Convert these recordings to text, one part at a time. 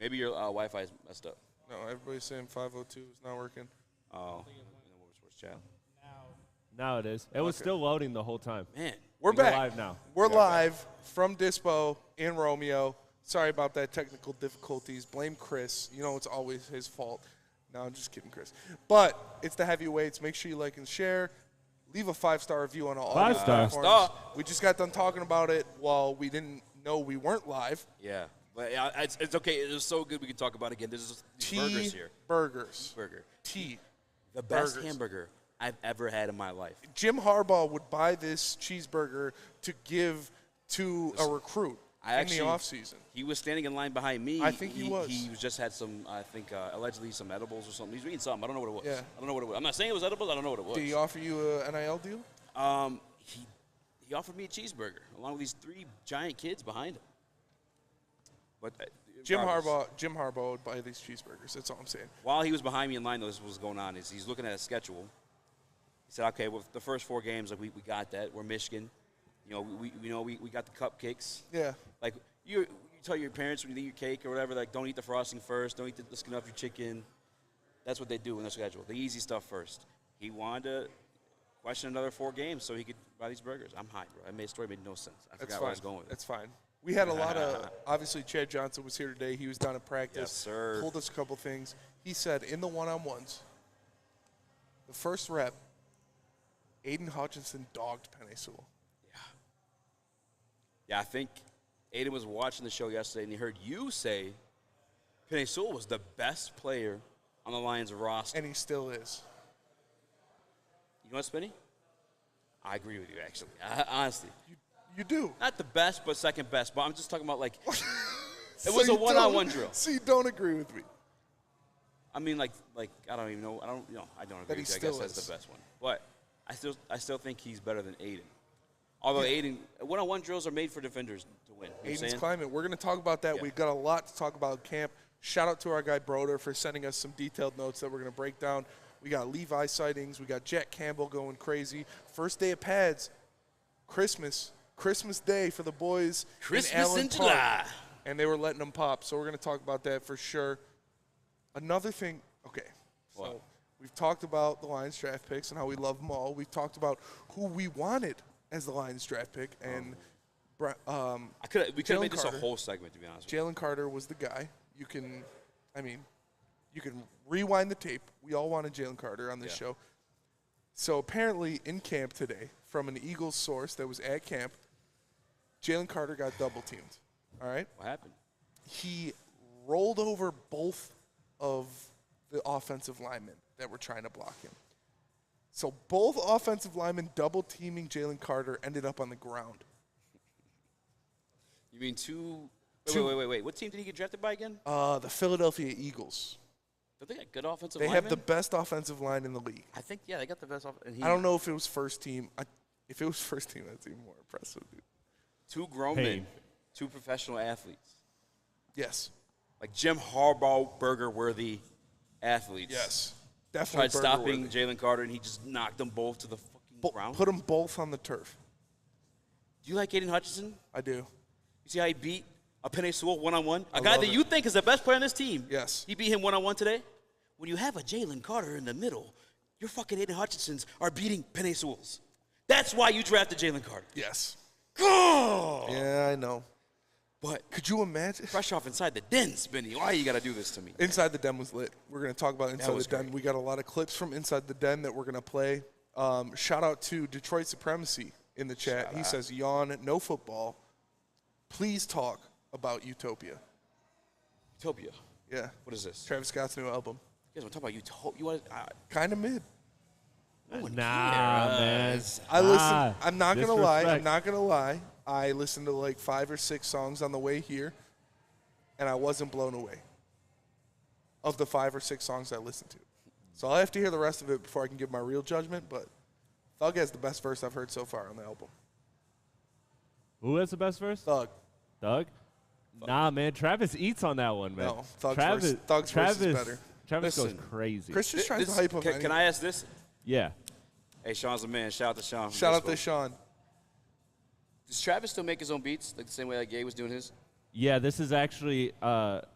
Maybe your Wi-Fi is messed up. No, everybody's saying 502 is not working. Oh. Where's chat? Now it is. It was still loading the whole time. Man. We're back. Live now. We're live from Dispo in Romeo. Sorry about that technical difficulties. Blame Chris. You know it's always his fault. No, I'm just kidding, Chris. But it's the heavyweights. Make sure you like and share. Leave a 5-star review on all audio platforms. We just got done talking about it while we didn't know we weren't live. Yeah. But it's okay. It was so good we can talk about it again. There's burgers here. Burgers. The best hamburger I've ever had in my life. Jim Harbaugh would buy this cheeseburger to give to a recruit in the offseason. He was standing in line behind me. I think he was. He just had some, I think, allegedly some edibles or something. He's eating something. I don't know what it was. Yeah. I don't know what it was. I'm not saying it was edibles. I don't know what it was. Did he offer you an NIL deal? He offered me a cheeseburger along with these 3 giant kids behind him. But Jim Harbaugh would buy these cheeseburgers. That's all I'm saying. While he was behind me in line, though, this was going on. He's looking at a schedule. He said, "Okay, well, the first 4 games, like we got that. We're Michigan. You know, we got the cupcakes. Yeah. Like you tell your parents when you eat your cake or whatever, like don't eat the frosting first. Don't eat the skin off your chicken. That's what they do in their schedule. The easy stuff first. He wanted to question another 4 games so he could buy these burgers. I'm high, bro. That story made no sense. I forgot where I was going with it. That's fine. We had a lot of, obviously, Chad Johnson was here today. He was down at practice. Yes, sir. Told us a couple things. He said in the one-on-ones, the first rep, Aiden Hutchinson dogged Penei Sewell. Yeah, I think Aiden was watching the show yesterday, and he heard you say Penei Sewell was the best player on the Lions roster. And he still is. You know what, Spinny? I agree with you, actually. Honestly. You do. Not the best, but second best. But I'm just talking about, like, it was a one-on-one drill. So you don't agree with me? I mean, like I don't even know. I don't agree with you. I guess that's the best one. But I still think he's better than Aiden. Although Aiden, one-on-one drills are made for defenders to win. Aiden's climbing. We're going to talk about that. Yeah. We've got a lot to talk about camp. Shout out to our guy Broder for sending us some detailed notes that we're going to break down. We got Levi sightings. We got Jack Campbell going crazy. First day of pads, Christmas Day for the boys in Allen Park. And they were letting them pop. So we're going to talk about that for sure. Another thing, so we've talked about the Lions draft picks and how we love them all. We've talked about who we wanted as the Lions draft pick. And we could have made this a whole segment, to be honest with you. Jalen Carter was the guy. You can rewind the tape. We all wanted Jalen Carter on this show. So apparently in camp today, from an Eagles source that was at camp, Jalen Carter got double-teamed. All right? What happened? He rolled over both of the offensive linemen that were trying to block him. So both offensive linemen double-teaming Jalen Carter ended up on the ground. You mean Wait. What team did he get drafted by again? The Philadelphia Eagles. Don't they got good offensive linemen? They have the best offensive line in the league. I think, they got the best offensive. I don't know if it was first team. If it was first team, that's even more impressive, dude. 2 grown men, 2 professional athletes. Yes. Like Jim Harbaugh burger-worthy athletes. Yes. Definitely tried stopping Jalen Carter, and he just knocked them both to the fucking ground. Put them both on the turf. Do you like Aiden Hutchinson? I do. You see how he beat a Penei Sewell one-on-one? A guy that you think is the best player on this team. Yes. He beat him one-on-one today? When you have a Jalen Carter in the middle, your fucking Aiden Hutchinsons are beating Penei Sewells. That's why you drafted Jalen Carter. Yes. Oh! Yeah, I know. But could you imagine? Fresh off inside the den, Spinny. Why you got to do this to me? Inside the den was lit. We're going to talk about inside the den. We got a lot of clips from inside the den that we're going to play. Shout out to Detroit Supremacy in the chat. He says, yawn, no football. Please talk about Utopia. Utopia? Yeah. What is this? Travis Scott's new album. You guys want to talk about Utopia? You want kind of mid. Man. I listen. I'm not gonna lie. I listened to like 5 or 6 songs on the way here, and I wasn't blown away. Of the 5 or 6 songs I listened to, so I'll have to hear the rest of it before I can give my real judgment. But Thug has the best verse I've heard so far on the album. Who has the best verse? Thug. Nah, man. Travis eats on that one, man. No, Thug's verse is better. Travis goes crazy. Chris just tries to hype him. Can I ask this? Yeah. Hey, Sean's the man. Shout out to Sean. Shout out to Sean. Does Travis still make his own beats like the same way that Gay was doing his? Yeah, this is actually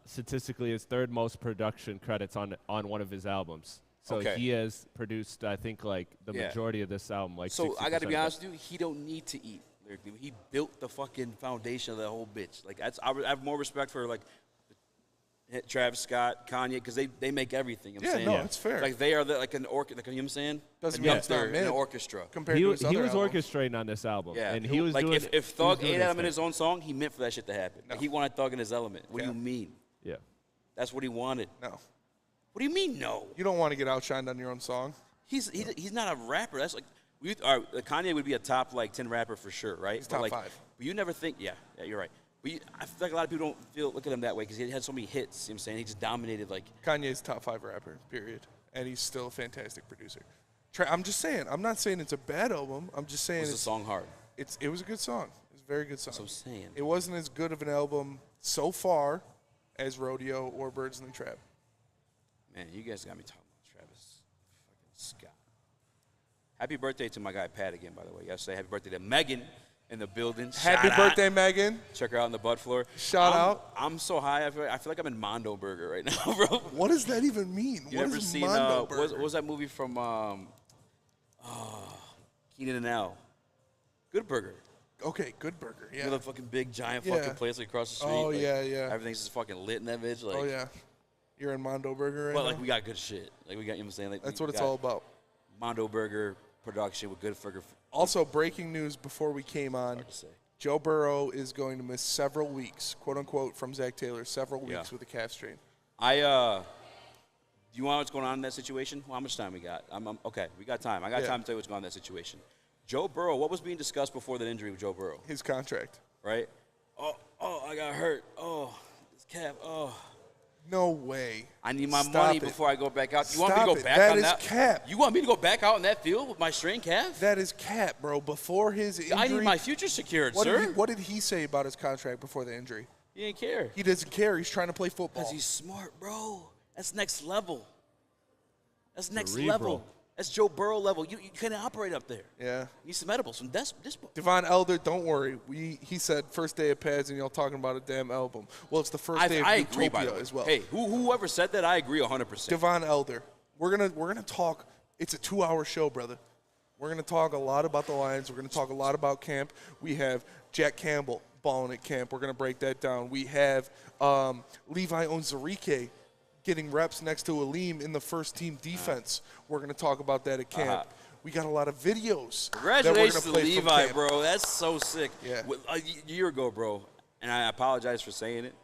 statistically his third most production credits on one of his albums. So Okay. he has produced, I think, like the majority of this album. Like, So I got to be 60% of honest with you, he don't need to eat lyrically. He built the fucking foundation of that whole bitch. Like I have more respect for like Travis Scott, Kanye, because they make everything. You know what I'm Yeah, saying? no, it's fair. Like they are like an orchestra. Like, you know what I'm saying? Doesn't like mean it's not they're mid. an orchestra. compared He, to was- his he other was albums. orchestrating on this album, Yeah, and he was like doing. if he was Thug doing ate his at him in thing. his own song, he meant for that shit to happen. Like, No. he wanted Thug in his element. What Yeah. do you mean? Yeah. That's what he wanted. No, What do you mean no? you don't want to get outshined on your own song. He's not a rapper. That's like Kanye would be a top like 10 rapper for sure, right? He's But, top like, 5. But you never think, yeah, you're right. But I feel like a lot of people don't look at him that way because he had so many hits. You know what I'm saying? He just dominated like. Kanye's top 5 rapper, period, and he's still a fantastic producer. I'm just saying. I'm not saying it's a bad album. I'm just saying Was the song hard? it was a good song. It was a very good song. That's what I'm saying. It wasn't as good of an album so far as Rodeo or Birds in the Trap. Man, you guys got me talking about Travis fucking Scott. Happy birthday to my guy Pat again, by the way. Yesterday, happy birthday to Megan in the building. Happy Shout out. birthday, Megan. Check her out on the butt floor. Shout out. I'm so high. I feel like I'm in Mondo Burger right now, bro. What does that even mean? You What ever is seen Mondo what Burger? was that movie from Keenan and Al? Good Burger. Okay, Good Burger. You know Yeah. the fucking big giant Yeah. fucking place like across the street. Oh, like, yeah, yeah. Everything's just fucking lit in that bitch. Like, Oh yeah. You're in Mondo Burger right But now. like we got good shit. Like we got, you know what I'm saying? Like That's we what it's got all about. Mondo Burger production with good burger. Also, breaking news before we came on. Hard to say. Joe Burrow is going to miss several weeks, quote unquote, from Zach Taylor, several weeks Yeah. with a calf strain. Do you want what's going on in that situation? Well, how much time we got? Okay, we got time. I got Yeah. time to tell you what's going on in that situation. Joe Burrow, what was being discussed before that injury with Joe Burrow, His contract. right? Oh, I got hurt. Oh, this calf. Oh, No way. I need my Stop money it. before I go back out. You want me Stop to go it. back That on is that? cap. You want me to go back out in that field with my strained calf? That is cap, bro. Before his injury, I need my future secured, what sir. What did he say about his contract before the injury? He didn't care. He doesn't care. He's trying to play football. Because he's smart, bro. That's next level. That's next Cerebral. level. That's Joe Burrow level. You can't operate up there. Yeah. You need some edibles, some this. Devon Elder, don't worry. He said first day of pads and y'all talking about a damn album. Well, it's the first day of I agree, by the Utopia way. as well. Hey, whoever said that, I agree 100%. Devon Elder, we're gonna talk. It's a 2-hour show, brother. We're gonna talk a lot about the Lions. We're gonna talk a lot about camp. We have Jack Campbell balling at camp. We're gonna break that down. We have Levi Onwuzurike getting reps next to Aleem in the first team defense. We're gonna talk about that at camp. We got a lot of videos. Congratulations that to we're gonna play from Levi, camp. bro. That's so sick. Yeah. A year ago, bro, and I apologize for saying it,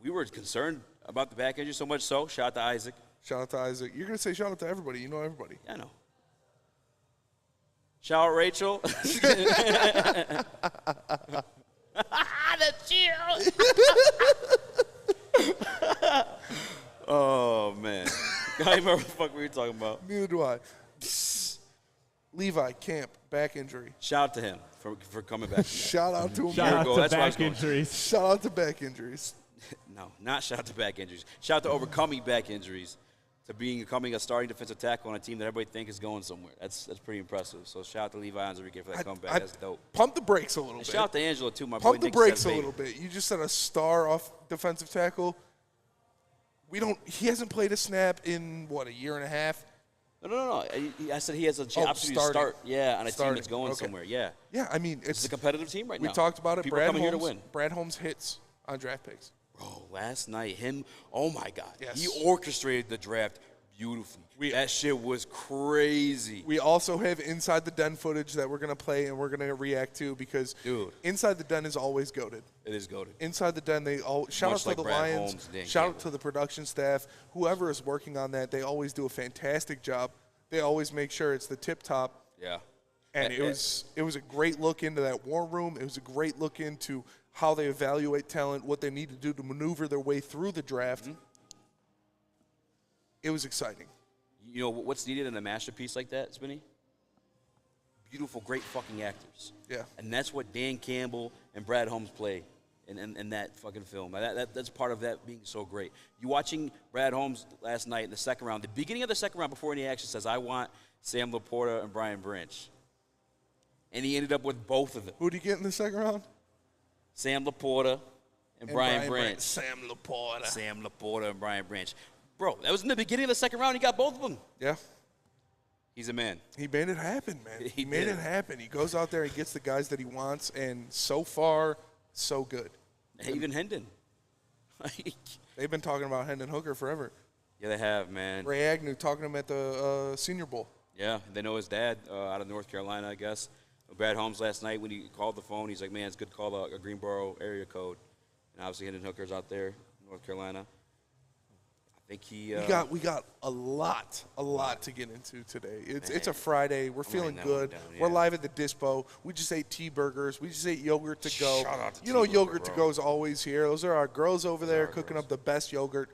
we were concerned about the back injury so much so. Shout out to Isaac. Shout out to Isaac. You're gonna say shout out to everybody. You know everybody. Yeah, I know. Shout out Rachel. The chill. Oh, man. I don't remember what the fuck we were talking about. Neither do I. Levi Camp back injury. Shout out to him for coming back. Shout out to him. Shout out go. to That's where I was back going. injuries. Shout out to back injuries. No, not shout out to back injuries. Shout out to overcoming back injuries, to becoming a starting defensive tackle on a team that everybody thinks is going somewhere. That's pretty impressive. So shout out to Levi Onwuzurike for that comeback. That's dope. Pump the brakes a little And bit. shout out to Angela too, my boy. Pump the Nick brakes a said, little bit. You just said a star off defensive tackle. He hasn't played a snap in what, a year and a half? No. I said he has a chance to starting. start. Yeah, on a team Starting. that's going Okay. somewhere. Yeah, Yeah, I mean it's a competitive team right we now. talked about it. People are coming here to win. Brad Holmes hits on draft picks. Bro, last night oh my God, Yes. he orchestrated the draft beautifully. That shit was crazy. We also have Inside the Den footage that we're going to play and we're going to react to because Dude. Inside the Den is always goated. It is goated. Inside the Den, shout out Much to like the Brad Lions, Holmes and Dan shout out Campbell. to the production staff, whoever is working on that. They always do a fantastic job. They always make sure it's the tip top. Yeah. And it was a great look into that war room. It was a great look into how they evaluate talent, what they need to do to maneuver their way through the draft. Mm-hmm. It was exciting. You know what's needed in a masterpiece like that, Spinny? Beautiful, great fucking actors. Yeah. And that's what Dan Campbell and Brad Holmes play in that fucking film. That's part of that being so great. You watching Brad Holmes last night in the second round, the beginning of the second round before any action says, I want Sam Laporta and Brian Branch. And he ended up with both of them. Who did he get in the second round? Sam Laporta and Brian Branch. Sam Laporta. Sam Laporta and Brian Branch. Bro, that was in the beginning of the second round. He got both of them. Yeah. He's a man. He made it happen, man. He made did. it happen. He goes out there, he gets the guys that he wants, and so far, so good. Even Hendon. They've been talking about Hendon Hooker forever. Yeah, they have, man. Ray Agnew talking to him at the Senior Bowl. Yeah, they know his dad out of North Carolina, I guess. Brad Holmes last night when he called the phone, he's like, man, it's good to call a Greensboro area code. And obviously Hendon Hooker's out there, North Carolina. I think he we got a lot to get into today. It's a Friday. We're feeling good. Yeah. We're live at the Dispo. We just ate T-burgers. We just ate yogurt to go. Shout out to you know, T-Burger, yogurt bro. to go is always here. Those are our girls over there cooking up the best yogurt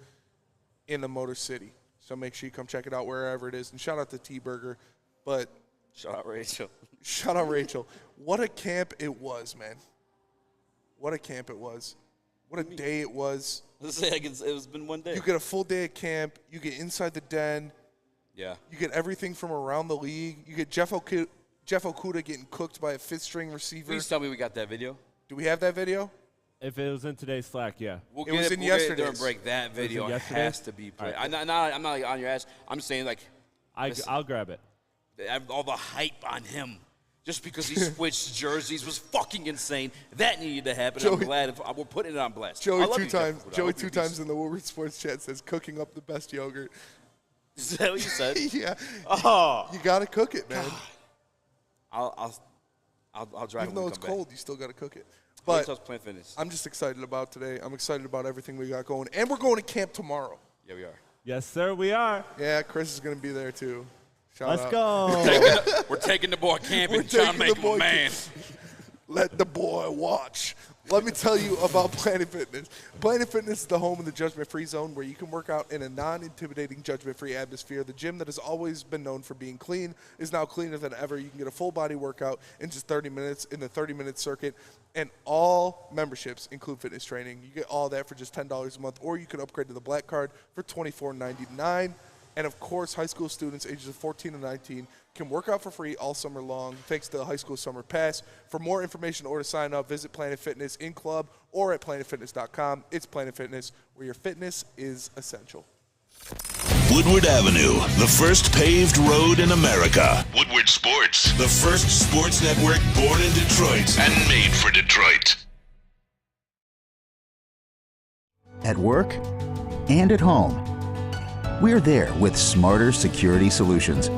in the Motor City. So make sure you come check it out wherever it is. And shout out to T-Burger. But shout out Rachel. Shout out Rachel. What a camp it was, man. What a camp it was. What a day it was. It's been one day. You get a full day at camp. You get inside the den. Yeah. You get everything from around the league. You get Jeff Okuda getting cooked by a fifth-string receiver. Please tell me we got that video. Do we have that video? If it was in today's Slack, yeah. We'll It was in get it yesterday's. during break. That video yesterday? has to be played. All right. I'm not like on your ass. I'm saying like I'll grab it. all the hype on him just because he switched jerseys was fucking insane. That needed to happen. I'm glad we're putting it on blast. Joey I love two you, Jeff times. Okuda. I Joey hope two you times in the Woodward Sports chat says cooking up the best yogurt. Is that what you said? Yeah. Oh, You got to cook it, man. I'll drive. Even though it's cold, you still got to cook it. But But Planet Fitness. I'm just excited about today. I'm excited about everything we got going. And we're going to camp tomorrow. Yeah, we are. Yes, sir, we are. Yeah, Chris is going to be there too. Shout Let's out. go. We're taking the boy camping. We're Trying to taking make the him a boy man. Let the boy watch. Let me tell you about Planet Fitness. Planet Fitness is the home of the judgment-free zone where you can work out in a non-intimidating judgment-free atmosphere. The gym that has always been known for being clean is now cleaner than ever. You can get a full-body workout in just 30 minutes in the 30-minute circuit, and all memberships include fitness training. You get all that for just $10 a month, or you can upgrade to the Black Card for $24.99. And, of course, high school students ages of 14 and 19 can work out for free all summer long thanks to the High School Summer Pass. For more information or to sign up, visit Planet Fitness in club or at planetfitness.com. It's Planet Fitness, where your fitness is essential. Woodward Avenue, the first paved road in America. Woodward Sports, the first sports network born in Detroit and made for Detroit. At work and at home, we're there with smarter security solutions.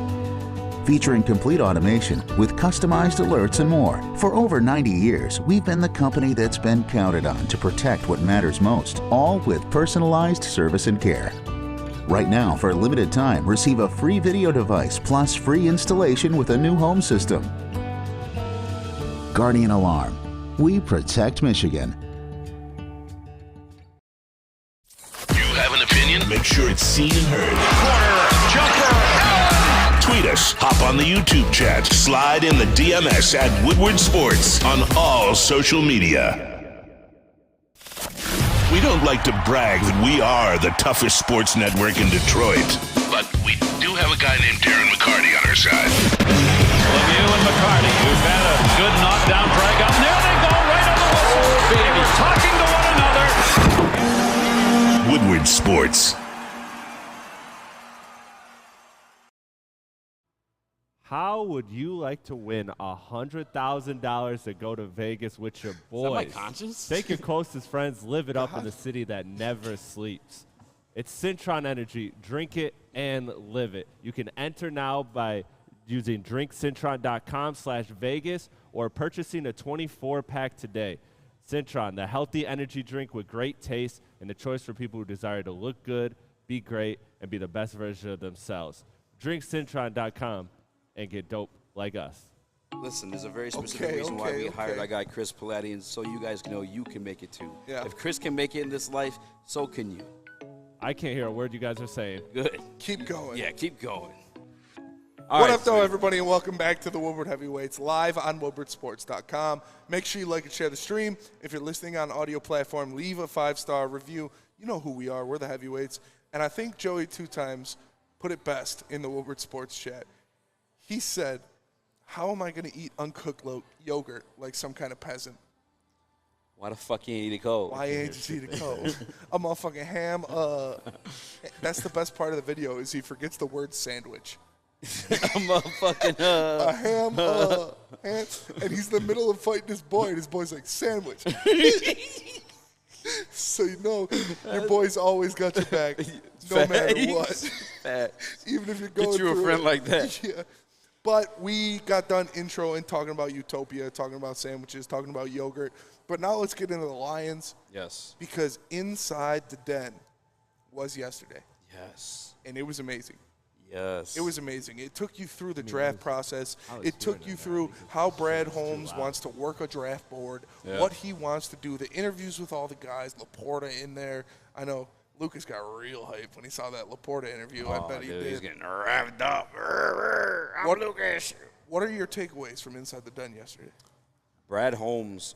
Featuring complete automation with customized alerts and more. For over 90 years, we've been the company that's been counted on to protect what matters most, all with personalized service and care. Right now, for a limited time, receive a free video device plus free installation with a new home system. Guardian Alarm. We protect Michigan. You have an opinion? Make sure it's seen and heard. Corner, jumper, tweet us, hop on the YouTube chat, slide in the DMS at Woodward Sports on all social media. We don't like to brag that we are the toughest sports network in Detroit, but we do have a guy named Darren McCarty on our side. Lemieux and McCarty, who've had a good knockdown drag up. There they go, right on the whistle. They were talking to one another. Woodward Sports. How would you like to win $100,000 to go to Vegas with your boys? my conscience? Take your closest friends, live it up in the city that never sleeps. It's Cintron Energy. Drink it and live it. You can enter now by using drinkcintron.com/Vegas or purchasing a 24-pack today. Cintron, the healthy energy drink with great taste and the choice for people who desire to look good, be great, and be the best version of themselves. Drinkcintron.com and get dope like us. Listen, there's a very specific reason why we hired our guy Chris Palatti, and so you guys know you can make it too. Yeah. If Chris can make it in this life, so can you. I can't hear a word you guys are saying. Good. Keep going. Yeah, keep going. What up, though, everybody, and welcome back to the Woodward Heavyweights live on WoodwardSports.com. Make sure you like and share the stream. If you're listening on audio platform, leave a 5-star review. You know who we are. We're the Heavyweights. And I think Joey two times put it best in the Woodward Sports chat. He said, how am I going to eat uncooked yogurt like some kind of peasant? Why the fuck you ain't eat a cold? Why ain't you eat a cold? A motherfucking ham. That's the best part of the video is he forgets the word sandwich. A motherfucking A ham, ham, and he's in the middle of fighting his boy, and his boy's like, sandwich. So you know your boy's always got your back, no matter what. Facts. Even if you're going Get you a through friend it. like that. Yeah. But we got done intro and talking about Utopia, talking about sandwiches, talking about yogurt. But now let's get into the Lions. Yes. Because inside the den was yesterday. Yes. And it was amazing. Yes. It was amazing. It took you through the draft process. It took you through how Brad Holmes wants to work a draft board, what he wants to do, the interviews with all the guys, Laporta in there. I know Lucas got real hyped when he saw that Laporta interview. I bet he did. He's getting revved up. Lucas. What are your takeaways from inside the den yesterday? Brad Holmes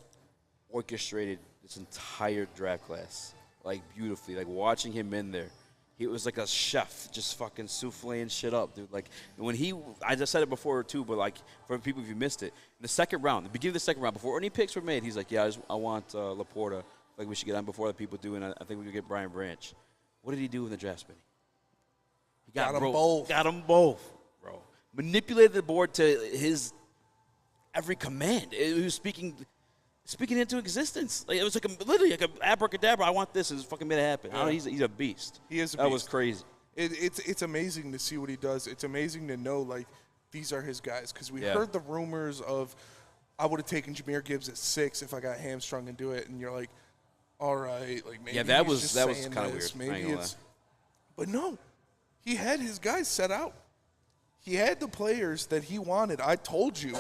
orchestrated this entire draft class, like, beautifully. Like, watching him in there. He was like a chef, just fucking souffling shit up, dude. Like, when I just said it before, too, but, like, for people if you missed it, in the second round, the beginning of the second round, before any picks were made, he's like, yeah, I want Laporta. Like, we should get on before the people do, and I think we could get Brian Branch. What did he do in the draft spinning? He got them both. Got them both, bro. Manipulated the board to his every command. He was speaking into existence. Like, it was like literally like an abracadabra. I want this, and fucking made it happen. Yeah. He's a beast. He is a beast. That was crazy. It's amazing to see what he does. It's amazing to know, like, these are his guys. Because we heard the rumors of, I would have taken Jahmyr Gibbs at 6 if I got hamstrung and do it. And you're like, all right, like, maybe that he's was just kind of saying weird. this. Maybe it's, but no, he had his guys set out. He had the players that he wanted. I told you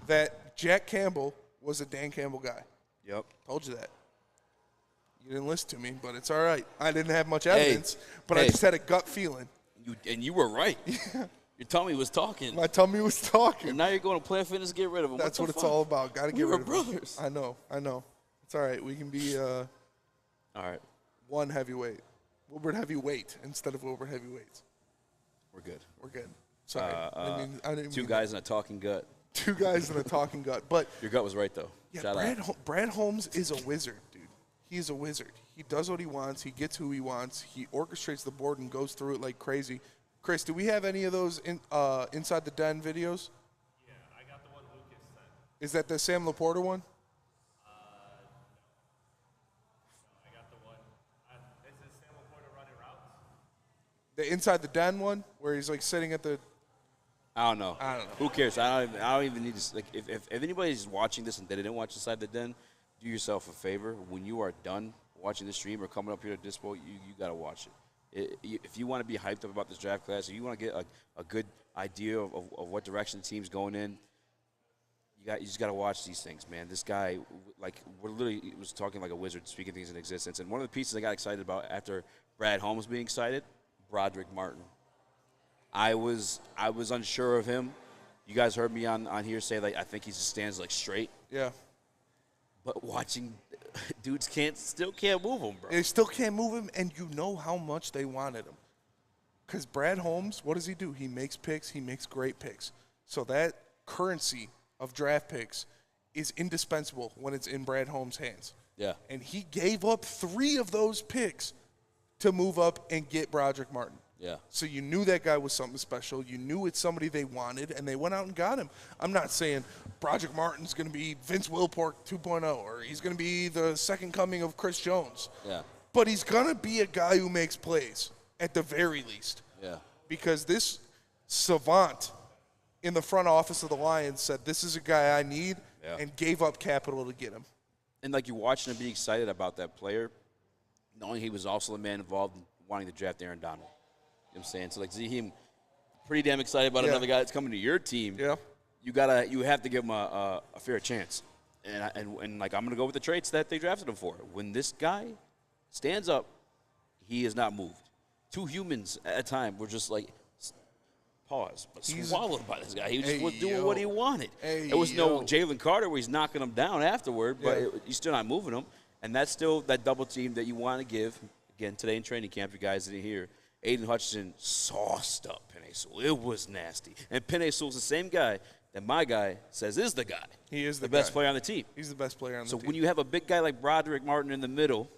that Jack Campbell was a Dan Campbell guy. Yep. Told you that. You didn't listen to me, but it's all right. I didn't have much evidence, but I just had a gut feeling. You were right. Your tummy was talking. My tummy was talking. And now you're going to Planet Fitness to get rid of him. That's what it's all about. Got to get rid of him. brothers. I know. It's all right. We can be all right. one heavyweight. Woodward heavyweight instead of Woodward heavyweights. We're good. We're good. Sorry. I didn't two mean guys in a talking gut. Two guys in a talking gut. But your gut was right, though. yeah, Shout Brad Holmes is a wizard, dude. He's a wizard. He does what he wants. He gets who he wants. He orchestrates the board and goes through it like crazy. Chris, do we have any of those Inside the Den videos? Yeah, I got the one Lucas sent. Is that the Sam Laporta one? No. I got the one. Is this Sam Laporta running routes? The Inside the Den one, where he's like sitting at the. I don't know. I don't know. Who cares? I don't even need to. Like, if anybody's watching this and they didn't watch Inside the Den, do yourself a favor. When you are done watching the stream or coming up here to Dispo, you got to watch it. If you want to be hyped up about this draft class, if you want to get a good idea of what direction the team's going in, you just got to watch these things, man. This guy, like, we're literally was talking like a wizard, speaking things in existence. And one of the pieces I got excited about after Brad Holmes being excited, Broderick Martin. I was unsure of him. You guys heard me on here say, like, I think he just stands, like, straight. Yeah. But watching, dudes still can't move him, bro. They still can't move him, and you know how much they wanted him. Because Brad Holmes, what does he do? He makes picks. He makes great picks. So that currency of draft picks is indispensable when it's in Brad Holmes' hands. Yeah. And he gave up 3 of those picks to move up and get Broderick Martin. Yeah. So you knew that guy was something special. You knew it's somebody they wanted, and they went out and got him. I'm not saying Broderick Martin's going to be Vince Wilfork 2.0 or he's going to be the second coming of Chris Jones. Yeah. But he's going to be a guy who makes plays at the very least. Yeah. Because this savant in the front office of the Lions said, this is a guy I need, and gave up capital to get him. And, like, you're watching him be excited about that player, knowing he was also the man involved in wanting to draft Aaron Donald. You know what I'm saying? So, like, see him pretty damn excited about another guy that's coming to your team. Yeah. You have to give him a fair chance. And like, I'm going to go with the traits that they drafted him for. When this guy stands up, he is not moved. 2 humans at a time were just like, pause, but swallowed by this guy. He just was doing what he wanted. It was no Jalen Carter where he's knocking him down afterward, but he's still not moving him. And that's still that double team that you want to give. Again, today in training camp, you guys didn't hear, Aiden Hutchinson sauced up Penei Sewell. It was nasty. And Penei Sewell's the same guy that my guy says is the guy. He is the best player on the team. He's the best player on the team. So when you have a big guy like Broderick Martin in the middle,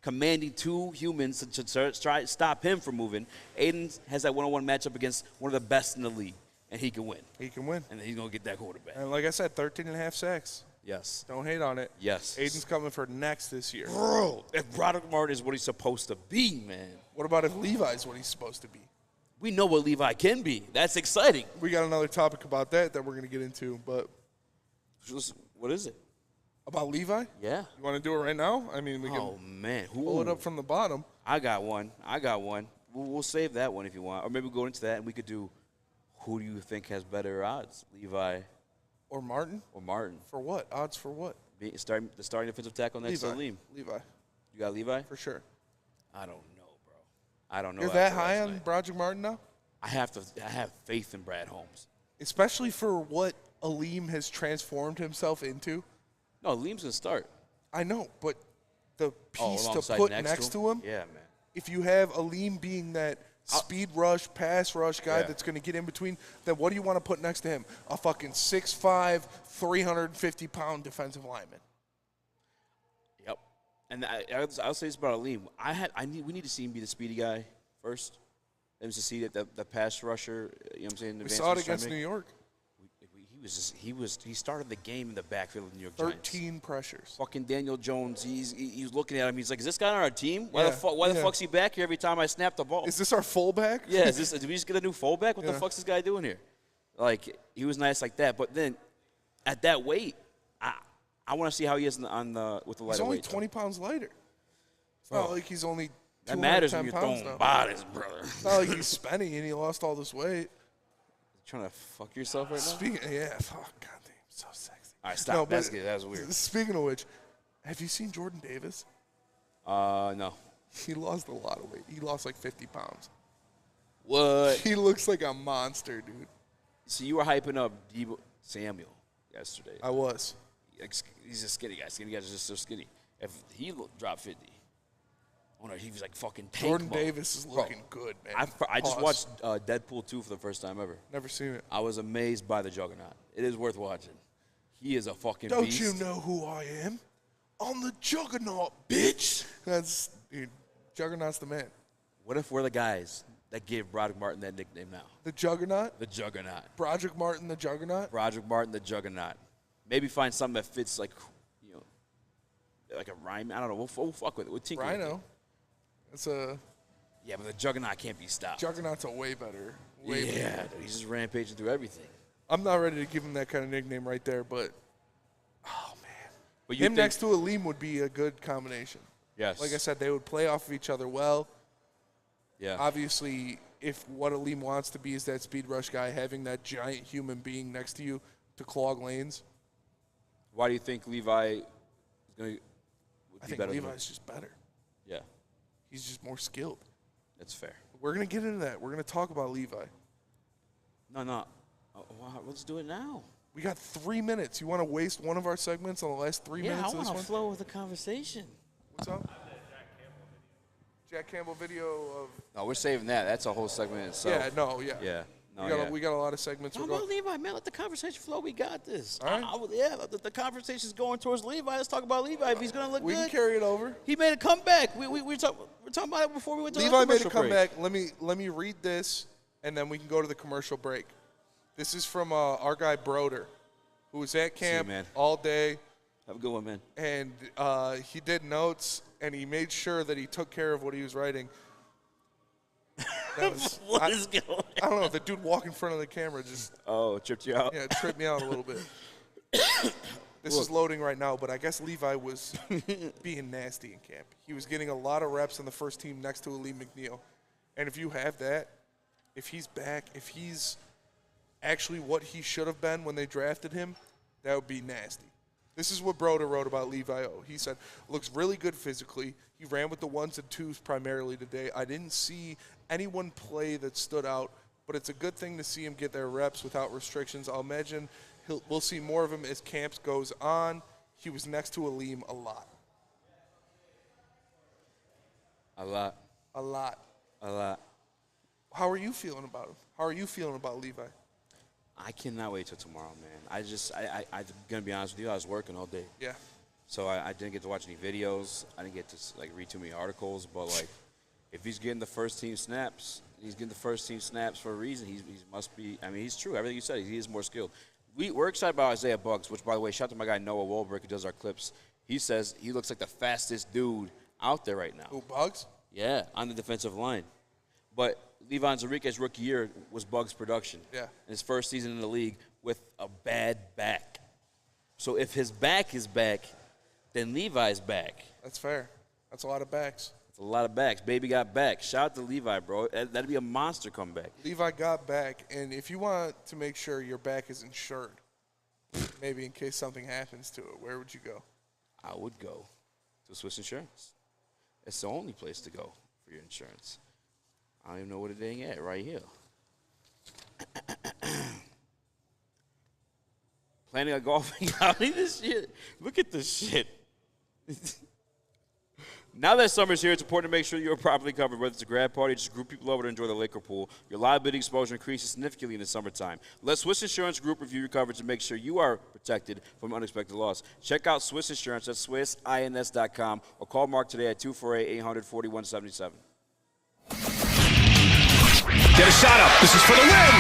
commanding two humans to try to stop him from moving, Aiden has that one-on-one matchup against one of the best in the league, and he can win. He can win. And then he's going to get that quarterback. And like I said, 13.5 sacks. Yes. Don't hate on it. Yes. Aiden's coming for next this year. Bro, if Broderick Martin is what he's supposed to be, man. What about if Levi's what he's supposed to be? We know what Levi can be. That's exciting. We got another topic about that we're going to get into, but What is it? about Levi? Yeah. You want to do it right now? I mean, we Oh, can man. pull it up from the bottom. I got one. We'll save that one if you want. Or maybe we'll go into that and we could do who do you think has better odds, Levi Or Martin? or Martin? For what? Odds for what? The starting defensive tackle next to Aleem. Levi, You got Levi? for sure. I don't know, bro. I don't know. You're that after high last on night. Broderick Martin now? I have faith in Brad Holmes. Especially for what Aleem has transformed himself into. No, Aleem's gonna start. I know, but the piece to alongside put next to him, Yeah, man. if you have Aleem being that speed rush, pass rush guy Yeah. that's going to get in between, then what do you want to put next to him? A fucking 6'5", 350-pound defensive lineman. Yep. And I'll say this about Aleem. We need to see him be the speedy guy first. Let me just see that the pass rusher. You know what I'm saying? We saw it against New York. He started the game in the backfield of the New York Giants. 13 pressures. Fucking Daniel Jones. He's looking at him. He's like, is this guy on our team? Why Yeah. the fuck's he back here every time I snap the ball? Is this our fullback? Yeah, did we just get a new fullback? What the Yeah. fuck's this guy doing here? Like, he was nice like that, but then at that weight, I want to see how he is with the He's lighter only weight. 20 pounds lighter. It's not like he's only That matters when 210 you're pounds throwing now. bodies, brother. It's not like he's spinning and he lost all this weight. Trying to fuck yourself right now? Speaking, yeah, oh, goddamn, so sexy. All right, stop. No, but That was weird. Speaking of which, have you seen Jordan Davis? No. He lost a lot of weight. He lost like 50 pounds. What? He looks like a monster, dude. So you were hyping up Debo Samuel yesterday. I was. He's a skinny guy. Skinny guys are just so skinny. If he dropped 50, oh no, he was like fucking tank Jordan mode. Davis is looking good, man. I just Pause. watched Deadpool 2 for the first time ever. Never seen it. I was amazed by the Juggernaut. It is worth watching. He is a fucking Don't beast. you know who I am? I'm the Juggernaut, bitch. That's dude. Juggernaut's the man. What if we're the guys that gave Broderick Martin that nickname now? The Juggernaut. The Juggernaut. Broderick Martin, the Juggernaut. Broderick Martin, the Juggernaut. Maybe find something that fits like a rhyme. I don't know. We'll fuck with it. We'll tinker with it. Rhino. It's a Yeah, but the Juggernaut can't be stopped. Juggernaut's a way better. Way better. Yeah, dude, he's just rampaging through everything. I'm not ready to give him that kind of nickname right there, but oh man, But you him think, next to Aleem would be a good combination. yes, Like I said, they would play off of each other well. yeah, Obviously, if what Aleem wants to be is that speed rush guy, having that giant human being next to you to clog lanes, Why do you think Levi is going to I be think better? than him? Levi's just better. Yeah, He's just more skilled. that's fair. We're going to get into that. We're going to talk about Levi. No. Wow, let's do it now. We got 3 minutes. You want to waste one of our segments on the last 3 Yeah, minutes I of this want one? to flow with the conversation. What's up? Jack Campbell video of. No, we're saving that. That's a whole segment in itself. Yeah, no, yeah. Yeah. No, We got a lot of segments. Talk We're about going. Levi, man. Let the conversation flow. We got this. All right. The conversation's going towards Levi. Let's talk about Levi. If he's going to look We good. can carry it over. He made a comeback. We're talking about it before we went to the Levi made a commercial break. comeback. Let me read this, and then we can go to the commercial break. This is from our guy Broder, who was at camp man. all day, Have a good one, man. and he did notes, and he made sure that he took care of what he was writing. That was, What is going on? I don't know. The dude walking in front of the camera just Oh, it tripped you out? it tripped me out a little bit. This is loading right now, but I guess Levi was being nasty in camp. He was getting a lot of reps on the first team next to Aleem McNeil. And if you have that, if he's back, if he's actually what he should have been when they drafted him, that would be nasty. This is what Broder wrote about Levi O. He said, looks really good physically. He ran with the ones and twos primarily today. I didn't see anyone play that stood out, but it's a good thing to see him get their reps without restrictions. I'll imagine we'll see more of him as camps goes on. He was next to Aleem a lot. A lot. A lot. A lot. How are you feeling about him? How are you feeling about Levi? I cannot wait till tomorrow, man. I'm gonna be honest with you. I was working all day. Yeah. So I didn't get to watch any videos. I didn't get to read too many articles. But if he's getting the first team snaps, he's getting the first team snaps for a reason. He must be. I mean, he's true. Everything you said, he is more skilled. We're excited about Isaiah Bugs, which, by the way, shout out to my guy Noah Wahlberg, who does our clips. He says he looks like the fastest dude out there right now. Who, Bugs? Yeah, on the defensive line. But Levi Onwuzurike's rookie year was Bugs' production. Yeah. In his first season in the league with a bad back. So if his back is back, then Levi's back. That's fair. That's a lot of backs. That's a lot of backs. Baby got back. Shout out to Levi, bro. That'd be a monster comeback. Levi got back, and if you want to make sure your back is insured, maybe in case something happens to it, where would you go? I would go to Swiss Insurance. It's the only place to go for your insurance. I don't even know what it ain't at right here. Planning on golfing outing this year. Look at this shit. Now that summer's here, it's important to make sure you're properly covered, whether it's a grad party or just a group of people over to enjoy the lake or pool. Your liability exposure increases significantly in the summertime. Let Swiss Insurance Group review your coverage and make sure you are protected from unexpected loss. Check out Swiss Insurance at SwissINS.com or call Mark today at 248-800-4177. Get a shot up. This is for the win.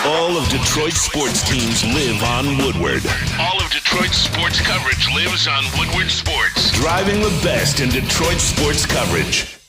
All of Detroit's sports teams live on Woodward. All of Detroit's sports coverage lives on Woodward Sports. Driving the best in Detroit sports coverage.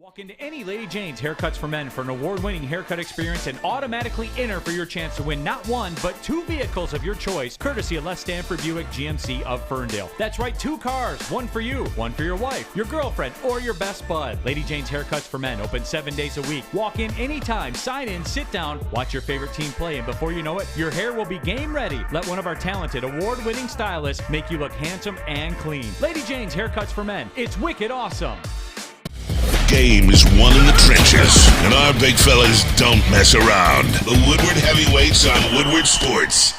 Walk into any Lady Jane's Haircuts for Men for an award-winning haircut experience and automatically enter for your chance to win not one, but 2 vehicles of your choice, courtesy of Les Stanford Buick GMC of Ferndale. That's right, 2 cars, one for you, one for your wife, your girlfriend, or your best bud. Lady Jane's Haircuts for Men, open 7 days a week. Walk in anytime, sign in, sit down, watch your favorite team play, and before you know it, your hair will be game ready. Let one of our talented, award-winning stylists make you look handsome and clean. Lady Jane's Haircuts for Men, it's wicked awesome. Game is won in the trenches, and our big fellas don't mess around. The Woodward Heavyweights on Woodward Sports.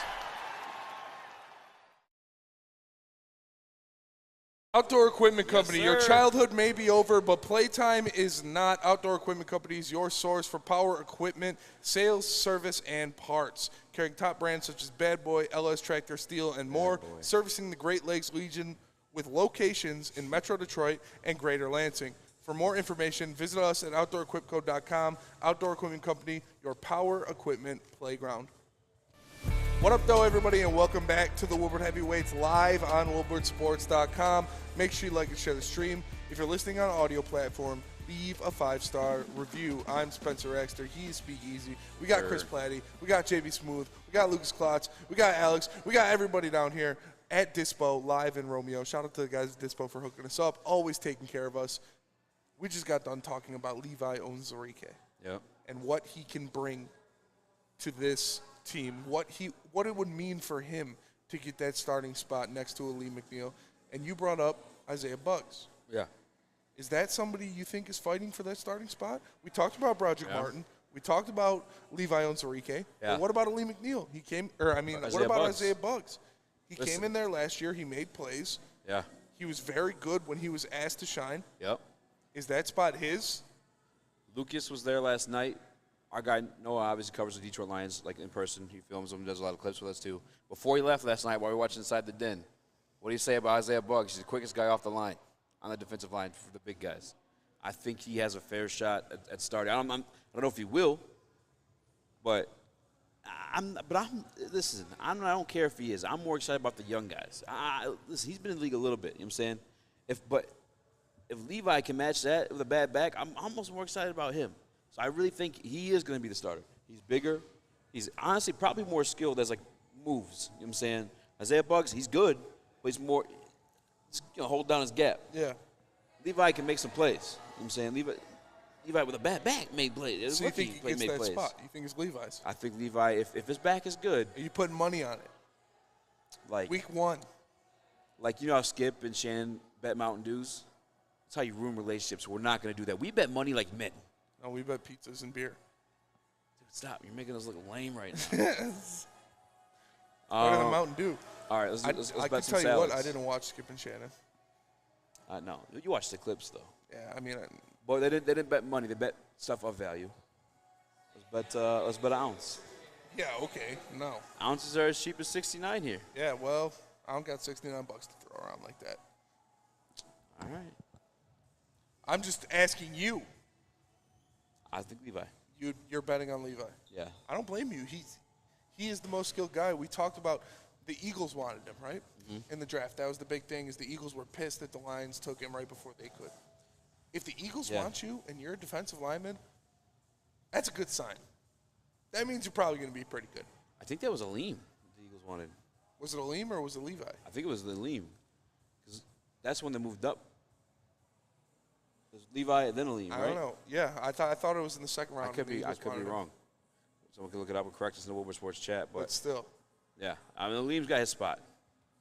Outdoor Equipment Company. Yes, Your sir. childhood may be over, but playtime is not. Outdoor Equipment Company is your source for power equipment, sales, service, and parts. Carrying top brands such as Bad Boy, LS Tractor, Steel, and more. Servicing the Great Lakes Legion with locations in Metro Detroit and Greater Lansing. For more information, visit us at OutdoorEquipCo.com. Outdoor Equipment Company, your power equipment playground. What up, though, everybody, and welcome back to the Woodward Heavyweights live on WoodwardSports.com. Make sure you like and share the stream. If you're listening on an audio platform, leave a 5-star review. I'm Spencer Exter. He is Speak Easy. We got Chris Platte. We got JB Smooth. We got Lucas Klotz. We got Alex. We got everybody down here at Dispo, live in Romeo. Shout out to the guys at Dispo for hooking us up, always taking care of us. We just got done talking about Levi Onwuzurike and what he can bring to this team, what it would mean for him to get that starting spot next to Lee McNeil. And you brought up Isaiah Bugs. Yeah. Is that somebody you think is fighting for that starting spot? We talked about Broderick Martin. We talked about Levi Onwuzurike. Yeah. But what about Lee McNeil? What about Isaiah Bugs? He came in there last year. He made plays. Yeah. He was very good when he was asked to shine. Yep. Is that spot his? Lucas was there last night. Our guy Noah obviously covers the Detroit Lions like in person. He films them, does a lot of clips with us too. Before he left last night, while we were watching Inside the Den, what do you say about Isaiah Bugs? He's the quickest guy off the line on the defensive line for the big guys. I think he has a fair shot at starting. I don't know if he will, but I don't care if he is. I'm more excited about the young guys. Listen, he's been in the league a little bit. You know what I'm saying? If Levi can match that with a bad back, I'm almost more excited about him. So I really think he is going to be the starter. He's bigger. He's honestly probably more skilled as, moves. You know what I'm saying? Isaiah Bugs, he's good, but he's more hold down his gap. Yeah. Levi can make some plays. You know what I'm saying? Levi with a bad back made plays. So you think he gets that spot? You think it's Levi's? I think Levi, if his back is good. Are you putting money on it? Week 1. How Skip and Shannon bet Mountain Dews? That's how you ruin relationships. We're not going to do that. We bet money like men. No, we bet pizzas and beer. Dude, stop. You're making us look lame right now. Better than Mountain Dew. All right, let's bet some I can tell you what, I didn't watch Skip and Shannon. No, you watched the clips, though. Yeah, But they didn't bet money. They bet stuff of value. Let's let's bet an ounce. Yeah, okay, no. Ounces are as cheap as $69 here. Yeah, well, I don't got $69 to throw around like that. All right. I'm just asking you. I think Levi. You're betting on Levi. Yeah. I don't blame you. He is the most skilled guy. We talked about the Eagles wanted him, right? Mm-hmm. In the draft. That was the big thing, is the Eagles were pissed that the Lions took him right before they could. If the Eagles want you and you're a defensive lineman, that's a good sign. That means you're probably going to be pretty good. I think that was Aleem the Eagles wanted. Was it Aleem or was it Levi? I think it was Aleem. Because that's when they moved up. It was Levi and then Aleem, right? I don't know. Yeah, I thought it was in the second round. I could be wrong. Someone can look it up and correct us in the Woodward Sports chat. But still. Yeah. I mean, Aleem's got his spot.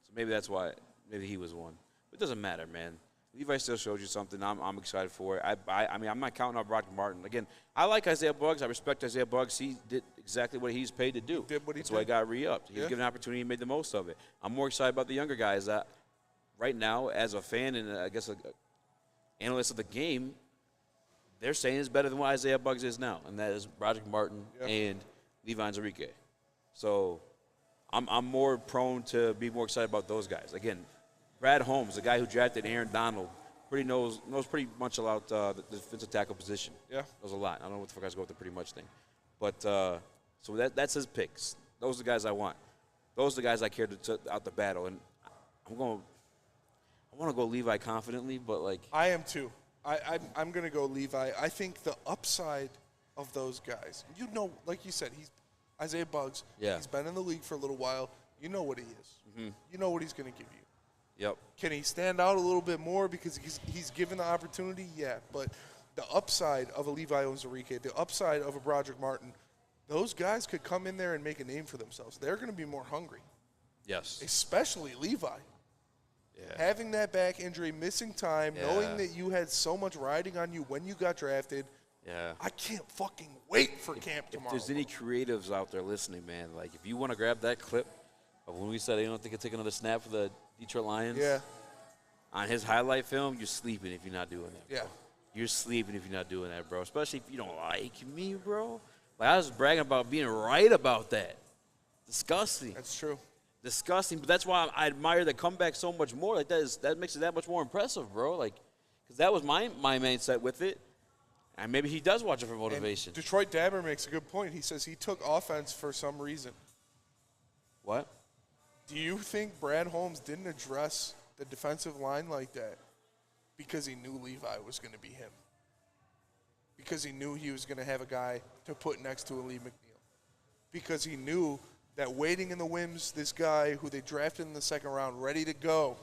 So maybe that's why. Maybe he was one. But it doesn't matter, man. Levi still showed you something. I'm excited for it. I mean, I'm not counting out Brock Martin. Again, I like Isaiah Buggs. I respect Isaiah Buggs. He did exactly what he's paid to do. He did what he That's why he got re-upped. He was given an opportunity. He made the most of it. I'm more excited about the younger guys that right now, as a fan and I guess an analyst of the game, they're saying is better than what Isaiah Buggs is now, and that is Broderick Martin and Levi Enrique. So I'm more prone to be more excited about those guys. Again, Brad Holmes, the guy who drafted Aaron Donald, knows pretty much about the defensive tackle position. Yeah. Knows a lot. I don't know what the fuck I was going with the pretty much thing. But so that's his picks. Those are the guys I want. Those are the guys I care to out the battle. And I want to go Levi confidently, but like. I am too. I'm going to go Levi. I think the upside of those guys, like you said, he's Isaiah Buggs. Yeah. He's been in the league for a little while. You know what he is. Mm-hmm. You know what he's going to give you. Yep. Can he stand out a little bit more because he's given the opportunity? Yeah. But the upside of a Levi Enrique, the upside of a Broderick Martin, those guys could come in there and make a name for themselves. They're going to be more hungry. Yes. Especially Levi. Yeah. Having that back injury, missing time, knowing that you had so much riding on you when you got drafted. Yeah. I can't fucking wait for camp tomorrow. If there's any creatives out there listening, man, like if you want to grab that clip of when we said I don't think I take another snap for the Detroit Lions. Yeah. On his highlight film, you're sleeping if you're not doing that. Bro. Yeah. You're sleeping if you're not doing that, bro. Especially if you don't like me, bro. Like I was bragging about being right about that. Disgusting. That's true. Disgusting, but that's why I admire the comeback so much more. Like that makes it that much more impressive, bro. Like, because that was my mindset with it, and maybe he does watch it for motivation. And Detroit Dabber makes a good point. He says he took offense for some reason. What? Do you think Brad Holmes didn't address the defensive line like that because he knew Levi was going to be him? Because he knew he was going to have a guy to put next to Aleem McNeil? Because he knew that waiting in the wings, this guy who they drafted in the second round, ready to go,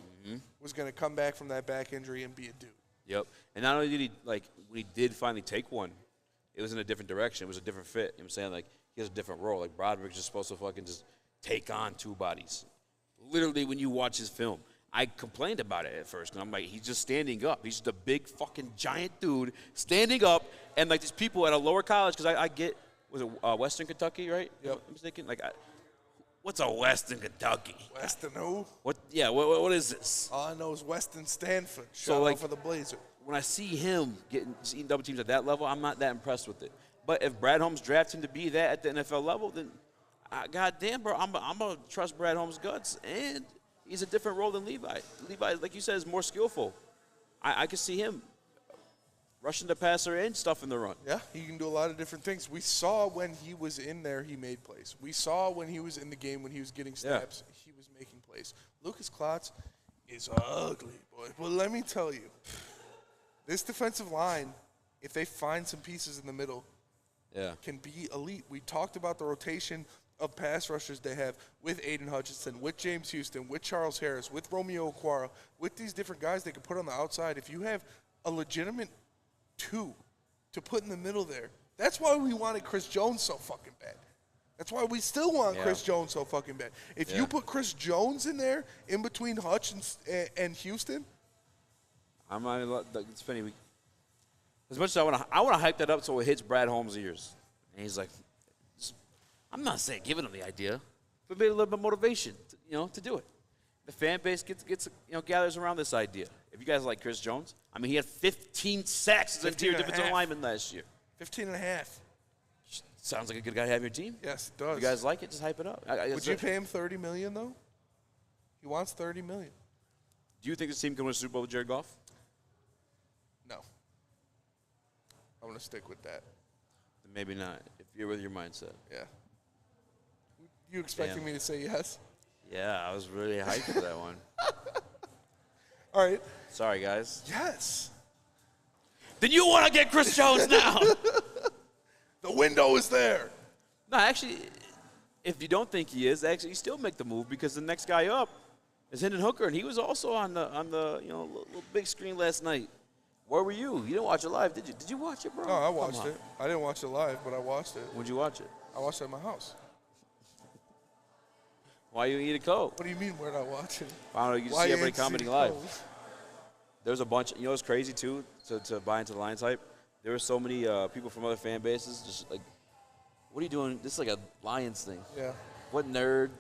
was going to come back from that back injury and be a dude. Yep. And not only did he, like, when he did finally take one, it was in a different direction. It was a different fit. You know what I'm saying? Like, he has a different role. Like, Broderick's just supposed to fucking just take on two bodies. Literally, when you watch his film, I complained about it at first. And I'm like, he's just standing up. He's just a big fucking giant dude standing up. And, like, these people at a lower college, because I get, was it Western Kentucky, right? Yep. I'm mistaken? Like, what's a Western Kentucky? Western who? What? Yeah, what is this? All I know is Western Stanford. Shout out for the Blazer. When I see him eating double teams at that level, I'm not that impressed with it. But if Brad Holmes drafts him to be that at the NFL level, then goddamn, bro, I'm gonna trust Brad Holmes' guts, and he's a different role than Levi. Levi, like you said, is more skillful. I can see him rushing the passer and stuffing the run. Yeah, he can do a lot of different things. We saw when he was in there, he made plays. We saw when he was in the game, when he was getting snaps, he was making plays. Lucas Klotz is ugly, boy. But let me tell you, this defensive line, if they find some pieces in the middle, can be elite. We talked about the rotation of pass rushers they have with Aiden Hutchinson, with James Houston, with Charles Harris, with Romeo Okwara, with these different guys they can put on the outside. If you have a legitimate two to put in the middle there. That's why we wanted Chris Jones so fucking bad. That's why we still want Chris Jones so fucking bad. If you put Chris Jones in there, in between Hutch and Houston. It's funny. As much as I want to hype that up so it hits Brad Holmes' ears. And he's like, I'm not saying giving him the idea, but maybe a little bit of motivation, to do it. The fan base gets gathers around this idea. If you guys like Chris Jones, I mean, he had 15 sacks as an interior defensive lineman last year. 15 and a half. Sounds like a good guy to have your team. Yes, it does. If you guys like it, just hype it up. Would you pay him $30 million though? He wants $30 million. Do you think this team can win a Super Bowl with Jared Goff? No. I'm going to stick with that. Then maybe not, if you're with your mindset. Yeah. You expecting me to say yes? Yeah, I was really hyped for that one. All right. Sorry, guys. Yes. Then you want to get Chris Jones now. The window is there. No, actually, if you don't think he is, actually, you still make the move because the next guy up is Hendon Hooker, and he was also on the little big screen last night. Where were you? You didn't watch it live, did you? Did you watch it, bro? No, I watched it. I didn't watch it live, but I watched it. When'd you watch it? I watched it at my house. Why you eat a Coke? What do you mean, where'd I watch it? I don't know. You just see everybody commenting live. There's a bunch. You know what's crazy, too, to buy into the Lions hype? There were so many people from other fan bases just like, what are you doing? This is like a Lions thing. Yeah. What nerd?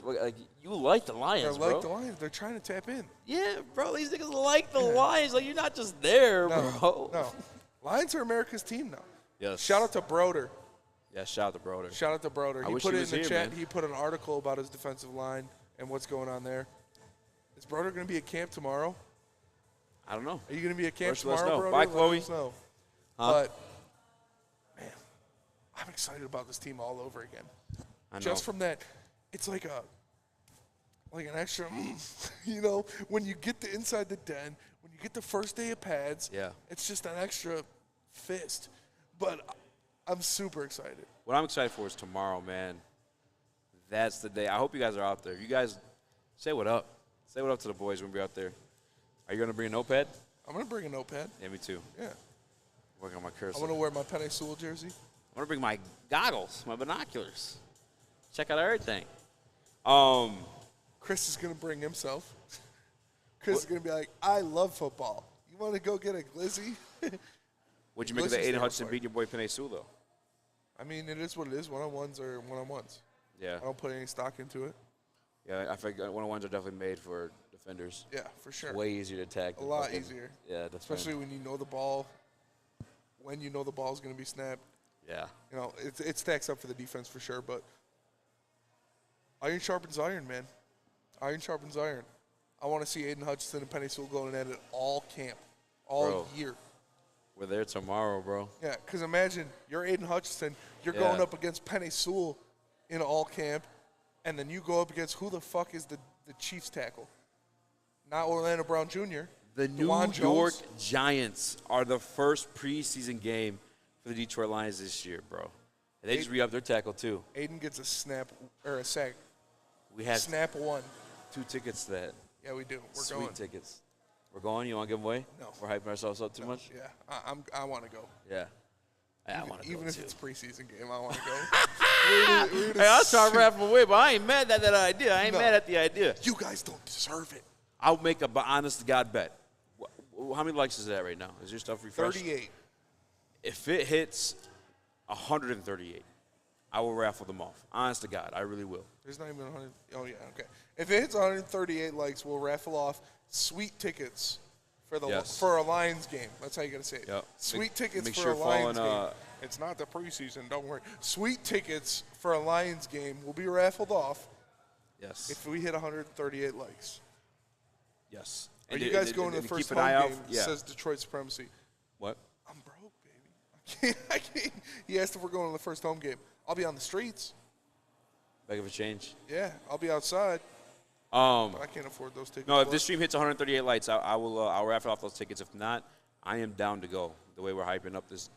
You like the Lions, bro. They like the Lions. They're trying to tap in. Yeah, bro. These niggas like the Lions. Like, you're not just there, bro. No. Lions are America's team now. Yes. Shout out to Broder. Yeah, shout out to Broder. Shout out to Broder. I He wish put he it was in the here, chat. man. He put an article about his defensive line and what's going on there. Is Broder going to be at camp tomorrow? I don't know. Are you going to be at camp First, let us tomorrow, know. Broder? Bye, Chloe. Let us know. Huh? But, man, I'm excited about this team all over again. I know. Just from that, it's like an extra, when you get the inside the den, when you get the first day of pads, Yeah. it's just an extra fist. But I'm super excited. What I'm excited for is tomorrow, man. That's the day. I hope you guys are out there. You guys, say what up. Say what up to the boys when we're out there. Are you going to bring a notepad? I'm going to bring a notepad. Yeah, me too. Yeah. Working on my cursor. I'm going to wear my Penny Sewell jersey. I'm going to bring my goggles, my binoculars. Check out everything. Chris is going to bring himself. Chris is going to be like, I love football. You want to go get a glizzy? What'd you make of the Aiden Hutchinson beating your boy Penei Sewell, though? I mean, it is what it is. One-on-ones are one-on-ones. Yeah. I don't put any stock into it. Yeah, I think one-on-ones are definitely made for defenders. Yeah, for sure. It's way easier to attack. A lot easier. Yeah, that's especially when you know the ball. When you know the ball is going to be snapped. Yeah. It stacks up for the defense for sure. But iron sharpens iron, man. Iron sharpens iron. I want to see Aiden Hutchinson and Penei Sewell going at it all camp, all year. We're there tomorrow, bro. Yeah, because imagine you're Aiden Hutchinson, you're going up against Penei Sewell in all camp, and then you go up against who the fuck is the Chiefs tackle? Not Orlando Brown Jr. The New York Giants are the first preseason game for the Detroit Lions this year, bro. And they just re-upped their tackle, too. Aiden gets a snap or a sack. We have snap one. 2 tickets to that. Yeah, we do. We're Sweet going. tickets. We're going? You want to give them away? No. We're hyping ourselves up too much? Yeah, I want to go. Yeah. I want to go, even if too. it's a preseason game, I want to go. Hey, I'll try to raffle away, but I ain't mad at that idea. I ain't mad at the idea. You guys don't deserve it. I'll make a honest-to-God bet. How many likes is that right now? Is your stuff refreshed? 38. If it hits 138, I will raffle them off. Honest to God, I really will. There's not even 100. Oh, yeah, okay. If it hits 138 likes, we'll raffle off sweet tickets for a Lions game. That's how you got to say it. Yep. Sweet tickets make for sure a Lions following, game. It's not the preseason, don't worry. Sweet tickets for a Lions game will be raffled off if we hit 138 likes. Yes. Are you guys going to the first home game? Yeah. Says Detroit Supremacy. What? I'm broke, baby. I can't. He asked if we're going to the first home game. I'll be on the streets. Beg of a change. Yeah, I'll be outside. But I can't afford those tickets. No, if this stream hits 138 likes, I'll raffle off those tickets. If not, I am down to go. The way we're hyping up this,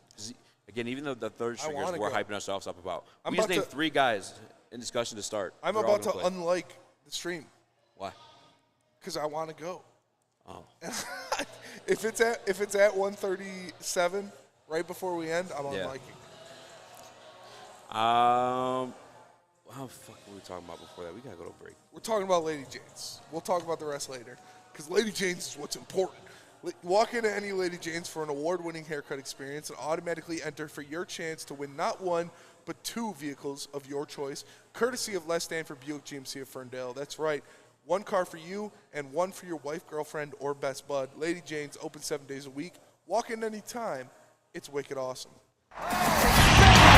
again, even though the third stringers we're hyping ourselves up about. We just named 3 guys in discussion to start. I'm about to unlike the stream. Why? Because I want to go. Oh. If it's at 137 right before we end, I'm unliking. How the fuck were we talking about before that? We gotta go to a break. We're talking about Lady Jane's. We'll talk about the rest later. Because Lady Jane's is what's important. Walk into any Lady Jane's for an award-winning haircut experience and automatically enter for your chance to win not 1, but 2 vehicles of your choice, courtesy of Les Stanford Buick GMC of Ferndale. That's right. 1 car for you and 1 for your wife, girlfriend, or best bud. Lady Jane's open 7 days a week. Walk in any time. It's wicked awesome. How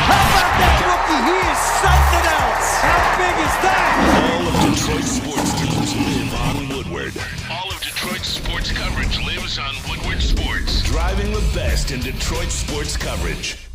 about that rookie. He is something else. How big is that? All of Detroit's sports teams live on Woodward. All of Detroit's sports coverage lives on Woodward Sports. Driving the best in Detroit sports coverage.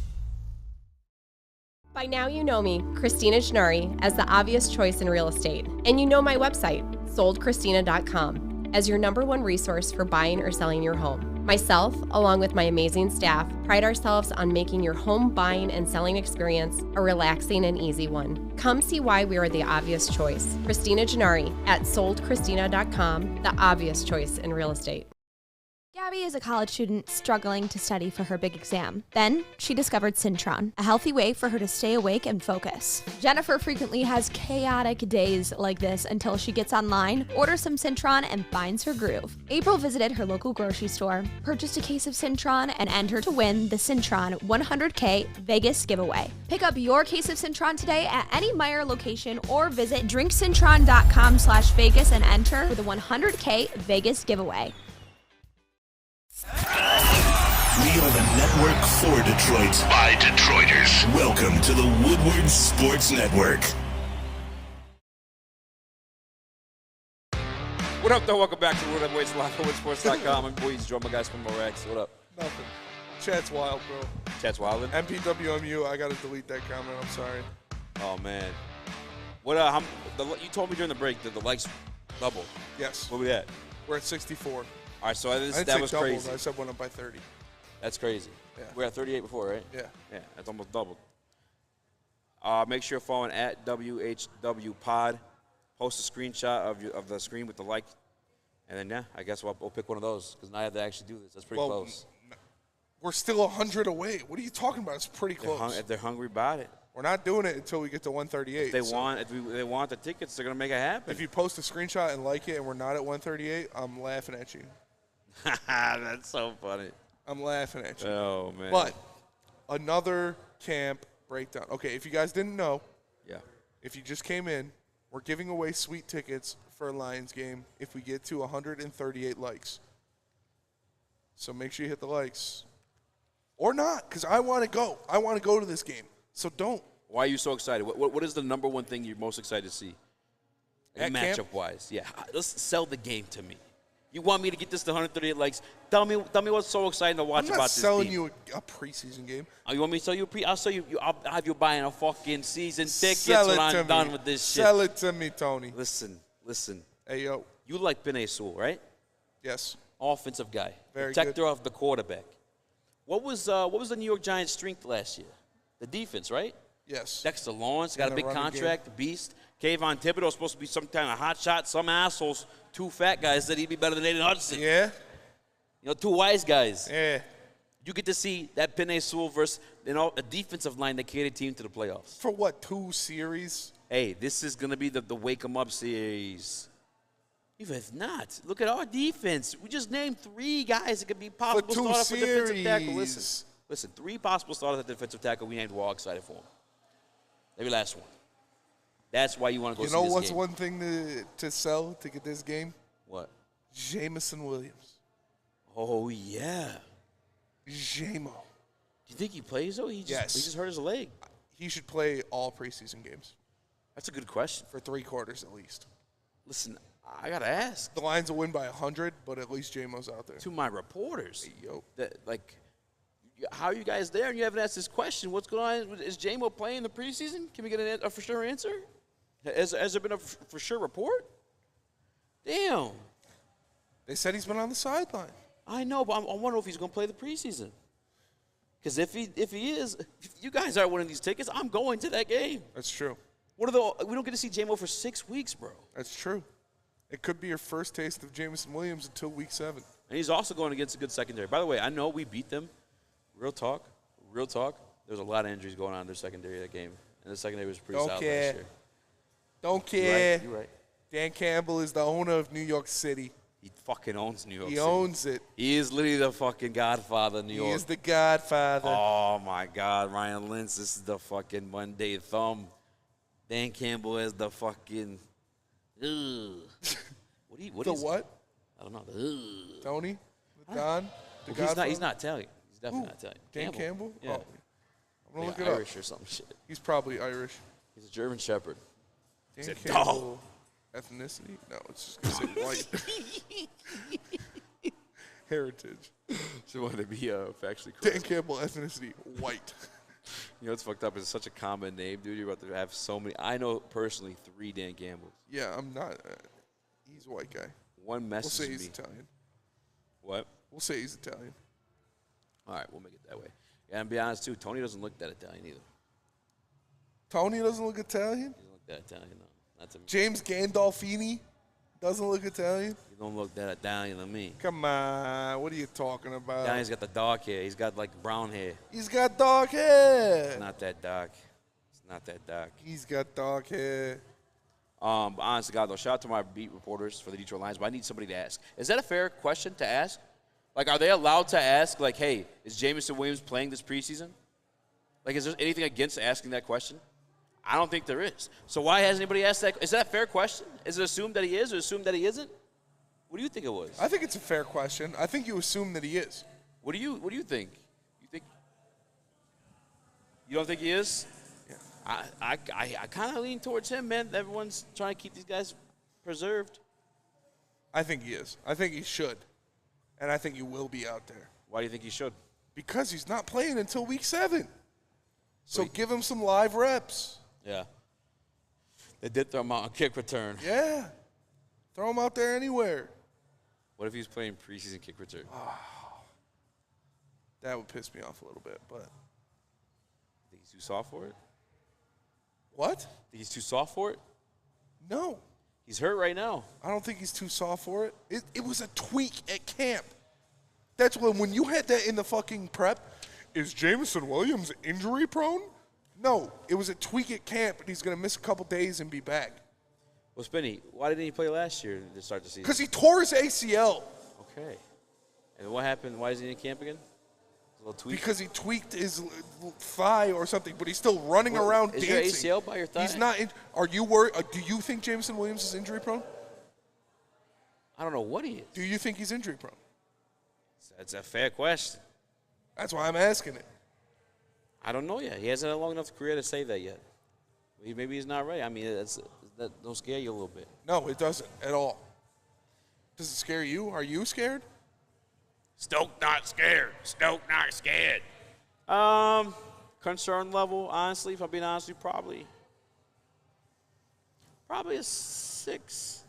By now you know me, Christina Gennari, as the obvious choice in real estate. And you know my website, soldchristina.com, as your #1 resource for buying or selling your home. Myself, along with my amazing staff, pride ourselves on making your home buying and selling experience a relaxing and easy one. Come see why we are the obvious choice. Christina Gennari at soldchristina.com, the obvious choice in real estate. Gabby is a college student struggling to study for her big exam. Then she discovered Syntron, a healthy way for her to stay awake and focus. Jennifer frequently has chaotic days like this until she gets online, orders some Syntron, and finds her groove. April visited her local grocery store, purchased a case of Syntron, and entered to win the Syntron 100K Vegas giveaway. Pick up your case of Syntron today at any Meijer location or visit drinksyntron.com/Vegas and enter for the 100K Vegas giveaway. We are the network for Detroit by Detroiters. Welcome to the Woodward Sports Network. What up, though? Welcome back to Woodward Waits Live on WoodSports.com. I'm boys, drummer guys from Morex. What up? Nothing. Chat's wild, bro. Chat's wildin'? MPWMU, I got to delete that comment. I'm sorry. Oh, man. What? You told me during the break that the likes doubled. Yes. What were we at? We're at 64. All right, so I didn't that say was doubled. crazy. I said went up by 30. That's crazy. Yeah. We were at 38 before, right? Yeah. Yeah, that's almost doubled. Make sure you're following at WHW Pod. Post a screenshot of the screen with the like. And then, yeah, I guess we'll pick one of those because now I have to actually do this. That's pretty close. We're still 100 away. What are you talking about? It's pretty close. If they're hungry about it. We're not doing it until we get to 138. If they want the tickets, they're going to make it happen. If you post a screenshot and like it and we're not at 138, I'm laughing at you. That's so funny. I'm laughing at you. Oh, man. But another camp breakdown. Okay, if you guys didn't know, if you just came in, we're giving away sweet tickets for a Lions game if we get to 138 likes. So make sure you hit the likes. Or not, because I want to go. I want to go to this game. So don't. Why are you so excited? What is the #1 thing you're most excited to see? Matchup-wise. Yeah. Let's sell the game to me. You want me to get this to 138 likes? Tell me what's so exciting to watch about this team. I'm not selling you a preseason game. Oh, you want me to sell you I'll sell you. I'll have you buying a fucking season ticket when I'm done with this shit. Sell it to me, Tony. Listen. Hey, yo. You like Penei Sewell, right? Yes. Offensive guy. Very Protector good. of the quarterback. What was the New York Giants' strength last year? The defense, right? Yes. Dexter Lawrence got a big contract, game. beast. Kayvon Thibodeau supposed to be some kind of hot shot. Some assholes, 2 fat guys, said he'd be better than Aiden Hudson. Yeah. 2 wise guys. Yeah. You get to see that Penei Sewell versus a defensive line that carried a team to the playoffs. For what, 2 series? Hey, this is going to be the Wake 'em Up series. Even if not, look at our defense. We just named 3 guys that could be possible starters for defensive tackle. Listen, 3 possible starters at defensive tackle. We named. We're all excited for them. Every last one. That's why you want to go see this game. You know what's one thing to sell to get this game? What? Jamison Williams. Oh, yeah. Jamo. Do you think he plays, though? He just hurt his leg. He should play all preseason games. That's a good question. For 3 quarters at least. Listen, I got to ask. The Lions will win by 100, but at least Jamo's out there. To my reporters. Hey, yo. How are you guys there? And you haven't asked this question. What's going on? Is Jamo playing the preseason? Can we get a for sure answer? Has there been a for sure report? Damn. They said he's been on the sideline. I know, but I wonder if he's going to play the preseason. Because if he is, if you guys aren't winning these tickets, I'm going to that game. That's true. We don't get to see Jamo for 6 weeks, bro. That's true. It could be your first taste of Jamison Williams until week 7. And he's also going against a good secondary. By the way, I know we beat them. Real talk. There's a lot of injuries going on in their secondary that game. And the secondary was pretty solid last year. Don't care. You're right. Dan Campbell is the owner of New York City. He fucking owns New York City. He owns it. He is literally the fucking godfather of New York. He is the godfather. Oh, my God. Ryan Lentz, this is the fucking Monday thumb. Dan Campbell is the fucking what? I don't know. Tony? The Don? He's not Italian. He's definitely not Italian. Dan Campbell? Yeah. Oh. I'm Look like it Irish up. or some shit. He's probably Irish. He's a German Shepherd. Dan It's a Campbell, ethnicity? No, it's just going to say white. Heritage. So want to be factually correct. Dan Campbell, ethnicity, white. You know what's fucked up? It's such a common name, dude. You're about to have so many. I know personally 3 Dan Campbells. Yeah, I'm not. He's a white guy. One message We'll say me. he's Italian. What? We'll say he's Italian. All right, we'll make it that way. Yeah, and be honest, too, Tony doesn't look that Italian either. Tony doesn't look Italian? He doesn't look that Italian, no. Not to me. James Gandolfini doesn't look Italian? You don't look that Italian to me. Come on, what are you talking about? Italian's got the dark hair. He's got, like, brown hair. He's got dark hair. It's not that dark. It's not that dark. He's got dark hair. But honest to God, though, shout out to my beat reporters for the Detroit Lions, but I need somebody to ask. Is that a fair question to ask? Like, are they allowed to ask, like, hey, is Jameson Williams playing this preseason? Like, is there anything against asking that question? I don't think there is. So why hasn't anybody asked that? Is that a fair question? Is it assumed that he is or assumed that he isn't? What do you think it was? I think it's a fair question. I think you assume that he is. What do you think? You don't think he is? Yeah. I kind of lean towards him, man. Everyone's trying to keep these guys preserved. I think he is. I think he should. And I think he will be out there. Why do you think he should? Because he's not playing until week 7. So give him some live reps. Yeah. They did throw him out on kick return. Yeah. Throw him out there anywhere. What if he's playing preseason kick return? That would piss me off a little bit, but. Think he's too soft for it? What? Think he's too soft for it? No. He's hurt right now. I don't think he's too soft for it. It was a tweak at camp. That's when you had that in the fucking prep. Is Jameson Williams injury prone? No. It was a tweak at camp, and he's going to miss a couple days and be back. Well, Spinney, why didn't he play last year to start the season? Because he tore his ACL. Okay. And what happened? Why is he in camp again? A little tweak? Because he tweaked his thigh or something, but he's still running around is dancing. your ACL by your thigh? He's not. Are you worried? Do you think Jameson Williams is injury prone? I don't know what he is. Do you think he's injury prone? That's a fair question. That's why I'm asking it. I don't know yet. He hasn't had a long enough career to say that yet. Maybe he's not ready. I mean, that don't scare you a little bit. No, it doesn't at all. Does it scare you? Are you scared? Stoke not scared. Stoke not scared. Concern level, honestly, if I'm being honest with you, probably a 6.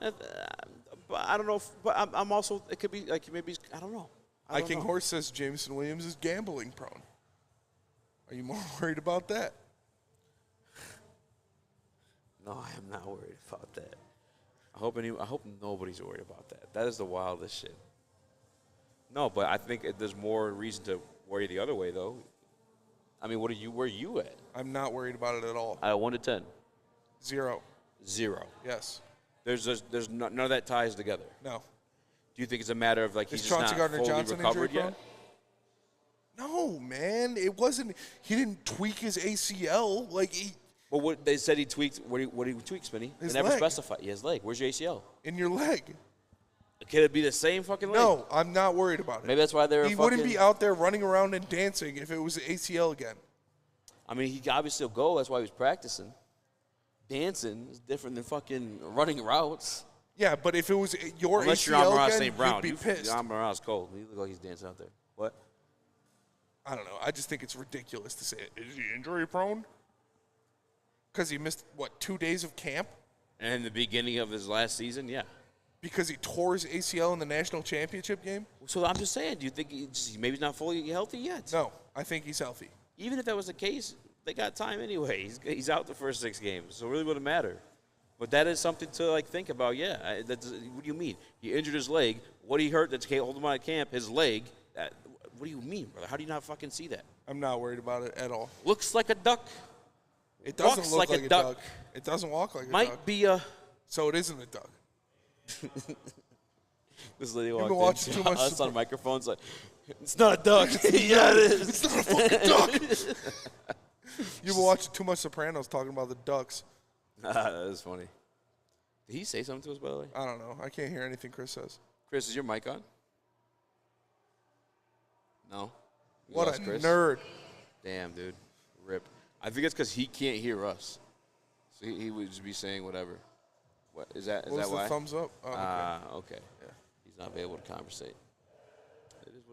But I don't know. But I'm also. It could be like maybe. I don't know. King Horse says Jameson Williams is gambling prone. Are you more worried about that? No, I am not worried about that. I hope nobody's worried about that. That is the wildest shit. No, but I think there's more reason to worry the other way, though. I mean, where are you at? I'm not worried about it at all. 1 to 10. 0. 0. Yes. There's none of that ties together. No. Do you think it's a matter of like Is he's just Chauncey not Gardner-Johnson fully recovered injury yet? No, man. It wasn't. He didn't tweak his ACL. Like he. Well, what they said he tweaked. What did he tweak, Spinny? They never specified. His leg. Where's your ACL? In your leg. Could it be the same fucking leg? No, I'm not worried about it. Maybe that's why He wouldn't be out there running around and dancing if it was the ACL again. I mean, he obviously will go. That's why he was practicing. Dancing is different than fucking running routes. Yeah, but if it was your Unless ACL you're Amon-Ra again, St. Brown. you'd be pissed. Amon-Ra's cold. He looks like he's dancing out there. What? I don't know. I just think it's ridiculous to say it. Is he injury prone? Because he missed, 2 days of camp? And in the beginning of his last season, yeah. Because he tore his ACL in the national championship game? So I'm just saying, do you think maybe he's not fully healthy yet? No, I think he's healthy. Even if that was the case, they got time anyway. He's out the first 6 games, so it really wouldn't matter. But that is something to think about. Yeah, what do you mean? He injured his leg. What he hurt that hold him out of camp? His leg. What do you mean, brother? How do you not fucking see that? I'm not worried about it at all. Looks like a duck. It doesn't Walks look like a duck. It doesn't walk like a duck. Might be a. So it isn't a duck. This lady You've walked been watching in too much us on microphones like, it's not a duck. Yeah, it is. It's not a fucking duck. You've been watching too much Sopranos talking about the ducks. That is funny. Did he say something to us, by the way? I don't know. I can't hear anything Chris says. Chris, is your mic on? No? What lost a Chris. nerd. Damn, dude. Rip. I think it's because he can't hear us. So he would just be saying whatever. What is that? Is What that was why? the thumbs up? Oh, okay. Okay. Yeah. He's not able to conversate.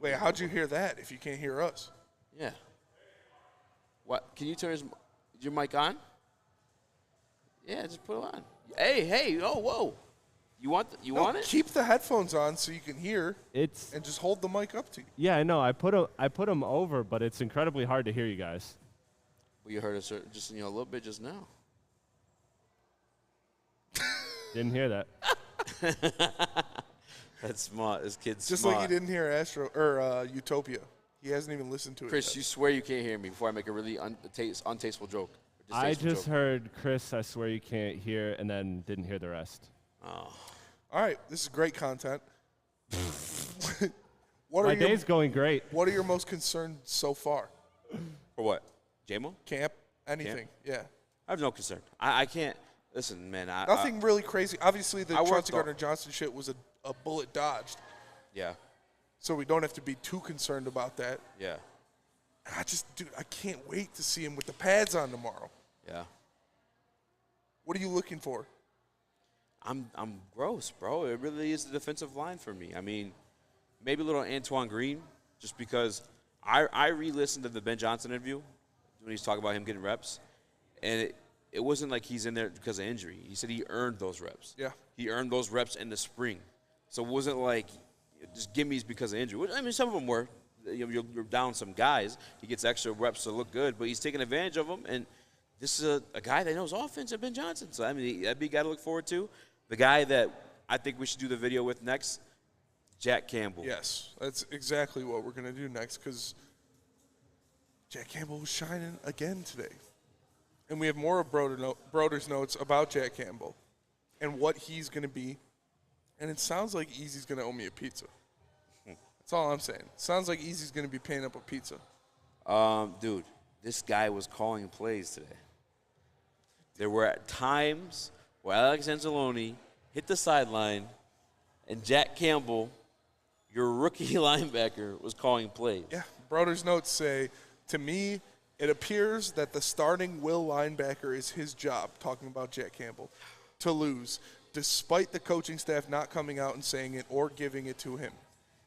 Wait, how'd you hear that if you can't hear us? Yeah. What? Can you turn your mic on? Yeah, just put it on. Hey, oh, whoa. You want it? Keep the headphones on so you can hear. And just hold the mic up to you. Yeah, I know. I put them over, but it's incredibly hard to hear you guys. Well, you heard us just a little bit just now. Didn't hear that. That's smart. This kid's Just smart. like you didn't hear Utopia. He hasn't even listened to it. Chris, yet. you swear you can't hear me before I make a really untasteful joke. I just heard Chris, I swear you can't hear, and then didn't hear the rest. Oh. All right, this is great content. My day's going great. What are your most concerned so far? For what? JMO? Camp? Anything? Yeah. I have no concern. I can't. Listen, man. Nothing really crazy. Obviously, the Chauncey on- Gardner-Johnson shit was a bullet dodged. Yeah. So we don't have to be too concerned about that. Yeah. Dude, I can't wait to see him with the pads on tomorrow. Yeah. What are you looking for? I'm gross, bro. It really is the defensive line for me. I mean, maybe a little Antoine Green, just because I re-listened to the Ben Johnson interview when he's talking about him getting reps, and it wasn't like he's in there because of injury. He said he earned those reps. Yeah. He earned those reps in the spring. So it wasn't like just gimmies because of injury. I mean, some of them were. You're down some guys. He gets extra reps to look good, but he's taking advantage of them. And this is a guy that knows offense at Ben Johnson. So, I mean, that'd be a guy to look forward to. The guy that I think we should do the video with next, Jack Campbell. Yes, that's exactly what we're going to do next because Jack Campbell was shining again today. And we have more of Broder's notes about Jack Campbell and what he's going to be. And it sounds like Easy's going to owe me a pizza. That's all I'm saying. Sounds like Easy's going to be paying up a pizza. Dude, this guy was calling plays today. There were at times where Alex Anzalone hit the sideline and Jack Campbell, your rookie linebacker, was calling plays. Yeah, Broder's notes say, to me, it appears that the starting will linebacker is his job, talking about Jack Campbell, to lose, despite the coaching staff not coming out and saying it or giving it to him.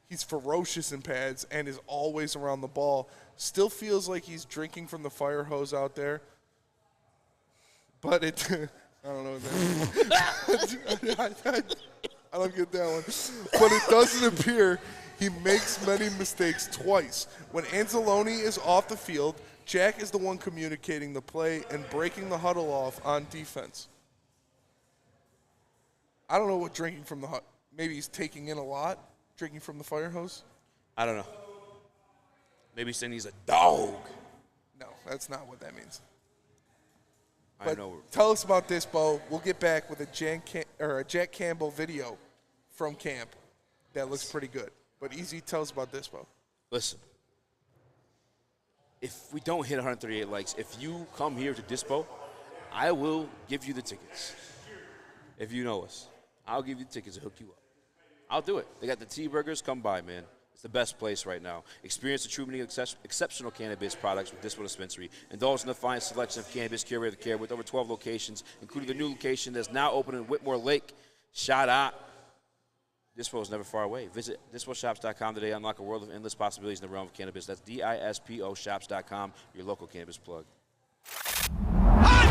He's ferocious in pads and is always around the ball. Still feels like he's drinking from the fire hose out there. But it, I don't know what that means. I don't get that one. But it doesn't appear he makes many mistakes twice. When Anzalone is off the field, Jack is the one communicating the play and breaking the huddle off on defense. I don't know what drinking from the hut. Maybe he's taking in a lot. Drinking from the fire hose? I don't know. Maybe saying he's a dog. No, that's not what that means. I know. Tell us about this, Bo. We'll get back with a Jack Campbell video from camp that looks pretty good. But Eazy, tell us about this, Bo. Listen, if we don't hit 138 likes, if you come here to Dispo, I will give you the tickets. If you know us, I'll give you the tickets and hook you up. I'll do it. They got the T-Burgers. Come by, man. It's the best place right now. Experience the true meaning of exceptional cannabis products with Dispo Dispensary. Indulge in the finest selection of cannabis curated care with over 12 locations, including the new location that's now open in Whitmore Lake. Shout out. Dispo is never far away. Visit disposhops.com today. Unlock a world of endless possibilities in the realm of cannabis. That's DISPO shops.com, your local cannabis plug.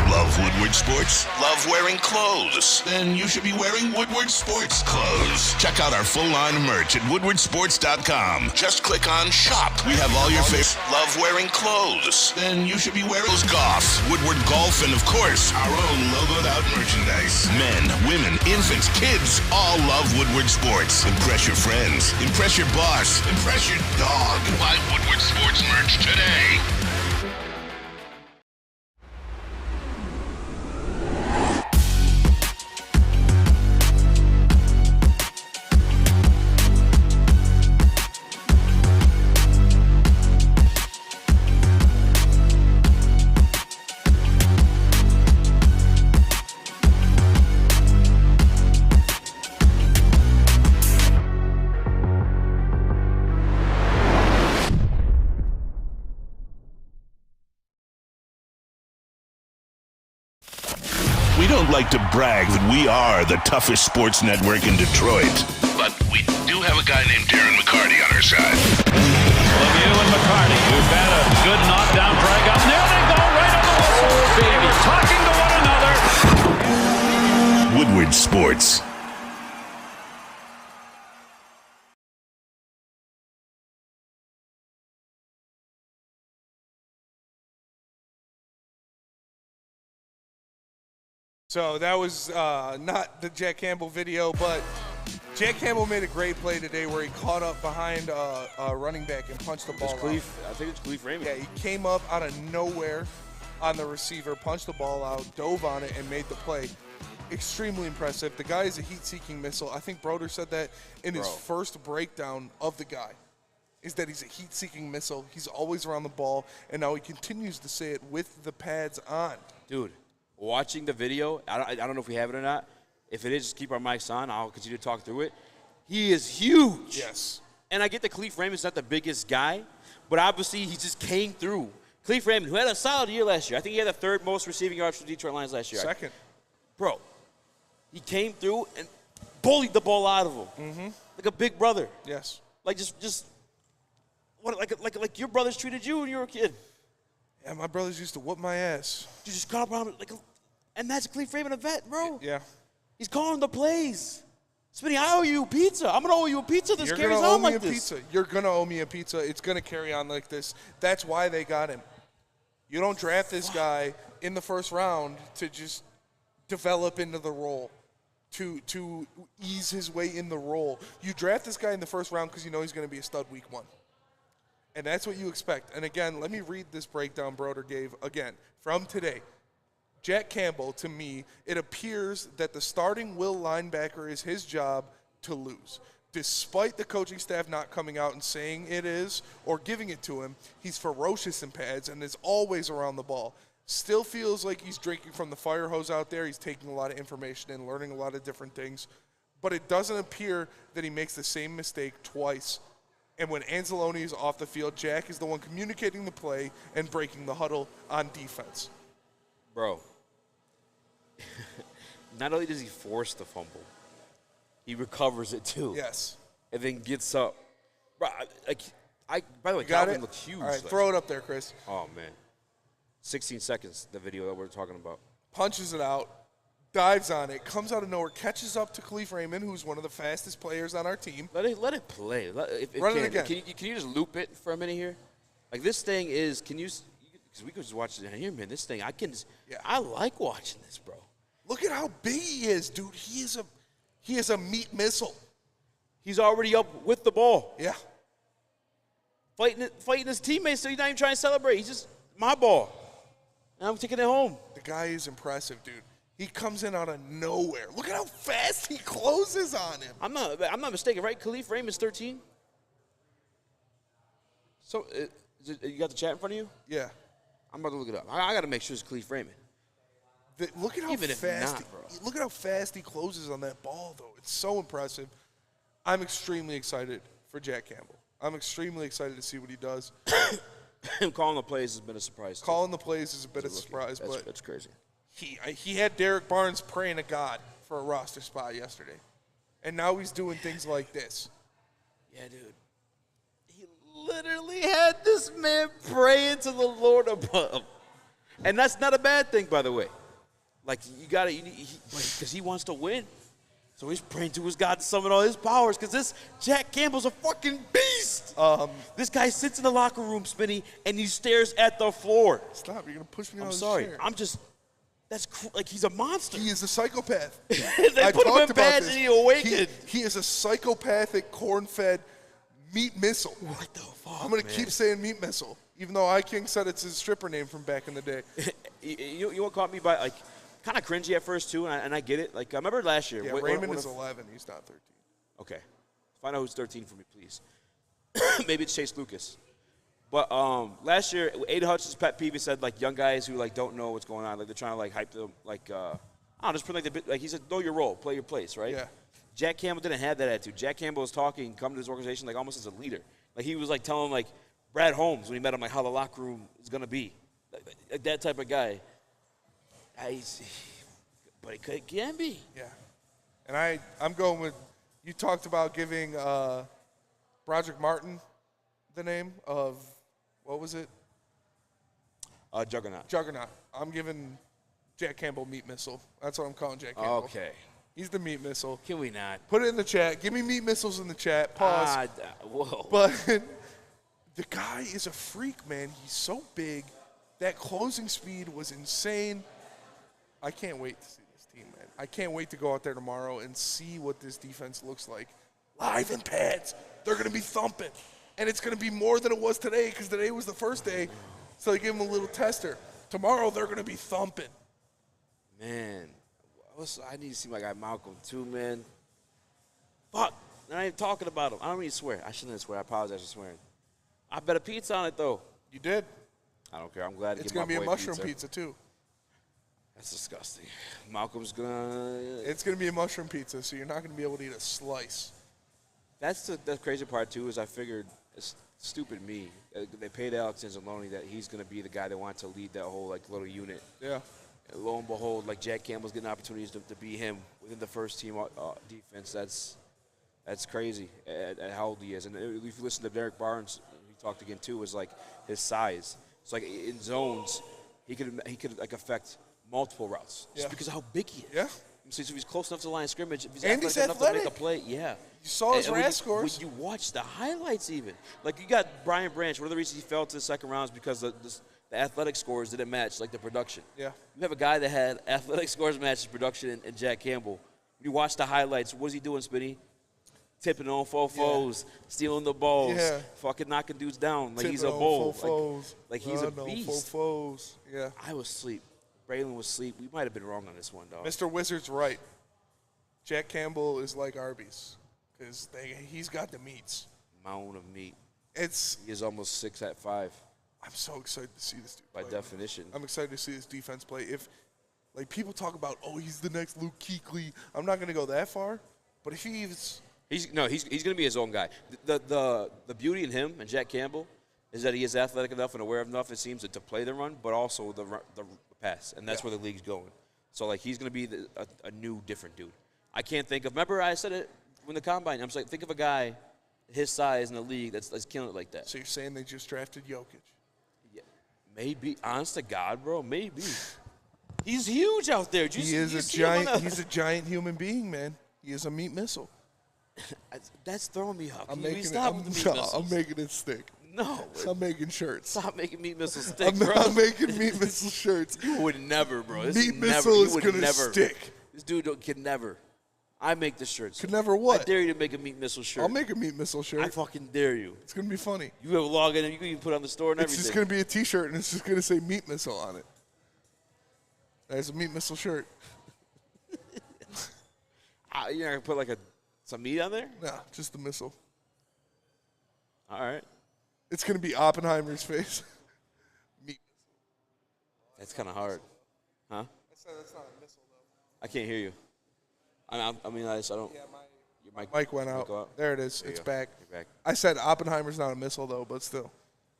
Love Woodward Sports? Love wearing clothes? Then you should be wearing Woodward Sports clothes. Check out our full line of merch at woodwardsports.com. Just click on shop. We have all your favorites. Love wearing clothes? Then you should be wearing golf, Woodward Golf, and of course, our own logoed out merchandise. Men, women, infants, kids all love Woodward Sports. Impress your friends. Impress your boss. Impress your dog. Buy Woodward Sports merch today. don't like to brag that we are the toughest sports network in Detroit, but we do have a guy named Darren McCarty on our side. Lemieux and McCarty, who've had a good knockdown drag up. There they go, right on the whistle. They were talking to one another. Woodward Sports. So that was not the Jack Campbell video, but Jack Campbell made a great play today where he caught up behind a running back and punched the ball out. I think it's Khalif Raymond. Yeah, he came up out of nowhere on the receiver, punched the ball out, dove on it, and made the play. Extremely impressive. The guy is a heat-seeking missile. I think Broder said that in his first breakdown of the guy, is that he's a heat-seeking missile. He's always around the ball, and now he continues to say it with the pads on. Dude, watching the video, I don't know if we have it or not. If it is, just keep our mics on. I'll continue to talk through it. He is huge. Yes. And I get that Khalif Raymond's not the biggest guy, but obviously he just came through. Khalif Raymond, who had a solid year last year. I think he had the third most receiving yards for Detroit Lions last year. Second. Bro, he came through and bullied the ball out of him. Mm-hmm. Like a big brother. Yes. Like just what like your brothers treated you when you were a kid. Yeah, my brothers used to whoop my ass. You just got around and that's Khalif Raymond, a vet, bro. Yeah. He's calling the plays. Smitty, I owe you a pizza. I'm going to owe you a pizza. This carries on like this. You're going to owe me a pizza. You're going to owe me a pizza. It's going to carry on like this. That's why they got him. You don't draft this guy in the first round to just develop into the role, to ease his way in the role. You draft this guy in the first round because you know he's going to be a stud week one. And that's what you expect. And again, let me read this breakdown Broder gave again from today. Jack Campbell, to me, it appears that the starting will linebacker is his job to lose. Despite the coaching staff not coming out and saying it is or giving it to him, he's ferocious in pads and is always around the ball. Still feels like he's drinking from the fire hose out there. He's taking a lot of information and learning a lot of different things. But it doesn't appear that he makes the same mistake twice. And when Anzalone is off the field, Jack is the one communicating the play and breaking the huddle on defense. Bro, not only does he force the fumble, he recovers it too. Yes. And then gets up. Bro, by the way, got Calvin it? looked huge. All right, throw it up there, Chris. Oh, man. 16 seconds, the video that we're talking about. Punches it out, dives on it, comes out of nowhere, catches up to Khalif Raymond, who's one of the fastest players on our team. Let it play. Run it again. Can you just loop it for a minute here? Like, this thing is, because we could just watch it here, man. This thing, I like watching this, bro. Look at how big he is, dude. He is a meat missile. He's already up with the ball. Yeah. Fighting his teammates, so he's not even trying to celebrate. He's just, my ball. And I'm taking it home. The guy is impressive, dude. He comes in out of nowhere. Look at how fast he closes on him. I'm not mistaken, right? Khalif Raymond's 13. So, you got the chat in front of you? Yeah. I'm about to look it up. I got to make sure it's Khalif Raymond. Look at how Even if not, bro. Look at how fast he closes on that ball, though. It's so impressive. I'm extremely excited for Jack Campbell. I'm extremely excited to see what he does. Him calling the plays has been a surprise. Calling the plays is a bit of a surprise, but that's crazy. He had Derek Barnes praying to God for a roster spot yesterday, and now he's doing things like this. Yeah, dude. He literally had this man praying to the Lord above, and that's not a bad thing, by the way. Like, because he wants to win. So he's praying to his God to summon all his powers, because this Jack Campbell's a fucking beast. This guy sits in the locker room, Spinny, and he stares at the floor. Stop, you're going to push me I'm on sorry. chair. He's a monster. He is a psychopath. They put him in pads and he awakened. He is a psychopathic, corn-fed meat missile. What the fuck, I'm going to keep saying meat missile, even though iKing said it's his stripper name from back in the day. You know what caught me by, like, kind of cringy at first, too, and I get it. Like, I remember last year. Yeah, Raymond is 11. He's not 13. Okay. Find out who's 13 for me, please. Maybe it's Chase Lucas. But last year, Ada Hutchins' pet peeve, he said, like, young guys who, like, don't know what's going on. Like, they're trying to, like, hype them. Like, I don't know, just pretend like he said, know your role, play your place, right? Yeah. Jack Campbell didn't have that attitude. Jack Campbell was talking, come to this organization, like, almost as a leader. Like, he was, like, telling, like, Brad Holmes when he met him, like, how the locker room is going to be. Like, that type of guy. but it can be. Yeah. And I'm going with, you talked about giving Broderick Martin the name of, what was it? Juggernaut. I'm giving Jack Campbell Meat Missile. That's what I'm calling Jack Campbell. Okay. He's the Meat Missile. Can we not? Put it in the chat. Give me Meat Missiles in the chat. Pause. Whoa. But the guy is a freak, man. He's so big. That closing speed was insane. I can't wait to see this team, man. I can't wait to go out there tomorrow and see what this defense looks like. Live in pads. They're going to be thumping. And it's going to be more than it was today because today was the first day. So they give them a little tester. Tomorrow they're going to be thumping. Man. I need to see my guy Malcolm, too, man. Fuck. I ain't talking about him. I don't mean to swear. I shouldn't swear. I apologize for swearing. I bet a pizza on it, though. You did? I don't care. I'm glad to it's get my boy It's going to be a mushroom pizza, too. That's disgusting. Malcolm's going to... It's going to be a mushroom pizza, so you're not going to be able to eat a slice. That's the crazy part, too, is I figured, it's stupid me. They paid Alex Anzalone that he's going to be the guy that wants to lead that whole, little unit. Yeah. And lo and behold, Jack Campbell's getting opportunities to be him within the first team defense. That's crazy at how old he is. And if you listen to Derek Barnes, he talked again, too, is, his size. It's in zones, he could affect multiple routes just because of how big he is. Yeah. So if he's close enough to the line of scrimmage, if he's and he's enough athletic. to make a play, yeah. You saw his RAS scores. When you watch the highlights even. You got Brian Branch. One of the reasons he fell to the second round is because the athletic scores didn't match, the production. Yeah. You have a guy that had athletic scores match his production and Jack Campbell. When you watch the highlights, what is he doing, Spinny? Tipping on fofos, stealing the balls, fucking knocking dudes down he's a bull. He's a beast. Fofos. Yeah. I was asleep. Braylon was asleep. We might have been wrong on this one, dog. Mr. Wizard's right. Jack Campbell is like Arby's because he's got the meats. Mound of meat. He is almost 6'5". I'm so excited to see this dude by play. definition. I'm excited to see this defense play. If people talk about, he's the next Luke Kuechly, I'm not going to go that far. But if he's going to be his own guy. The beauty in him and Jack Campbell is that he is athletic enough and aware enough, it seems, to play the run, but also the pass, and that's where the league's going. So he's going to be a new, different dude. I can't think of. Remember, I said it when the combine. I'm think of a guy his size in the league that's killing it like that. So you're saying they just drafted Jokic? Yeah, maybe. Honest to God, bro, maybe. He's huge out there. He is a giant. He's a giant human being, man. He is a meat missile. That's throwing me up. I'm making it stick. No. I'm making shirts. Stop making meat missiles stick, bro. I'm making meat missile shirts. You would never, bro. Meat missile is going to stick. This dude can never. I make the shirts. Can never what? I dare you to make a meat missile shirt. I'll make a meat missile shirt. I fucking dare you. It's going to be funny. You have a log in it. You can even put it on the store and everything. It's just going to be a T-shirt, and it's just going to say meat missile on it. There's a meat missile shirt. You're not going to put some meat on there? No, just the missile. All right. It's going to be Oppenheimer's face. Meat missile. That's kind of hard. Huh? I said that's not a missile, though. I can't hear you. I don't. Yeah, your mic went out. There it is. It's back. You're back. I said Oppenheimer's not a missile, though, but still.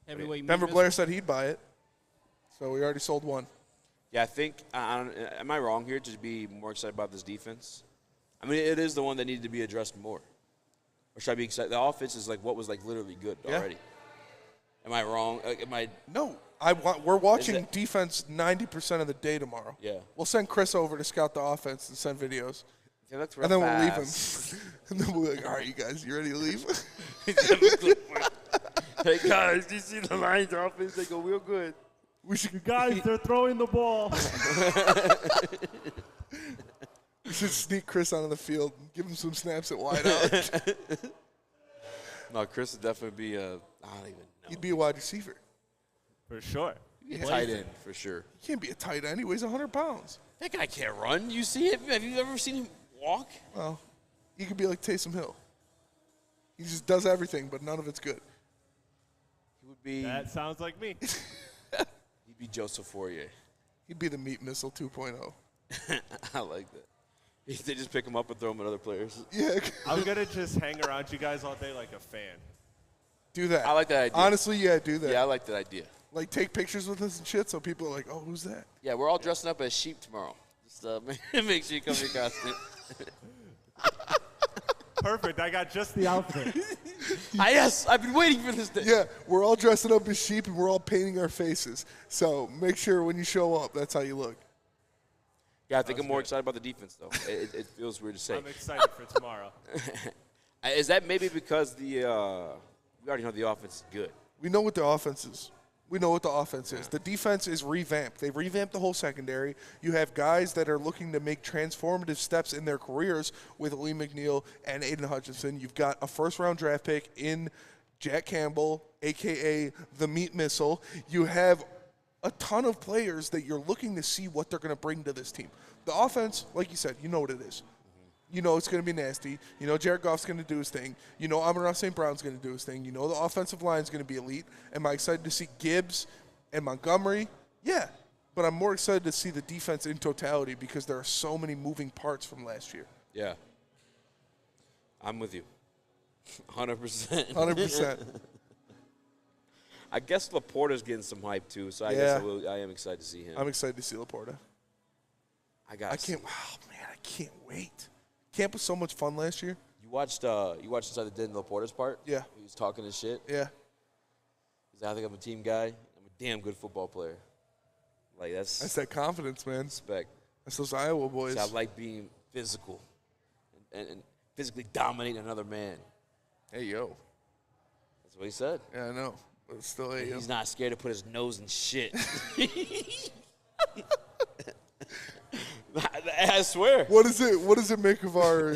Denver Blair said he'd buy it. So we already sold one. Yeah, I think, am I wrong here to be more excited about this defense? I mean, it is the one that needed to be addressed more. Or should I be excited? The offense is what was literally good already. Am I wrong? No. We're watching defense 90% of the day tomorrow. Yeah. We'll send Chris over to scout the offense and send videos. And then we'll leave him. And then we'll be like, all right, you guys, you ready to leave? Hey, guys, do you see the Lions offense? They go real good. Guys, they're throwing the ball. We should sneak Chris onto the field and give him some snaps at wide out. No, Chris would definitely be I don't even know. He'd be a wide receiver. For sure. He'd be a tight end, for sure. He can't be a tight end. He weighs 100 pounds. That guy can't run. You see him? Have you ever seen him walk? Well, he could be like Taysom Hill. He just does everything, but none of it's good. He would be. That sounds like me. He'd be Joseph Fourier. He'd be the meat missile 2.0. I like that. They just pick him up and throw him at other players. Yeah. I'm going to just hang around you guys all day like a fan. Do that. I like that idea. Honestly, yeah, do that. Yeah, I like that idea. Take pictures with us and shit so people are like, oh, who's that? Yeah, we're all dressing up as sheep tomorrow. So make sure you come in your costume. Perfect. I got just the outfit. Yes, I've been waiting for this day. Yeah, we're all dressing up as sheep and we're all painting our faces. So make sure when you show up, that's how you look. Yeah, I think I'm more excited about the defense, though. It feels weird to say. I'm excited for tomorrow. Is that maybe because we already know the offense is good? We know what the offense is. We know what the offense is. The defense is revamped. They've revamped the whole secondary. You have guys that are looking to make transformative steps in their careers with Lee McNeil and Aiden Hutchinson. You've got a first-round draft pick in Jack Campbell, a.k.a. the Meat Missile. You have a ton of players that you're looking to see what they're going to bring to this team. The offense, like you said, you know what it is. You know it's going to be nasty. You know Jared Goff's going to do his thing. You know Amon-Ra St. Brown's going to do his thing. You know the offensive line is going to be elite. Am I excited to see Gibbs and Montgomery? Yeah. But I'm more excited to see the defense in totality because there are so many moving parts from last year. Yeah. I'm with you. 100%. 100%. I guess Laporta's getting some hype, too, so I guess I am excited to see him. I'm excited to see Laporta. I can't wait. Camp was so much fun last year. You watched inside the Den Laporta's part? Yeah. He was talking his shit? Yeah. He's like, I think I'm a team guy. I'm a damn good football player. Like, that's that confidence, man. Respect. That's those Iowa boys. I like being physical and physically dominating another man. Hey, yo. That's what he said. Yeah, I know. But still, hey, yo. He's not scared to put his nose in shit. I swear. What does it make of our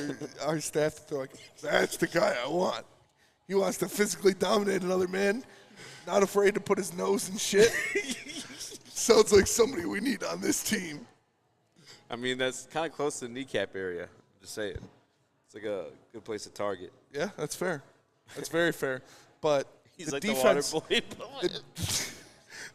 staff that they're like, that's the guy I want. He wants to physically dominate another man, not afraid to put his nose in shit. Sounds like somebody we need on this team. I mean, that's kind of close to the kneecap area. I'm just saying. It's like a good place to target. Yeah, that's fair. That's very fair. But he's the like defense, the water boy.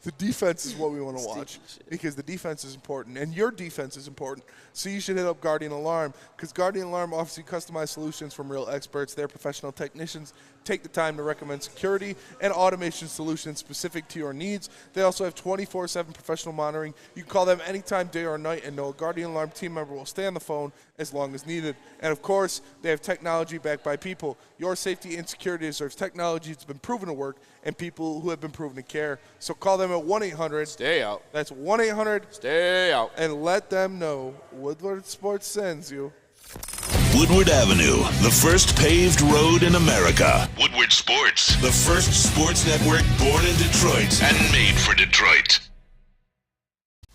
The defense is what we want to watch because the defense is important, and your defense is important. So you should hit up Guardian Alarm because Guardian Alarm offers you customized solutions from real experts. Their professional technicians take the time to recommend security and automation solutions specific to your needs. They also have 24/7 professional monitoring. You can call them anytime, day or night, and know a Guardian Alarm team member will stay on the phone as long as needed. And, of course, they have technology backed by people. Your safety and security deserves technology that's been proven to work and people who have been proven to care. So call them at 1-800. Stay out. That's 1-800. Stay out. And let them know Woodward Sports sends you. Woodward Avenue, the first paved road in America. Woodward Sports, the first sports network born in Detroit and made for Detroit.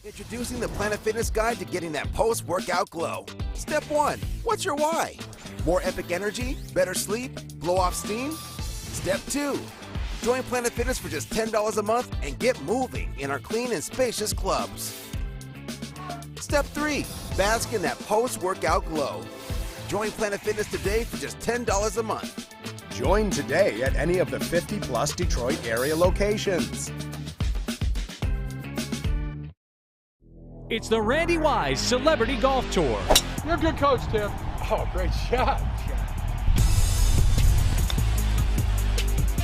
Introducing the Planet Fitness Guide to getting that post-workout glow. Step 1, what's your why? More epic energy, better sleep, blow off steam? Step 2, join Planet Fitness for just $10 a month and get moving in our clean and spacious clubs. Step 3, bask in that post-workout glow. Join Planet Fitness today for just $10 a month. Join today at any of the 50-plus Detroit area locations. It's the Randy Wise Celebrity Golf Tour. You're a good coach, Tim. Oh, great shot.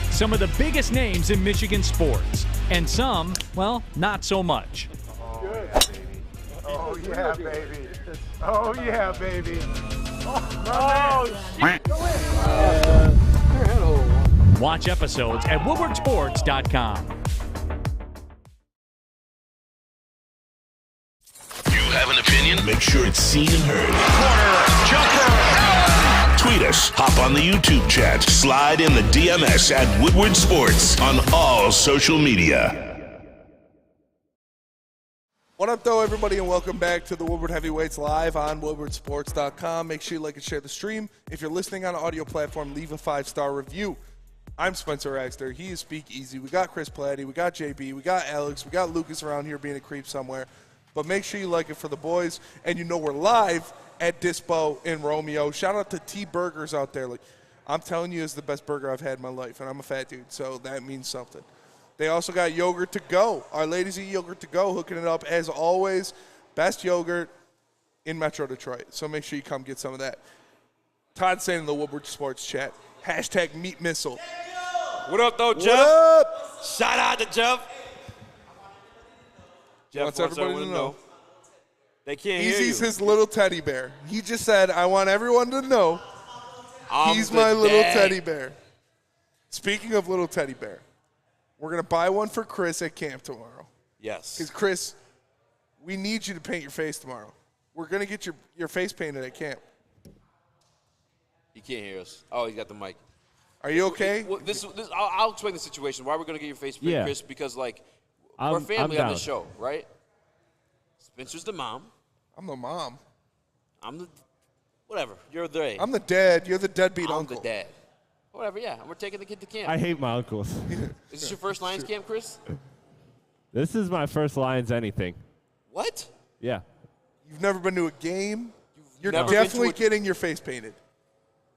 Some of the biggest names in Michigan sports, and some, well, not so much. Oh, yeah, baby. Oh, yeah, baby. Watch episodes at woodwardsports.com. You have an opinion? Make sure it's seen and heard. Corner, jumper, tweet us, hop on the YouTube chat, slide in the DMS at Woodward Sports on all social media. What up, though, everybody, and welcome back to the Woodward Heavyweights live on woodwardsports.com. Make sure you like and share the stream. If you're listening on an audio platform, leave a 5-star review. I'm Spencer Axter. He is Speak Easy. We got Chris Platte. We got JB. We got Alex. We got Lucas around here being a creep somewhere. But make sure you like it for the boys. And you know we're live at Dispo in Romeo. Shout out to T-Burgers out there. Like, I'm telling you, it's the best burger I've had in my life, and I'm a fat dude, so that means something. They also got Yogurt to Go. Our ladies eat Yogurt to Go, hooking it up as always. Best yogurt in Metro Detroit. So make sure you come get some of that. Todd saying in the Woodward Sports chat, hashtag Meat Missile. What up, though, Jeff? What up? Shout out to Jeff. Jeff wants everybody to know. They can't hear you. Easy's his little teddy bear. He just said, I want everyone to know he's my little teddy bear. Speaking of little teddy bear, we're going to buy one for Chris at camp tomorrow. Yes. Because, Chris, we need you to paint your face tomorrow. We're going to get your face painted at camp. He can't hear us. Oh, he's got the mic. Are you okay? Well, I'll explain the situation. Why we're going to get your face painted, Chris, because, like, we're family on the show, right? Spencer's the mom. I'm the mom. I'm the whatever. You're the I'm the dad. You're the deadbeat uncle. I'm the dad. Whatever, yeah. And we're taking the kid to camp. I hate my uncles. Is this your first Lions camp, Chris? This is my first Lions anything. What? Yeah. You've never been to a game? You're never definitely getting your face painted.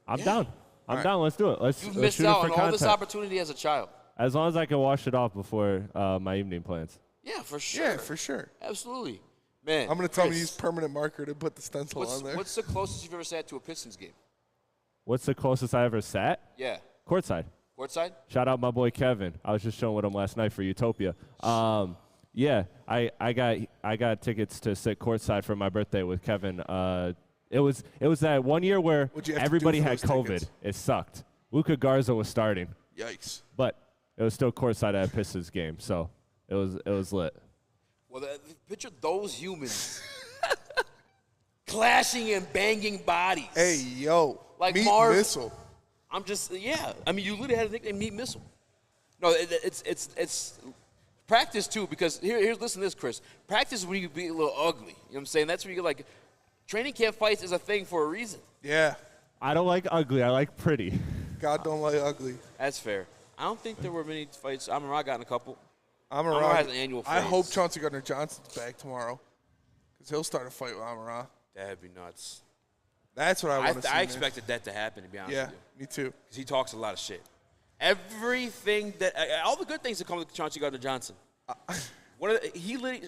I'm down. I'm down. Let's do it. You've missed shoot out it on for all content. this opportunity as a child. As long as I can wash it off before my evening plans. Yeah, for sure. Yeah, for sure. Absolutely. Man, I'm going to tell him to use permanent marker to put the stencil on there. What's the closest you've ever sat to a Pistons game? What's the closest I ever sat? Yeah. Courtside. Courtside? Shout out my boy Kevin. I was just showing with him last night for Utopia. Yeah, I got tickets to sit courtside for my birthday with Kevin. It was that one year where everybody had COVID. Tickets? It sucked. Luka Garza was starting. Yikes. But it was still courtside at a Pistons game, so it was lit. Well, picture those humans clashing and banging bodies. Hey, yo. Like Meat Marv. Missile. I'm just, yeah. I mean, you literally had a nickname, Meat Missile. No, it's practice, too, because here's listen to this, Chris. Practice is when you be a little ugly. You know what I'm saying? That's where you like, training camp fights is a thing for a reason. Yeah. I don't like ugly. I like pretty. God don't like ugly. That's fair. I don't think there were many fights. Amon-Ra got in a couple. Amon-Ra has an annual fight. I hope Chauncey Gardner-Johnson's back tomorrow because he'll start a fight with Amon-Ra. That'd be nuts. That's what I want to see. I expected that to happen, to be honest with you. Yeah, me too. Because he talks a lot of shit. Everything all the good things that come with Chauncey Gardner-Johnson.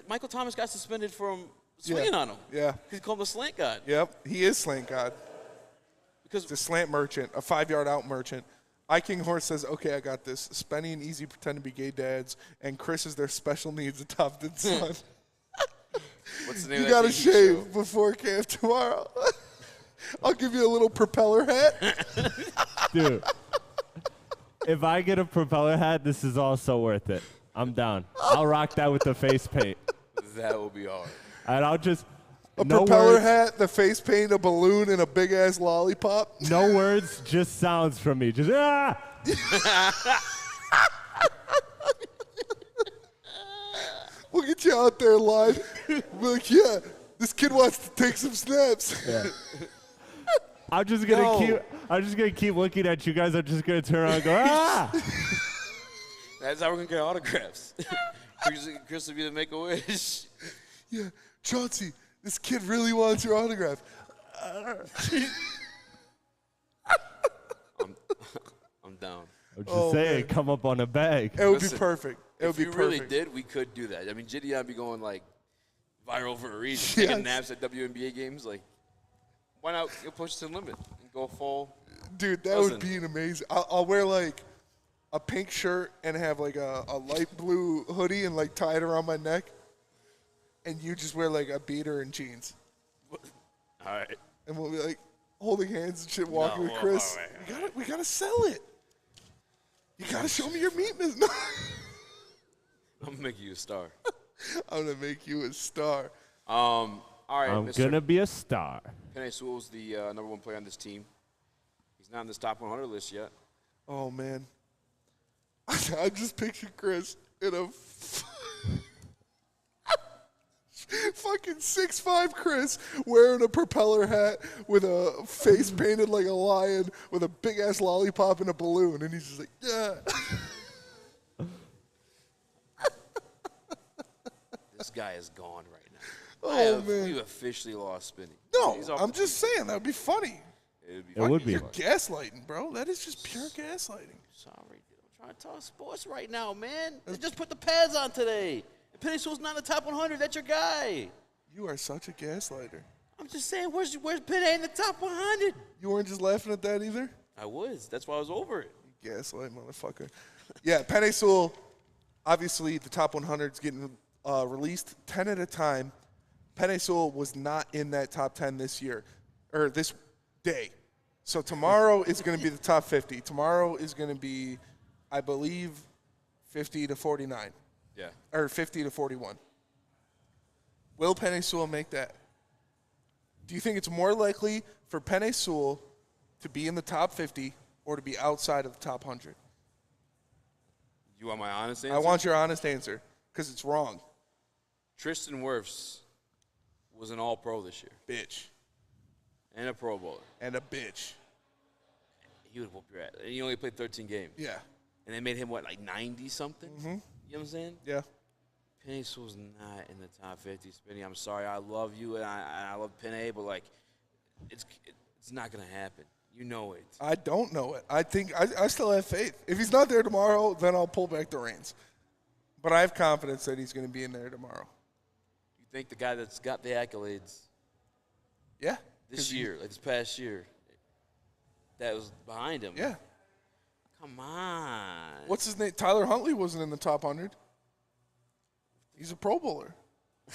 Michael Thomas got suspended from swinging on him. Yeah. He called him a slant god. Yep, he is slant god. Because it's a slant merchant, a 5-yard out merchant. King Horse says, okay, I got this. Spenny and Eazy pretend to be gay dads, and Chris is their special needs adopted son. What's the name you of that got to TV shave show? before camp tomorrow. I'll give you a little propeller hat. Dude, if I get a propeller hat, this is all so worth it. I'm down. I'll rock that with the face paint. That will be hard. And I'll just... A no propeller words, hat, the face paint, a balloon, and a big-ass lollipop. No words, just sounds from me. Just, ah! We'll get you out there live. We're like, yeah, this kid wants to take some snaps. Yeah. I'm just gonna keep looking at you guys. I'm just gonna turn around and go, ah! That's how we're gonna get autographs. Chris will be the Make-A-Wish. Yeah, Chauncey, this kid really wants your autograph. I'm down. I'm just saying, man. come up on a bag. It would be perfect. It would be If perfect. you really did, we could do that. I mean, Gideon be going like viral for a reason. Yes. Taking naps at WNBA games, like why not? You'll push to the limit and go full. Dude, that would be an amazing. I'll wear like a pink shirt and have like a light blue hoodie and like tie it around my neck, and you just wear like a beater and jeans. All right. And we'll be like holding hands and shit, walking with Chris. We gotta sell it. You gotta show me your meat business. I'm gonna make you a star. I'm gonna make you a star. All right, I'm Mr. gonna be a star. Penei Sewell's the number one player on this team. He's not on this top 100 list yet. Oh man, I just pictured Chris in a fucking 6'5" Chris wearing a propeller hat with a face painted like a lion with a big ass lollipop and a balloon, and he's just like, yeah. This guy is gone right now. Oh man, We've officially lost Spinny. no, He's off I'm the just team. saying that would be funny. It would be. You're gaslighting, bro. That is just pure gaslighting. Sorry, dude. I'm trying to talk sports right now, man. They just put the pads on today. And Penei Sewell's not in the top 100. That's your guy. You are such a gaslighter. I'm just saying, where's Penei in the top 100? You weren't just laughing at that either? I was. That's why I was over it. You gaslight motherfucker. Yeah, Penei Sewell, obviously the top 100 is getting released 10 at a time. Penei Sewell was not in that top 10 this year, or this day. So tomorrow is going to be the top 50. Tomorrow is going to be, I believe, 50 to 49. Yeah. Or 50 to 41. Will Penei Sewell make that? Do you think it's more likely for Penei Sewell to be in the top 50 or to be outside of the top 100? You want my honest answer? I want your honest answer because it's wrong. Tristan Wirfs was an All-Pro this year. Bitch. And a Pro Bowler. And a bitch. He would whoop your ass. And he only played 13 games. Yeah. And they made him, what, like 90-something? Mm-hmm. You know what I'm saying? Yeah. Penei Sewell's not in the top 50. Spinny, I'm sorry. I love you, and I love Penei, but, like, it's not going to happen. You know it. I don't know it. I think I still have faith. If he's not there tomorrow, then I'll pull back the reins. But I have confidence that he's going to be in there tomorrow. You think the guy that's got the accolades Yeah. this year, like this past year, that was behind him? Yeah. Come on. What's his name? Tyler Huntley wasn't in the top 100. He's a Pro Bowler.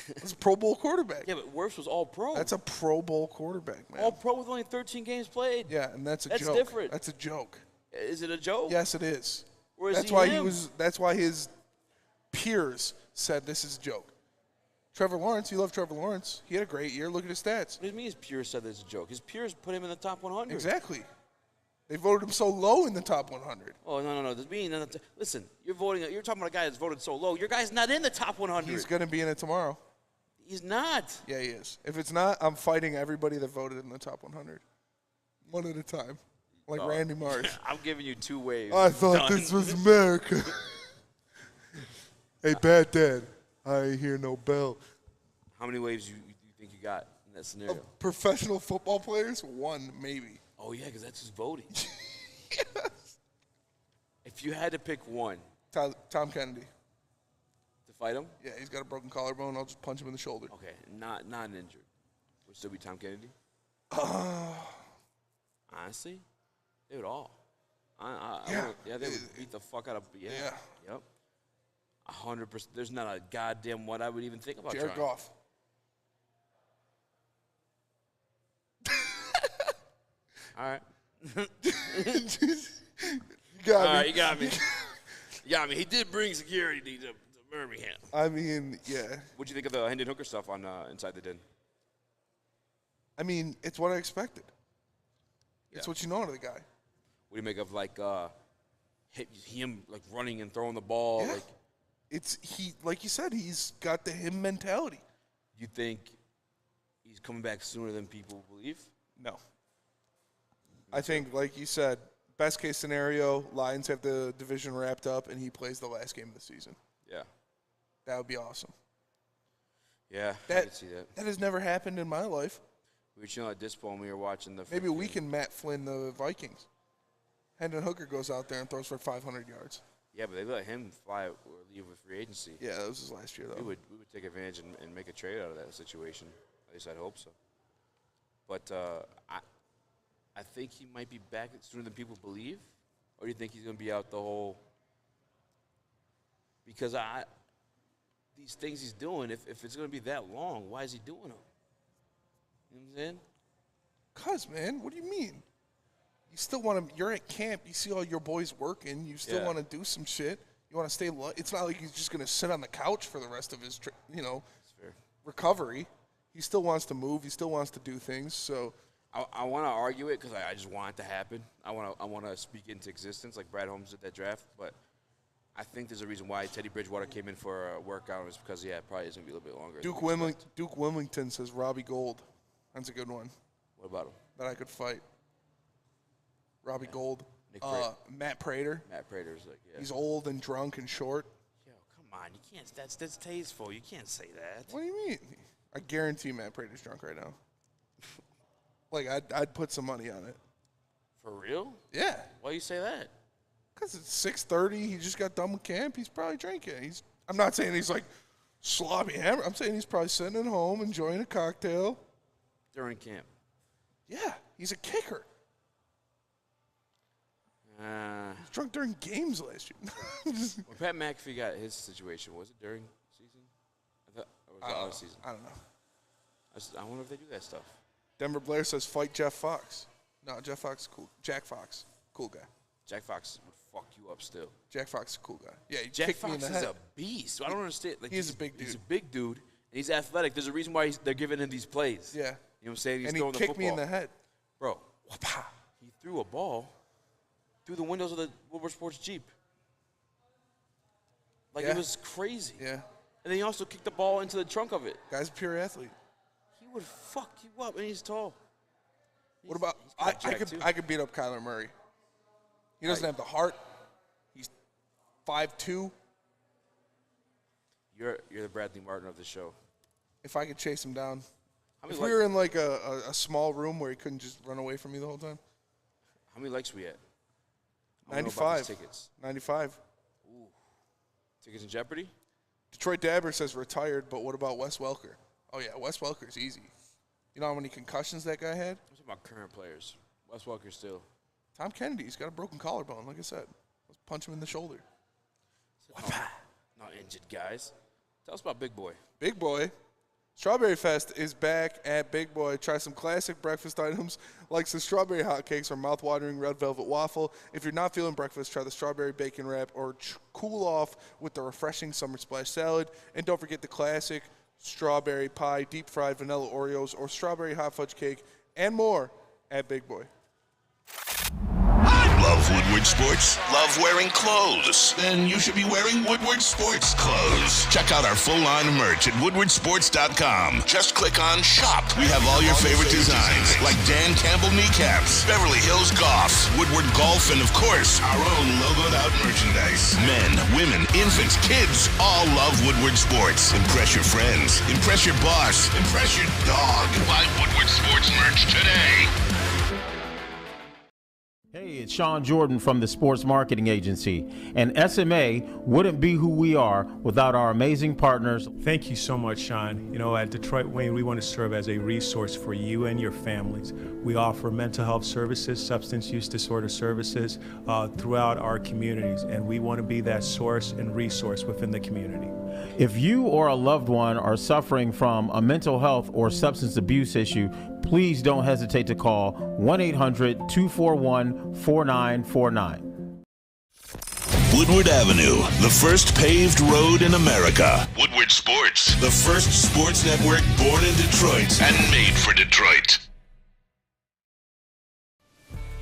That's a Pro Bowl quarterback. Yeah, but Wirfs was All-Pro. That's a Pro Bowl quarterback, man. All-Pro with only 13 games played. Yeah, and that's That's joke. different. That's a joke. Is it a joke? Yes, it is. Or is that's he why him? That's why his peers said this is a joke. Trevor Lawrence, you love Trevor Lawrence. He had a great year. Look at his stats. What do you mean his peers said this is a joke? His peers put him in the top 100. Exactly. They voted him so low in the top 100. Oh, no. Listen, you're talking about a guy that's voted so low. Your guy's not in the top 100. He's going to be in it tomorrow. He's not. Yeah, he is. If it's not, I'm fighting everybody that voted in the top 100. One at a time. Like Randy Marsh. I'm giving you 2 waves. I thought this was America. Hey, Bad Dad, I hear no bell. How many waves do you think you got in that scenario? Professional football players? 1, maybe. Oh, yeah, because that's just voting. Yes. If you had to pick one. Tom Kennedy. To fight him? Yeah, he's got a broken collarbone. I'll just punch him in the shoulder. Okay, not injured. Would still be Tom Kennedy? Honestly? They would all. They would beat the fuck out of. Yeah. Yep. 100%. There's not a goddamn what I would even think about. Jared Goff. All right. You got me. You got me. He did bring security to Birmingham. I mean, yeah. What'd you think of the Hendon Hooker stuff on Inside the Den? I mean, it's what I expected. It's what you know out of the guy. What do you make of him like running and throwing the ball? Yeah. Like you said, he's got the him mentality. You think he's coming back sooner than people believe? No. I think, like you said, best case scenario, Lions have the division wrapped up and he plays the last game of the season. Yeah. That would be awesome. Yeah, I could see that. That has never happened in my life. We were chilling at Dispo and we were watching the. Maybe we can Matt Flynn the Vikings. Hendon Hooker goes out there and throws for 500 yards. Yeah, but they let him fly or leave with free agency. Yeah, that was his last year, though. We would take advantage and make a trade out of that situation. At least I'd hope so. But I think he might be back sooner than people believe. Or do you think he's going to be out the whole? Because these things he's doing, if it's going to be that long, why is he doing them? You know what I'm saying? 'Cause, man, what do you mean? You still want to – you're at camp. You see all your boys working. You still want to do some shit. You want to stay – it's not like he's just going to sit on the couch for the rest of his, recovery. He still wants to move. He still wants to do things. So I want to argue it because I just want it to happen. I want to speak into existence like Brad Holmes did that draft. But I think there's a reason why Teddy Bridgewater came in for a workout is because, it probably is going to be a little bit longer. Duke Wilmington says Robbie Gould. That's a good one. What about him? That I could fight. Robbie Gould. Matt Prater. Matt Prater's He's old and drunk and short. Yo, come on. You can't. That's tasteful. You can't say that. What do you mean? I guarantee Matt Prater's drunk right now. I'd put some money on it. For real? Yeah. Why you say that? Because it's 6:30. He just got done with camp. He's probably drinking. I'm not saying he's like sloppy hammer. I'm saying he's probably sitting at home enjoying a cocktail. During camp? Yeah. He's a kicker. He was drunk during games last year. When Pat McAfee got his situation, was it during season? Or was it out of season? I don't know. I wonder if they do that stuff. Denver Blair says fight Jeff Fox. No, Jeff Fox is cool. Jack Fox, cool guy. Jack Fox would fuck you up still. Jack Fox is a cool guy. Yeah, he Jack kicked Fox me in the is head. a beast. I don't understand. Like, he's a big dude. He's a big dude, and he's athletic. There's a reason why they're giving him these plays. Yeah. You know what I'm saying? He's and he throwing the kicked football. me in the head. Bro, he threw a ball through the windows of the Woodward Sports Jeep. Like, Yeah. it was crazy. Yeah. And then he also kicked the ball into the trunk of it. Guy's a pure athlete. He would fuck you up, and he's tall. What about I could beat up Kyler Murray. He doesn't have the heart. He's 5'2". You're the Bradley Martin of the show. If I could chase him down. How many If we were in like a small room where he couldn't just run away from me the whole time. How many likes we at? 95. Tickets. 95. Ooh. Tickets in jeopardy? Detroit Dabber says retired, but what about Wes Welker? Oh, yeah, Wes Welker's easy. You know how many concussions that guy had? I'm talking about current players. Wes Welker still. Tom Kennedy's got a broken collarbone, like I said. Let's punch him in the shoulder. Not injured guys. Tell us about Big Boy. Big Boy. Strawberry Fest is back at Big Boy. Try some classic breakfast items like the strawberry hotcakes or mouth-watering red velvet waffle. If you're not feeling breakfast, try the strawberry bacon wrap or cool off with the refreshing summer splash salad. And don't forget the classic strawberry pie, deep-fried vanilla Oreos, or strawberry hot fudge cake, and more at Big Boy. Love Woodward Sports? Love wearing clothes? Then you should be wearing Woodward Sports clothes. Check out our full line of merch at woodwardsports.com. Just click on Shop. We have all your favorite designs, like Dan Campbell kneecaps, Beverly Hills Golf, Woodward Golf, and of course, our own logoed out merchandise. Men, women, infants, kids all love Woodward Sports. Impress your friends. Impress your boss. Impress your dog. Buy Woodward Sports merch today. Hey, it's Sean Jordan from the Sports Marketing Agency, and SMA wouldn't be who we are without our amazing partners. Thank you so much, Sean. You know, at Detroit Wayne, we want to serve as a resource for you and your families. We offer mental health services, substance use disorder services throughout our communities, and we want to be that source and resource within the community. If you or a loved one are suffering from a mental health or substance abuse issue, please don't hesitate to call 1-800-241-4949. Woodward Avenue, the first paved road in America. Woodward Sports, the first sports network born in Detroit and made for Detroit.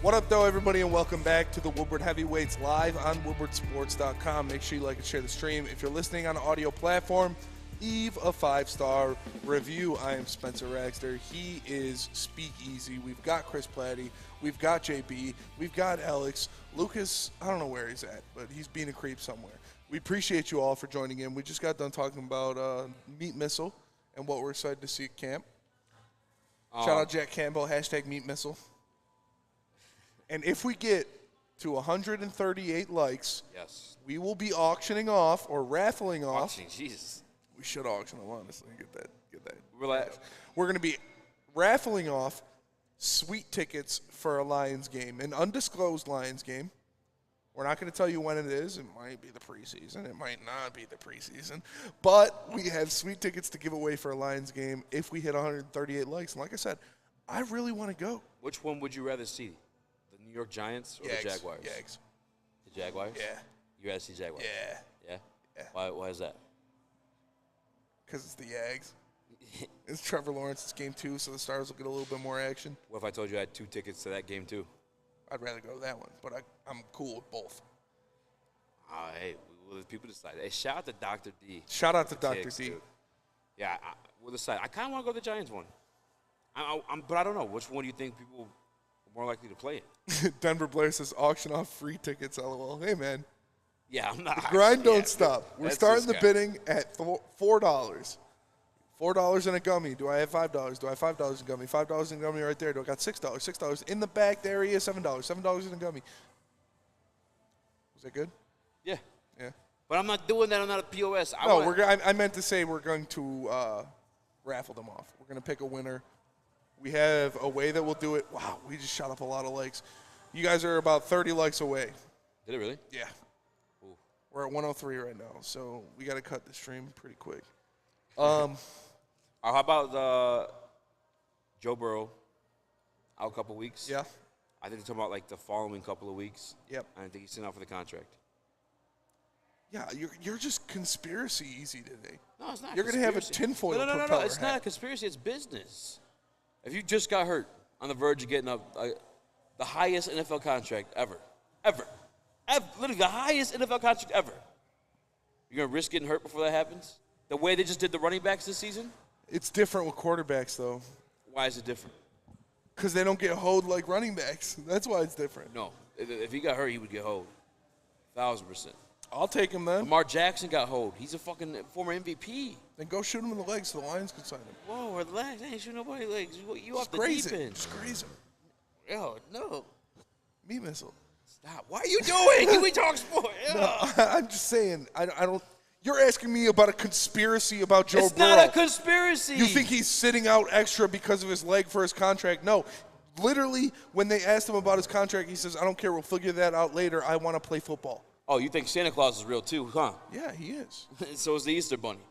What up, though, everybody, and welcome back to the Woodward Heavyweights live on woodwardsports.com. Make sure you like and share the stream. If you're listening on an audio platform, leave a 5-star review. I am Spencer Raxter. He is Speakeasy. We've got Chris Platte. We've got JB. We've got Alex. Lucas, I don't know where he's at, but he's being a creep somewhere. We appreciate you all for joining in. We just got done talking about Meat Missile and what we're excited to see at camp. Shout out Jack Campbell, hashtag Meat Missile. And if we get to 138 likes, yes, we will be auctioning off or raffling off. Auctioning, Jesus. We should auction them, honestly. Get that. Relax. We're going to be raffling off sweet tickets for a Lions game, an undisclosed Lions game. We're not going to tell you when it is. It might be the preseason. It might not be the preseason. But we have sweet tickets to give away for a Lions game if we hit 138 likes. And like I said, I really want to go. Which one would you rather see? The New York Giants or the Jaguars? Jags. The Jaguars? Yeah. You rather see Jaguars? Yeah. Yeah? Why is that? Because it's the Jags. It's Trevor Lawrence. It's game 2, so the Stars will get a little bit more action. What if I told you I had 2 tickets to that game, too? I'd rather go to that one, but I'm cool with both. Hey, we'll let people decide. Hey, shout out to Dr. D. Shout out to Dr. Ticks, D. Dude. Yeah, we'll decide. I kind of want to go to the Giants one. But I don't know. Which one do you think people are more likely to play it? Denver Blair says auction off free tickets, LOL. Hey, man. Yeah, I'm not. The grind don't stop. We're starting the bidding at $4. $4 in a gummy. Do I have $5? Do I have $5 in a gummy? $5 in a gummy right there. Do I got $6? $6 in the back. There he is. $7. $7 in a gummy. Was that good? Yeah. Yeah. But I'm not doing that. I'm not a POS. I meant to say we're going to raffle them off. We're going to pick a winner. We have a way that we'll do it. Wow, we just shot up a lot of likes. You guys are about 30 likes away. Did it really? Yeah. Ooh. We're at 103 right now, so we got to cut the stream pretty quick. How about Joe Burrow out a couple weeks? Yeah. I think they're talking about like the following couple of weeks. Yep. I think he's sitting out for the contract. Yeah, you're just conspiracy easy today. No, it's not. You're going to have a tinfoil propeller No. It's hat. not a conspiracy. It's business. If you just got hurt on the verge of getting the highest NFL contract ever, literally the highest NFL contract ever, you're going to risk getting hurt before that happens? The way they just did the running backs this season? It's different with quarterbacks, though. Why is it different? Because they don't get hoed like running backs. That's why it's different. No. If he got hurt, he would get hoed. 1,000%. I'll take him then. Lamar Jackson got hoed. He's a fucking former MVP. Then go shoot him in the legs so the Lions can sign him. Whoa, relax. I ain't shooting nobody's legs. You off the graze deep it. end. Just graze him. Yo, no. Meat missile. Stop. Why are you doing? Can we talk sport? No, I'm just saying. I don't. You're asking me about a conspiracy about Joe Burrow. It's not a conspiracy. You think he's sitting out extra because of his leg for his contract? No. Literally, when they asked him about his contract, he says, I don't care. We'll figure that out later. I want to play football. Oh, you think Santa Claus is real too, huh? Yeah, he is. So is the Easter Bunny.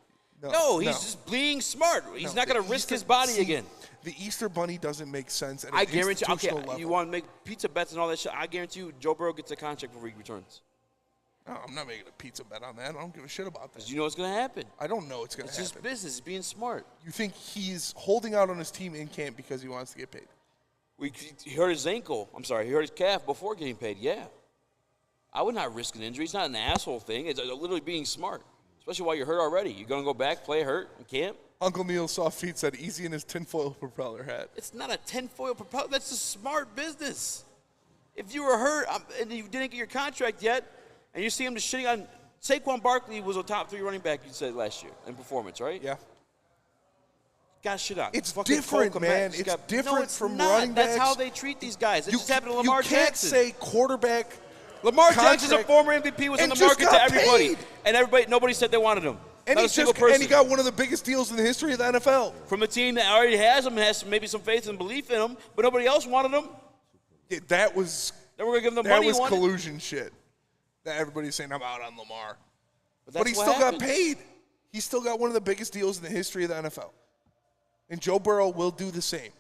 No, he's just being smart. He's not going to risk his body again. The Easter Bunny doesn't make sense at an I guarantee. Okay, level. you want to make pizza bets and all that shit? I guarantee you, Joe Burrow gets a contract before he returns. No, I'm not making a pizza bet on that. I don't give a shit about that. Because you know what's going to happen. I don't know what's going to happen. It's just business. It's being smart. You think he's holding out on his team in camp because he wants to get paid? He hurt his ankle. I'm sorry, he hurt his calf before getting paid. Yeah. I would not risk an injury. It's not an asshole thing. It's literally being smart, especially while you're hurt already. You're going to go back, play hurt in camp? Uncle Neil's soft feet said Eazy in his tinfoil propeller hat. It's not a tinfoil propeller. That's a smart business. If you were hurt and you didn't get your contract yet, and you see him just shitting on – Saquon Barkley was a top 3 running back, you said, last year in performance, right? Yeah. Got shit on. It's different, man. It's different from running backs. That's how they treat these guys. It just happened to Lamar Jackson. You can't say quarterback – Lamar Jackson's a former MVP, was on the market to everybody. And nobody said they wanted him. And he got one of the biggest deals in the history of the NFL. From a team that already has him and has maybe some faith and belief in him, but nobody else wanted him. Yeah, that was then we're gonna give them the money. That was collusion shit. That everybody's saying I'm out on Lamar. But he still got paid. He still got one of the biggest deals in the history of the NFL. And Joe Burrow will do the same.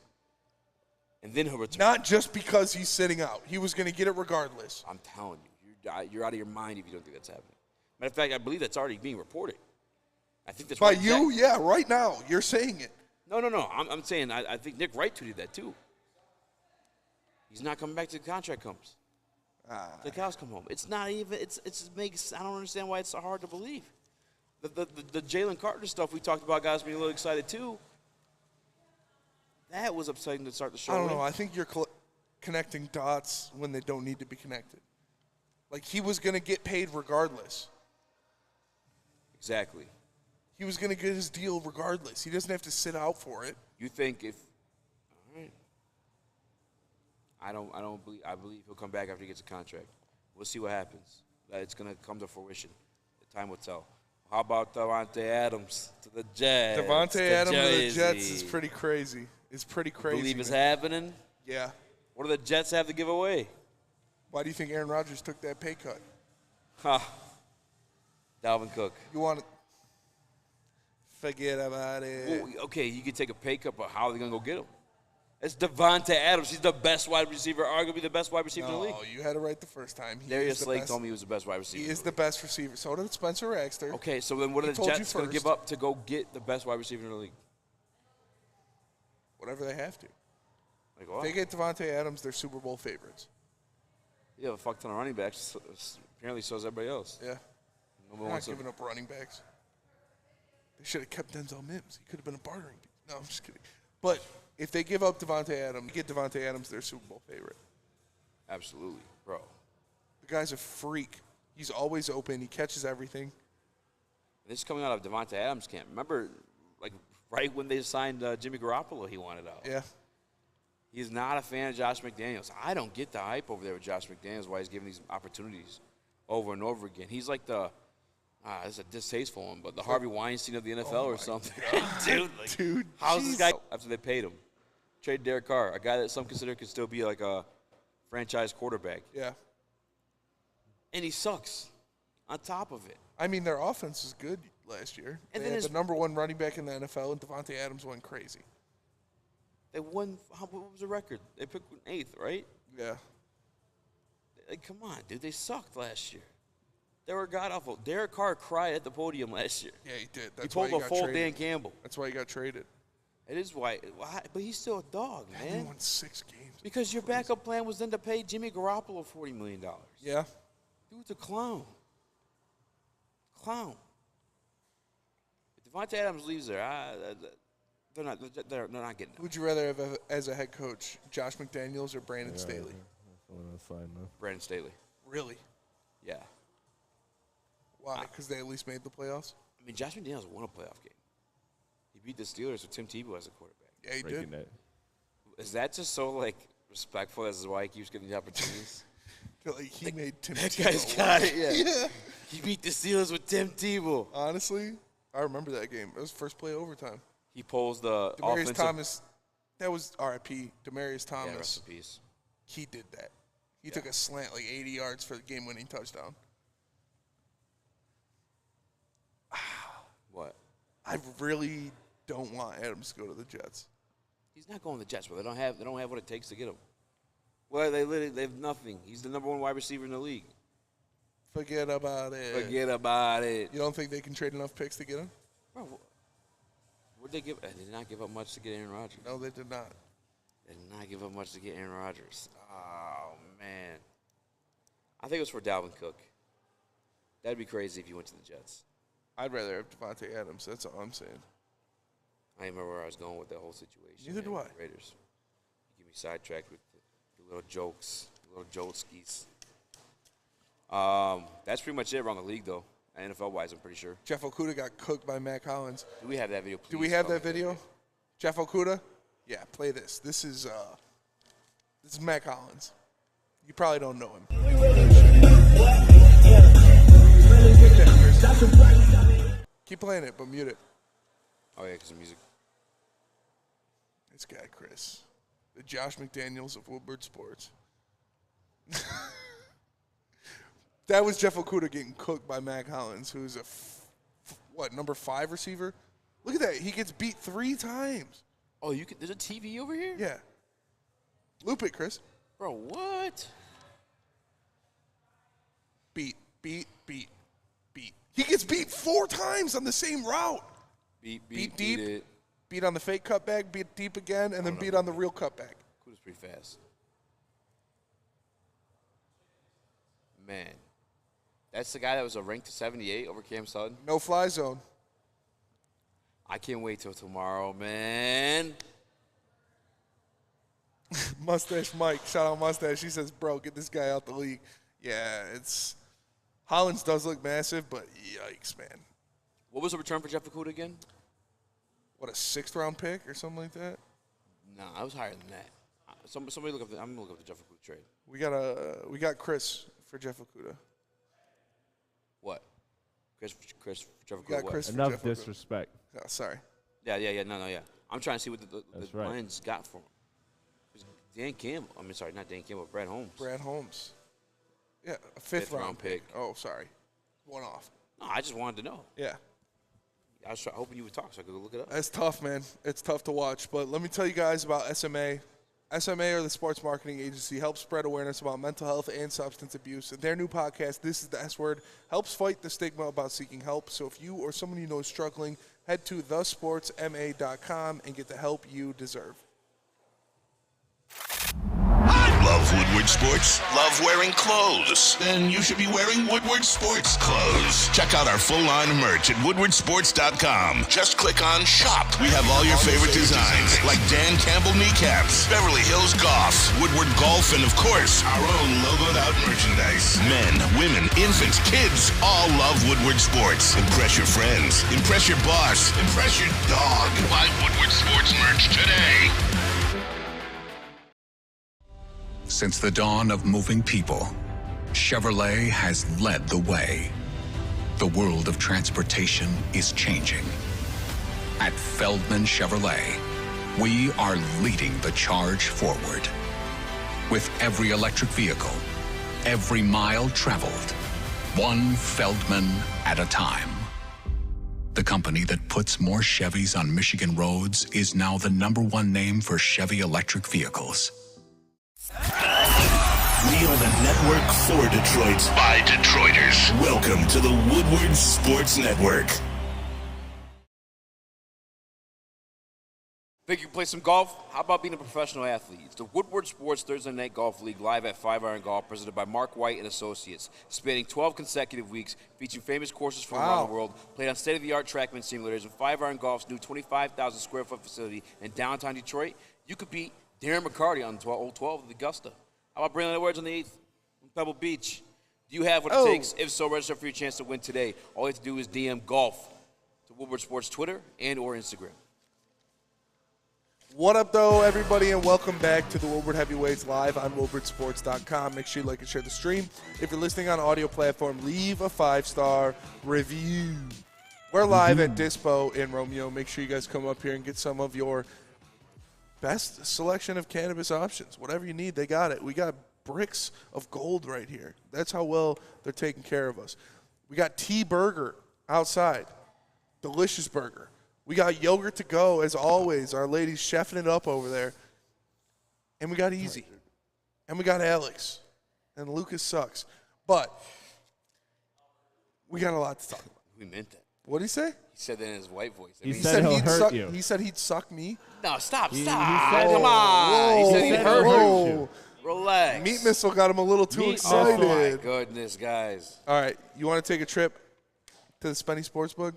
And then he'll return. Not just because he's sitting out. He was going to get it regardless. I'm telling you, you're out of your mind if you don't think that's happening. Matter of fact, I believe that's already being reported. I think that's by you. Yeah, right now you're saying it. No. I'm saying I think Nick Wright tweeted that too. He's not coming back till the contract comes. The cows come home. It's not even. It makes. I don't understand why it's so hard to believe. The Jalen Carter stuff we talked about got me a little excited too. That was upsetting to start the show. I don't know. I think you're connecting dots when they don't need to be connected. Like, he was going to get paid regardless. Exactly. He was going to get his deal regardless. He doesn't have to sit out for it. You think if – all right. I believe he'll come back after he gets a contract. We'll see what happens. It's going to come to fruition. The time will tell. How about Davante Adams to the Jets? Davante Adams to the Jets is pretty crazy. It's pretty crazy. You believe it's happening? Yeah. What do the Jets have to give away? Why do you think Aaron Rodgers took that pay cut? Dalvin Cook. You want to forget about it. Well, okay, you can take a pay cut, but how are they going to go get him? It's Davante Adams. He's the best wide receiver, arguably the best wide receiver in the league. No, you had it right the first time. Darius Slade told me he was the best wide receiver. He is the best receiver. So did Spencer Raxter. Okay, so then what are the Jets going to give up to go get the best wide receiver in the league? Whatever they have to. Like, if they get Davante Adams, they're Super Bowl favorites. You have a fuck ton of running backs. Apparently so does everybody else. Yeah. They're not giving up running backs. They should have kept Denzel Mims. He could have been a bartering piece. No, I'm just kidding. But if they give up Davante Adams, get Davante Adams, they're Super Bowl favorite. Absolutely, bro. The guy's a freak. He's always open. He catches everything. This is coming out of Davante Adams' camp. Remember, like, right when they signed Jimmy Garoppolo, he wanted out. Yeah. He's not a fan of Josh McDaniels. I don't get the hype over there with Josh McDaniels, why he's giving these opportunities over and over again. He's like the it's a distasteful one, but the Harvey Weinstein of the NFL or something. Dude, how's this guy after they paid him? Trade Derek Carr, a guy that some consider could still be like a franchise quarterback. Yeah. And he sucks on top of it. I mean, their offense is good. last year. And They then had the number 1 running back in the NFL, and Devontae Adams went crazy. They won. What was the record? They picked 8th, right? Yeah. Like, come on, dude. They sucked last year. They were god-awful. Derek Carr cried at the podium last year. Yeah, he did. That's he pulled why a got full traded. Dan Campbell. That's why he got traded. It is why. But he's still a dog, man. He won 6 games. Because your backup plan was then to pay Jimmy Garoppolo $40 million. Yeah. Dude's a clown. Clown. If Devontae Adams leaves there, they're not getting it. Who would you rather have as a head coach, Josh McDaniels or Brandon Staley? Brandon Staley. Really? Yeah. Why? Because they at least made the playoffs? I mean, Josh McDaniels won a playoff game. He beat the Steelers with Tim Tebow as a quarterback. Yeah, he did. That. Is that just so, like, respectful? This is why he keeps getting the opportunities? Like, he made Tim That Tebow. guy's got it, yeah. Yeah. He beat the Steelers with Tim Tebow. Honestly, I remember that game. It was first play of overtime. He pulls the Demaryius offensive. Thomas, that was RIP. Demaryius Thomas. Yeah, rest in peace. He did that. He took a slant like 80 yards for the game-winning touchdown. What? I really don't want Adams to go to the Jets. He's not going to the Jets, but they don't have what it takes to get him. Well, they have nothing. He's the number 1 wide receiver in the league. Forget about it. Forget about it. You don't think they can trade enough picks to get him? Bro, what they give? They did not give up much to get Aaron Rodgers. No, they did not. They did not give up much to get Aaron Rodgers. Oh, man. I think it was for Dalvin Cook. That'd be crazy if you went to the Jets. I'd rather have Devontae Adams. That's all I'm saying. I remember where I was going with that whole situation. Neither do I. Raiders. You get me sidetracked with the little jokes, the little jokeskis. That's pretty much it around the league, though. NFL-wise, I'm pretty sure. Jeff Okudah got cooked by Matt Collins. Do we have that video, please? Do we have that video? Jeff Okudah? Yeah, play this. This is Matt Collins. You probably don't know him. Keep playing it, but mute it. Oh, yeah, because of music. This guy, Chris. The Josh McDaniels of Woodward Sports. That was Jeff Okudah getting cooked by Matt Collins, who's number 5 receiver? Look at that. He gets beat 3 times. Oh, there's a TV over here? Yeah. Loop it, Chris. Bro, what? Beat. He gets beat 4 times on the same route. Beat deep. it. Beat on the fake cutback, beat deep again, and then beat on the real cutback. Okudah's pretty fast. Man. That's the guy that was ranked to 78 over Cam Sutton? No fly zone. I can't wait till tomorrow, man. Mustache Mike, shout out Mustache. He says, bro, get this guy out the league. Yeah, Hollins does look massive, but yikes, man. What was the return for Jeff Okudah again? What, a 6th-round pick or something like that? No, I was higher than that. Somebody look up. I'm gonna look up the Jeff Okudah trade. We got Chris for Jeff Okudah. What? Chris Jeff got Okudah. Chris for Enough Jeff disrespect. Oh, sorry. Yeah. No. I'm trying to see what the right. Lions got for him. It was Dan Campbell. I mean, sorry, not Dan Campbell. Brad Holmes. Brad Holmes. Yeah, a 5th-round pick. Oh, sorry. One off. No, I just wanted to know. Yeah. I was hoping you would talk so I could go look it up. That's tough, man. It's tough to watch. But let me tell you guys about SMA. SMA, or the sports marketing agency, helps spread awareness about mental health and substance abuse. And their new podcast, This is the S Word, helps fight the stigma about seeking help. So if you or someone you know is struggling, head to thesportsma.com and get the help you deserve. Love Woodward Sports? Love wearing clothes? Then you should be wearing Woodward Sports clothes. Check out our full line of merch at woodwardsports.com. Just click on Shop. We have all your favorite designs, like Dan Campbell kneecaps, Beverly Hills Golf, Woodward Golf, and of course, our own logoed out merchandise. Men, women, infants, kids, all love Woodward Sports. Impress your friends. Impress your boss. Impress your dog. Buy Woodward Sports merch today. Since the dawn of moving people, Chevrolet has led the way. The world of transportation is changing. At Feldman Chevrolet, we are leading the charge forward. With every electric vehicle, every mile traveled, one Feldman at a time. The company that puts more Chevys on Michigan roads is now the #1 name for Chevy electric vehicles. We are the network for Detroit by Detroiters. Welcome to the Woodward Sports Network. Think you can play some golf? How about being a professional athlete? It's the Woodward Sports Thursday Night Golf League live at 5 Iron Golf, presented by Mark White and Associates, spanning 12 consecutive weeks, featuring famous courses from around the world, played on state-of-the-art TrackMan simulators, and 5 Iron Golf's new 25,000 square foot facility in downtown Detroit. You could beat Darren McCarty on Old 12 at Augusta. How about Braylon Edwards on the 8th in Pebble Beach? Do you have what it takes? If so, register for your chance to win today. All you have to do is DM golf to Woodward Sports Twitter and or Instagram. What up, though, everybody, and welcome back to the Woodward Heavyweights live on WoodwardSports.com. Make sure you like and share the stream. If you're listening on audio platform, leave a 5-star review. We're live at Dispo in Romeo. Make sure you guys come up here and get some of your best selection of cannabis options. Whatever you need, they got it. We got bricks of gold right here. That's how well they're taking care of us. We got T-Burger outside. Delicious burger. We got yogurt to go, as always. Our ladies chefing it up over there. And we got Eazy. And we got Alex. And Lucas sucks. But we got a lot to talk about. We meant that. What did he say? He said that in his white voice. He said he'll hurt you. He said he'd suck me? No, stop. He said Come on. He said he'd hurt you. Relax. Meat Missile got him a little too excited. Oh, my goodness, guys. All right. You want to take a trip to the Spenny Sportsbook?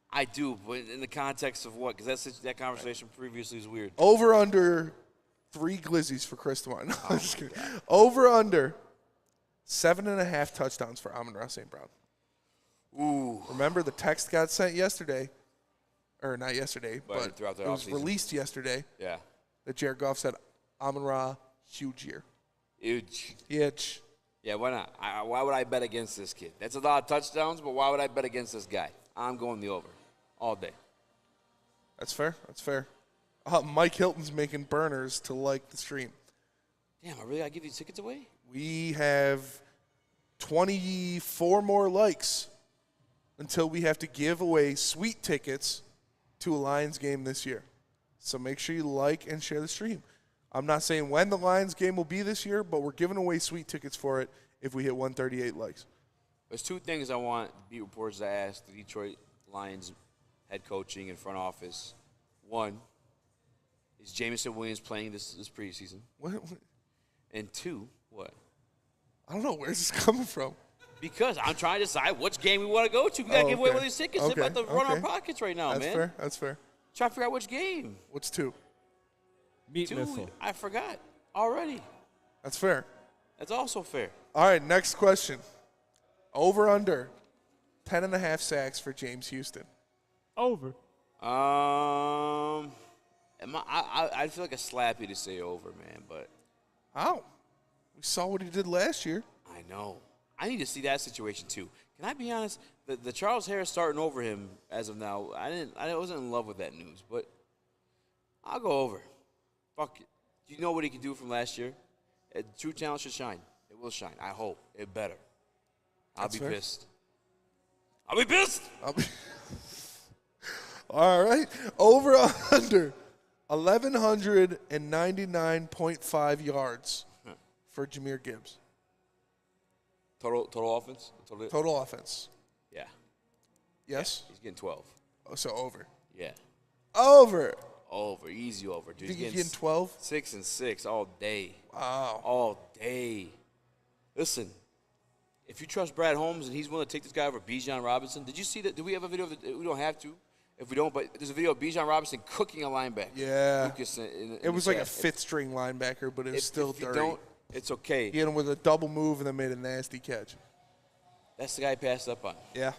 I do, but in the context of what? Because that conversation previously was weird. Over under 3 glizzies for Chris tomorrow. No, I'm just kidding. Over under 7.5 touchdowns for Amon-Ra St. Brown. Ooh. Remember, the text got sent yesterday, or not yesterday, but throughout the it was offseason. released yesterday. Yeah. That Jared Goff said, Amon-Ra, huge year. Huge. Huge. Yeah, why not? Why would I bet against this kid? That's a lot of touchdowns, but why would I bet against this guy? I'm going the over all day. That's fair. That's fair. Mike Hilton's making burners to like the stream. Damn, I really got to give these tickets away? We have 24 more likes until we have to give away sweet tickets to a Lions game this year. So make sure you like and share the stream. I'm not saying when the Lions game will be this year, but we're giving away sweet tickets for it if we hit 138 likes. There's 2 things I want beat reporters to ask the Detroit Lions head coaching and front office. 1, is Jameson Williams playing this preseason? What? And 2, what? I don't know. Where's this coming from? Because I'm trying to decide which game we want to go to. We got to give away one of these tickets. They're about to run our pockets right now, That's man. fair. That's fair. Try to figure out which game. What's 2? Meat 2, Missile. I forgot already. That's fair. That's also fair. All right, next question. Over under 10.5 sacks for James Houston. Over. I feel like a slappy to say over, man, but how? We saw what he did last year. I know. I need to see that situation too. Can I be honest? The Charles Harris starting over him as of now, I wasn't in love with that news, but I'll go over. Fuck it. You know what he can do from last year? True talent should shine. It will shine. I hope. It better. I'll be pissed. I'll be pissed. All right. Over under 1,199.5 yards for Jahmyr Gibbs. Total offense? Total offense. Yeah. Yes? Yeah, he's getting 12. Oh, so over. Yeah. Over. Over. Easy over, dude. He's getting 12? 6 and 6 all day. Wow. All day. Listen, if you trust Brad Holmes and he's willing to take this guy over Bijan Robinson, did you see that? Do we have a video of it? We don't have to. If we don't, but there's a video of Bijan Robinson cooking a linebacker. Yeah. Lucas it was like a fifth-string linebacker, but it was still dirty. Don't, it's okay. He hit him with a double move and then made a nasty catch. That's the guy he passed up on. Yeah.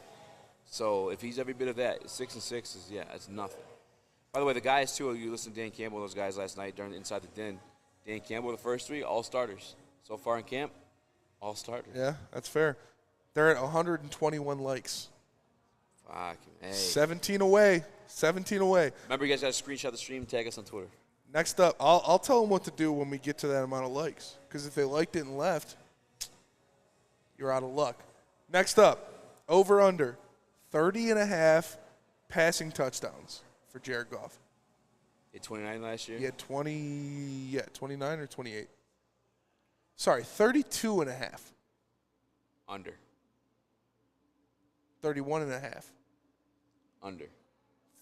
So if he's every bit of that, 6 and 6 is, that's nothing. By the way, the guys, too, you listened to Dan Campbell, those guys last night during Inside the Den. Dan Campbell, the first 3, all starters. So far in camp, all starters. Yeah, that's fair. They're at 121 likes. Fuck, hey. 17 away. 17 away. Remember, you guys got to screenshot the stream, tag us on Twitter. Next up, I'll tell them what to do when we get to that amount of likes. Because if they liked it and left, you're out of luck. Next up, over under 30.5 passing touchdowns for Jared Goff. He had 29 last year? He had 29 or 28. Sorry, 32 and a half. Under. 31 and a half. Under.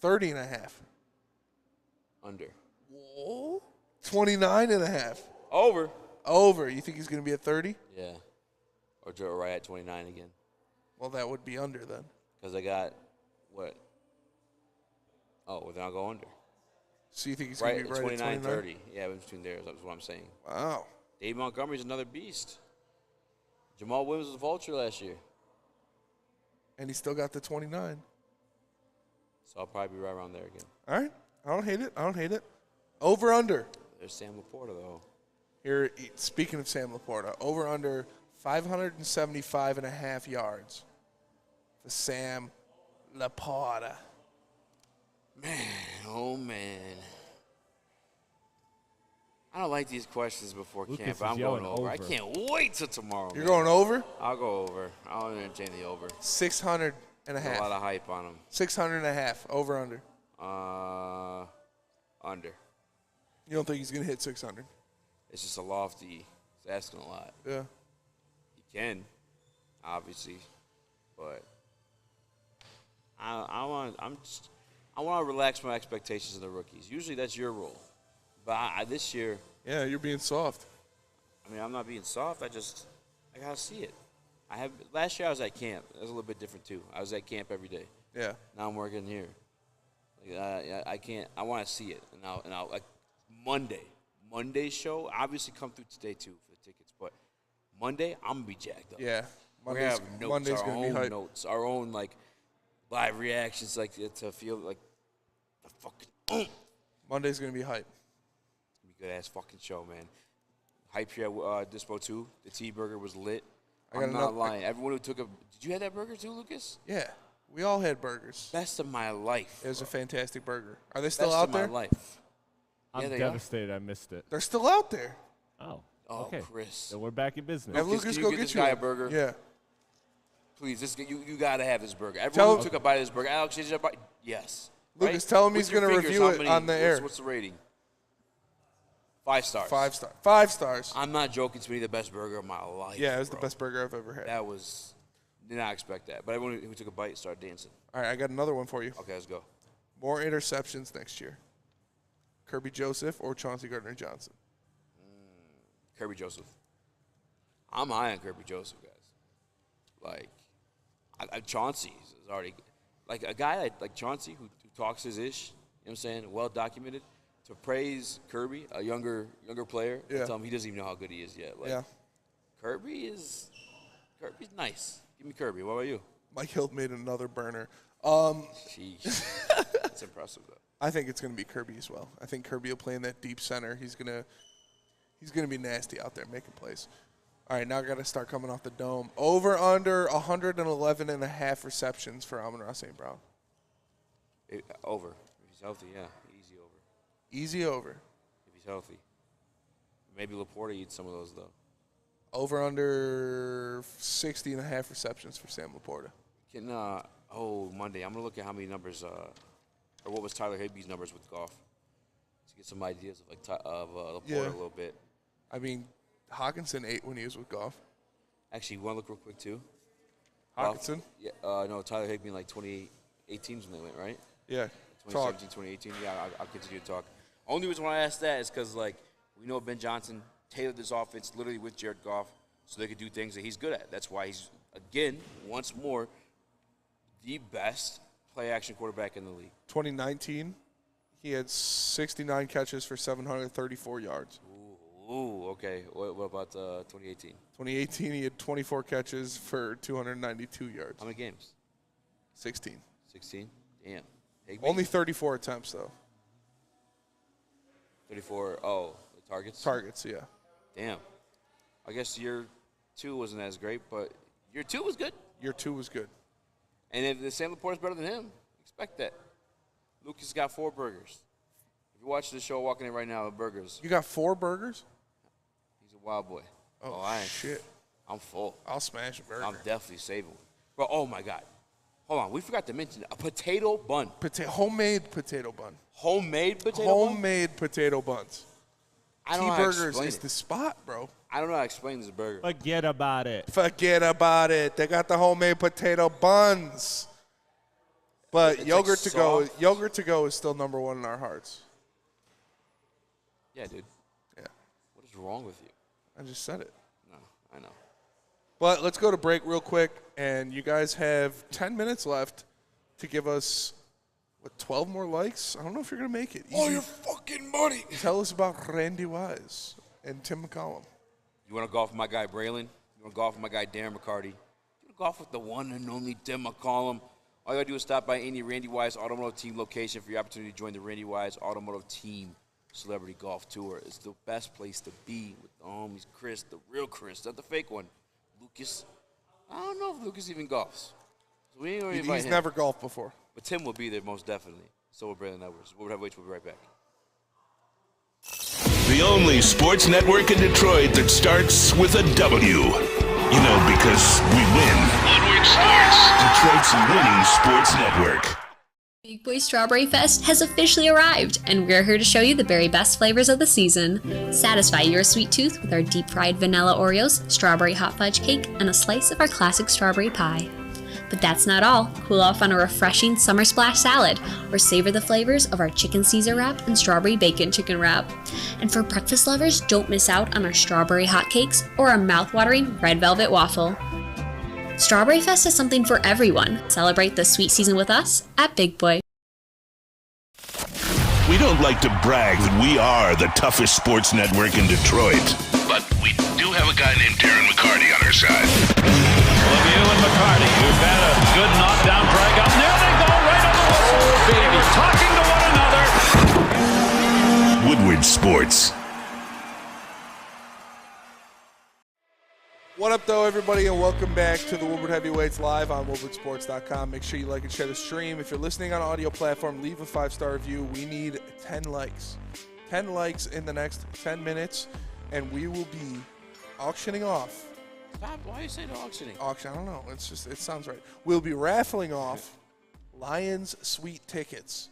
30 and a half. Under. Whoa. 29 and a half. Over. Over. You think he's going to be at 30? Yeah. Or right at 29 again. Well, that would be under then. Because I got, what? Oh, well, then I'll go under. So you think he's going to be right 29, at 29? 30. Yeah, in between there. That's what I'm saying. Wow. Dave Montgomery's another beast. Jamal Williams was a vulture last year. And he still got the 29. So I'll probably be right around there again. All right. I don't hate it. Over, under. There's Sam Laporta, though. Here, speaking of Sam Laporta, over, under 575 and a half yards for Sam Laporta. Man, oh, man. I don't like these questions before camp, but I'm going over. I can't wait till tomorrow. You're going over? I'll go over. I'll entertain the over. 600 and a half. A lot of hype on him. 600 and a half. Over, under. Under. You don't think he's going to hit 600? It's just a lofty. He's asking a lot. Yeah. He can, obviously, but I want to relax my expectations of the rookies. Usually that's your role. But this year. Yeah, you're being soft. I mean, I'm not being soft. I got to see it. Last year I was at camp. It was a little bit different, too. I was at camp every day. Yeah. Now I'm working here. I can't. I want to see it. And I'll like Monday's show, obviously come through today, too, for the tickets. But Monday, I'm going to be jacked up. Yeah. We're going to have notes, our own notes, our own, like, live reactions, like, to feel like the fucking Monday's going to be hype. Good-ass fucking show, man. Hype here at Dispo, too. The T-Burger was lit. I'm not lying. Everyone who took did you have that burger, too, Lucas? Yeah. We all had burgers. Best of my life. It was a fantastic burger. Are they still out there? Best of my life. I'm devastated I missed it. They're still out there. Oh, okay. Chris. Then we're back in business. Have Lucas go get get this you guy a burger? Yeah. Please, you got to have this burger. Everyone who took a bite of this burger. Alex, did you bite? Yes. Lucas, tell him he's going to review it on the air. What's the rating? 5 stars. 5 stars. 5 stars. I'm not joking. To me, the best burger of my life. Yeah, it was the best burger I've ever had. Did not expect that. But everyone who took a bite started dancing. All right, I got another one for you. Okay, let's go. More interceptions next year. Kirby Joseph or Chauncey Gardner-Johnson? Kirby Joseph. I'm high on Kirby Joseph, guys. Like, Chauncey is already – like, a guy like Chauncey who talks his ish, you know what I'm saying, well-documented, to praise Kirby, a younger player, and tell him he doesn't even know how good he is yet. Like, Kirby's nice. Give me Kirby. What about you? Mike Hill made another burner. Sheesh. That's impressive, though. I think it's going to be Kirby as well. I think Kirby will play in that deep center. He's going to be nasty out there making plays. All right, now I got to start coming off the dome. Over under 111 and a half receptions for Amon-Ra St. Brown. Over. If he's healthy, yeah. Easy over. Easy over. If he's healthy. Maybe Laporta eats some of those, though. Over under 60 and a half receptions for Sam Laporta. Monday. I'm going to look at how many numbers, or what was Tyler Higbee's numbers with Goff, to get some ideas of Laporta a little bit. I mean, Hawkinson ate when he was with Goff. Actually, you want to look real quick, too? Hawkinson? No, Tyler Higbee in like 2018 is when they went, right? Yeah. 2017, 2018. Yeah, I'll continue to talk. Only reason why I asked that is because, like, we know Ben Johnson tailored this offense literally with Jared Goff so they could do things that he's good at. That's why he's, again, once more, the best play-action quarterback in the league. 2019, he had 69 catches for 734 yards. Ooh, okay. What about 2018? 2018, he had 24 catches for 292 yards. How many games? 16. 16? Damn. Higbee? Only 34 attempts, though. 34, the targets? Targets, yeah. Damn. I guess year 2 wasn't as great, but year 2 was good. Year 2 was good. And if the Sam Laporta's better than him, expect that. Lucas got 4 burgers. If you're watching the show, walking in right now with burgers. You got 4 burgers? He's a wild boy. Oh, shit. I'm full. I'll smash a burger. I'm definitely saving one. Bro, oh, my God. Hold on, we forgot to mention a potato bun. Homemade potato bun. Homemade potato bun? Homemade potato buns. I don't know how to T-Burgers explain is it. the spot, bro. I don't know how to explain this burger. Forget about it. Forget about it. They got the homemade potato buns. But It's yogurt like to go, soft. yogurt to go is still number one in our hearts. Yeah, dude. Yeah. What is wrong with you? I just said it. No, I know. But let's go to break real quick, and you guys have 10 minutes left to give us, 12 more likes? I don't know if you're going to make it. All your fucking money. Tell us about Randy Wise and Tim McCollum. You want to golf with my guy Braylon? You want to golf with my guy Darren McCarty? You want to golf with the one and only Tim McCollum? All you got to do is stop by any Randy Wise Automotive Team location for your opportunity to join the Randy Wise Automotive Team Celebrity Golf Tour. It's the best place to be with the homies Chris, the real Chris, not the fake one. Lucas, I don't know if Lucas even golfs. So we ain't gonna invite He's him. never golfed before. But Tim will be there most definitely. So will Braylon Edwards. We'll have wait. We'll be right back. The only sports network in Detroit that starts with a W. You know, because we win. Woodward Sports. Detroit's winning sports network. Big Boy Strawberry Fest has officially arrived, and we're here to show you the very best flavors of the season. Satisfy your sweet tooth with our deep-fried vanilla Oreos, strawberry hot fudge cake, and a slice of our classic strawberry pie. But that's not all. Cool off on a refreshing summer splash salad, or savor the flavors of our chicken Caesar wrap and strawberry bacon chicken wrap. And for breakfast lovers, don't miss out on our strawberry hotcakes or our mouth-watering red velvet waffle. Strawberry Fest is something for everyone. Celebrate the sweet season with us at Big Boy. We don't like to brag that we are the toughest sports network in Detroit, but we do have a guy named Darren McCarty on our side. Lemieux and McCarty, who've had a good knockdown drag up. There they go, right on the whistle. They were talking to one another. Woodward Sports. What up, though, everybody, and welcome back to the Woodward Heavyweights live on woodwardsports.com. Make sure you like and share the stream. If you're listening on an audio platform, leave a 5-star review. We need 10 likes. 10 likes in the next 10 minutes, and we will be auctioning off. Stop. Why are you saying auctioning? Auction, I don't know. It's just, it sounds right. We'll be raffling off Lions Suite tickets.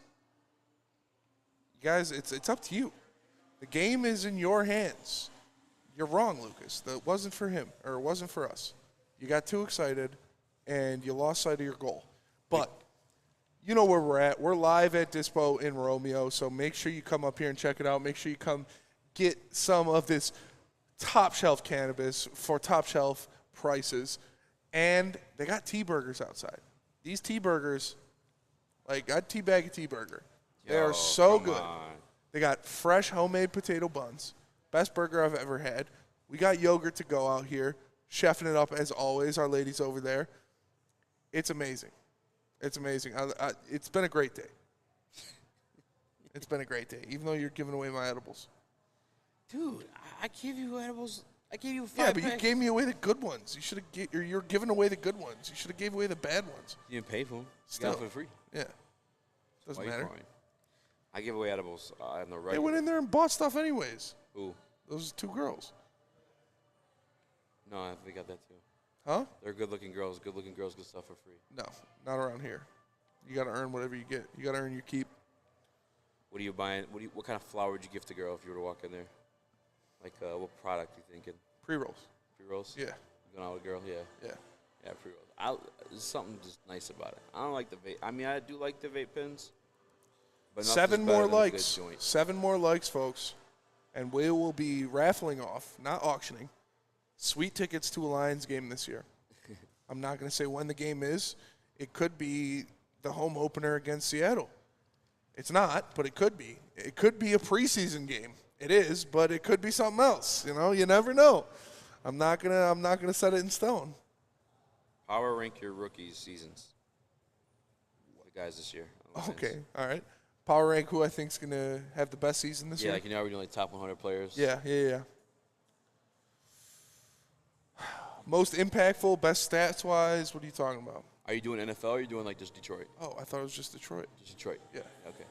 You guys, it's up to you. The game is in your hands. You're wrong, Lucas. That wasn't for him, or it wasn't for us. You got too excited, and you lost sight of your goal. But you know where we're at. We're live at Dispo in Romeo, so make sure you come up here and check it out. Make sure you come get some of this top-shelf cannabis for top-shelf prices. And they got T-burgers outside. These T-burgers, like, I'd teabag a T-burger. They are so good. They got fresh homemade potato buns. Best burger I've ever had. We got yogurt to go out here, chefing it up as always. Our ladies over there. It's amazing. It's amazing. It's been a great day. It's been a great day, even though you're giving away my edibles. Dude, I give you edibles. I gave you 5 Yeah, but packs. you gave me away the good ones. You should have. You're giving away the good ones. You should have gave away the bad ones. You didn't pay for them. Still, You got them for free. Yeah, doesn't Why matter. You crying? I give away edibles on the right. They went in there and bought stuff anyways. Who? Those 2 girls. No, they got that too. Huh? They're good-looking girls. Good-looking girls get stuff for free. No, not around here. You got to earn whatever you get. You got to earn your keep. What are you buying? What kind of flower would you gift a girl if you were to walk in there? Like, what product you thinking? Pre-rolls. Pre-rolls? Yeah. You going out with a girl? Yeah. Yeah. Yeah, pre-rolls. There's something just nice about it. I don't like the vape. I mean, I do like the vape pens. But 7 nothing's more better than a good likes. joint. 7 more likes, folks. And we will be raffling off, not auctioning, sweet tickets to a Lions game this year. I'm not going to say when the game is. It could be the home opener against Seattle. It's not, but it could be. It could be a preseason game. It is, but it could be something else. You know, you never know. I'm not gonna set it in stone. Power rank your rookies' seasons. The guys this year. Okay, all right. Power rank who I think is going to have the best season this year? Yeah, like, you know, we're doing like top 100 players. Yeah. Most impactful, best stats-wise, what are you talking about? Are you doing NFL or are you doing like just Detroit? Oh, I thought it was just Detroit. Just Detroit. Yeah. Okay.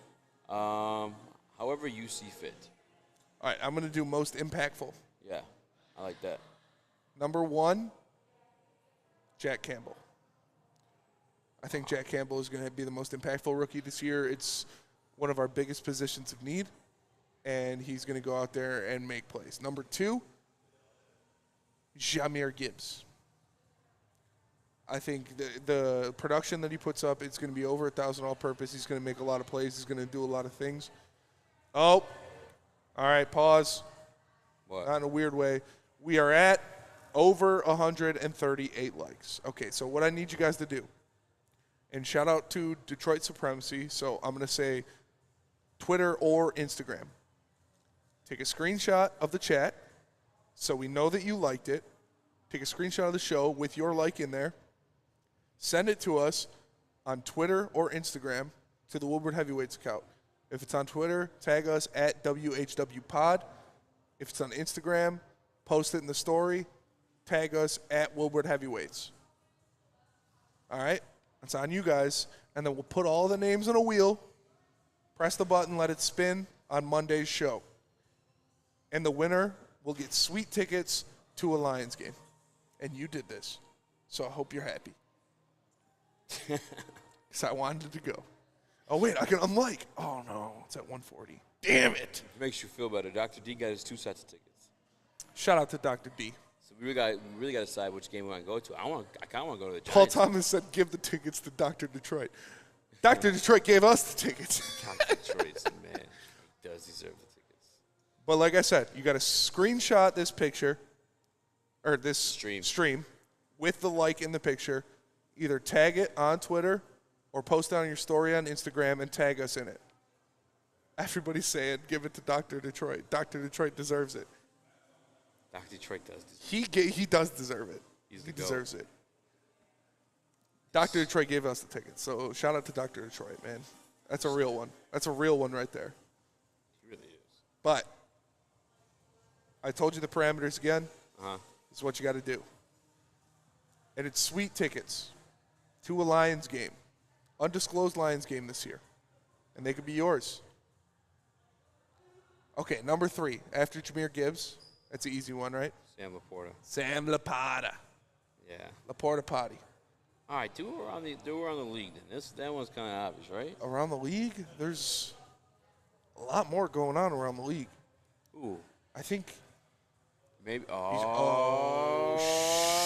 However you see fit. All right, I'm going to do most impactful. Yeah, I like that. Number 1, Jack Campbell. I think Jack Campbell is going to be the most impactful rookie this year. It's one of our biggest positions of need, and he's going to go out there and make plays. Number 2, Jahmyr Gibbs. I think the production that he puts up, it's going to be over 1,000 all-purpose. He's going to make a lot of plays. He's going to do a lot of things. Oh, all right, pause. What? Not in a weird way. We are at over 138 likes. Okay, so what I need you guys to do, and shout out to Detroit Supremacy, so I'm going to say Twitter or Instagram. Take a screenshot of the chat so we know that you liked it. Take a screenshot of the show with your like in there. Send it to us on Twitter or Instagram to the Woodward Heavyweights account. If it's on Twitter, tag us at WHWPod. If it's on Instagram, post it in the story, tag us at Woodward Heavyweights. All right? That's on you guys. And then we'll put all the names on a wheel, press the button, let it spin on Monday's show. And the winner will get sweet tickets to a Lions game. And you did this. So I hope you're happy. Because I wanted to go. Oh, wait, I can unlike. Oh, no, it's at 140. Damn it. It makes you feel better. Dr. D got his 2 sets of tickets. Shout out to Dr. D. So we really got to decide which game we want to go to. I kind of want to go to the Giants. Paul Thomas said give the tickets to Dr. Detroit. Dr. Detroit gave us the tickets. Dr. Detroit's the man. He does deserve the tickets. But like I said, you got to screenshot this picture, or this stream with the like in the picture. Either tag it on Twitter or post it on your story on Instagram and tag us in it. Everybody's saying give it to Dr. Detroit. Dr. Detroit deserves it. Dr. Detroit does deserve it. He does deserve it. He deserves it. Dr. Detroit gave us the tickets, so shout out to Dr. Detroit, man. That's a real one. That's a real one right there. He really is. But I told you the parameters again. Uh-huh. This is what you got to do. And it's sweet tickets to a Lions game, undisclosed Lions game this year, and they could be yours. Okay, number 3, after Jahmyr Gibbs. That's an easy one, right? Sam Laporta. Sam Laporta. Yeah. Laporta Potty. All right, do it around the league then. That one's kind of obvious, right? Around the league? There's a lot more going on around the league. Ooh. I think maybe.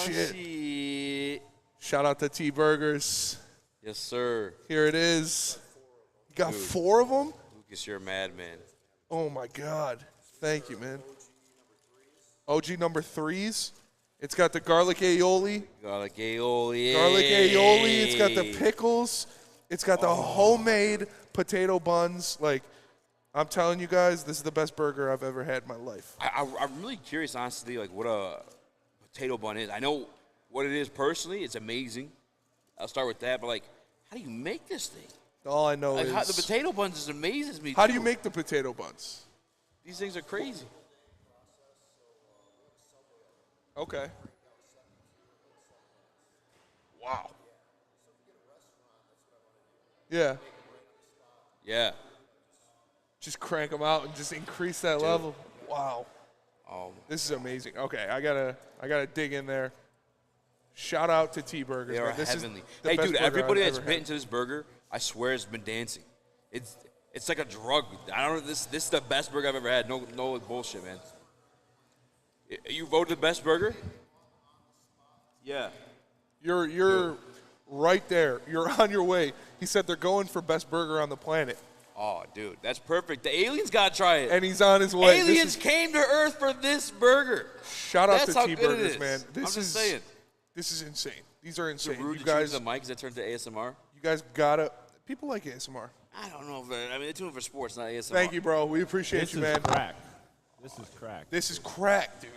Shit. Shout out to T-Burgers. Yes, sir. Here it is. You got 4 of them? Lucas, you're a madman. Oh, my God. Thank you, man. OG number 3s. It's got the garlic aioli. Garlic aioli. Garlic aioli. It's got the pickles. It's got the homemade potato buns. Like, I'm telling you guys, this is the best burger I've ever had in my life. I'm really curious, honestly, like what a potato bun is. I know what it is personally. It's amazing. I'll start with that. But, like, how do you make this thing? All I know is the potato buns just amazes me. How do you make the potato buns? These things are crazy. Okay. Wow. Yeah. Yeah. Just crank them out and just increase that level. Wow. Oh. This is amazing. Okay, I gotta dig in there. Shout out to T-Burgers. They are heavenly. Hey, dude, everybody that's bitten into this burger, I swear, has been dancing. It's like a drug. I don't know. This is the best burger I've ever had. No bullshit, man. You voted the best burger? Yeah. You're right there. You're on your way. He said they're going for best burger on the planet. Oh, dude, that's perfect. The aliens got to try it. And he's on his way. Aliens came to Earth for this burger. Shout out That's to how good it T-Burgers, is. man. I'm just saying. This is insane. These are insane. Is it rude you to guys, choose the mic? Does that turn to ASMR? You guys gotta. People like ASMR. I don't know. They're doing it for sports, not ASMR. Thank you, bro. We appreciate you, man. This is crack. This is crack, dude.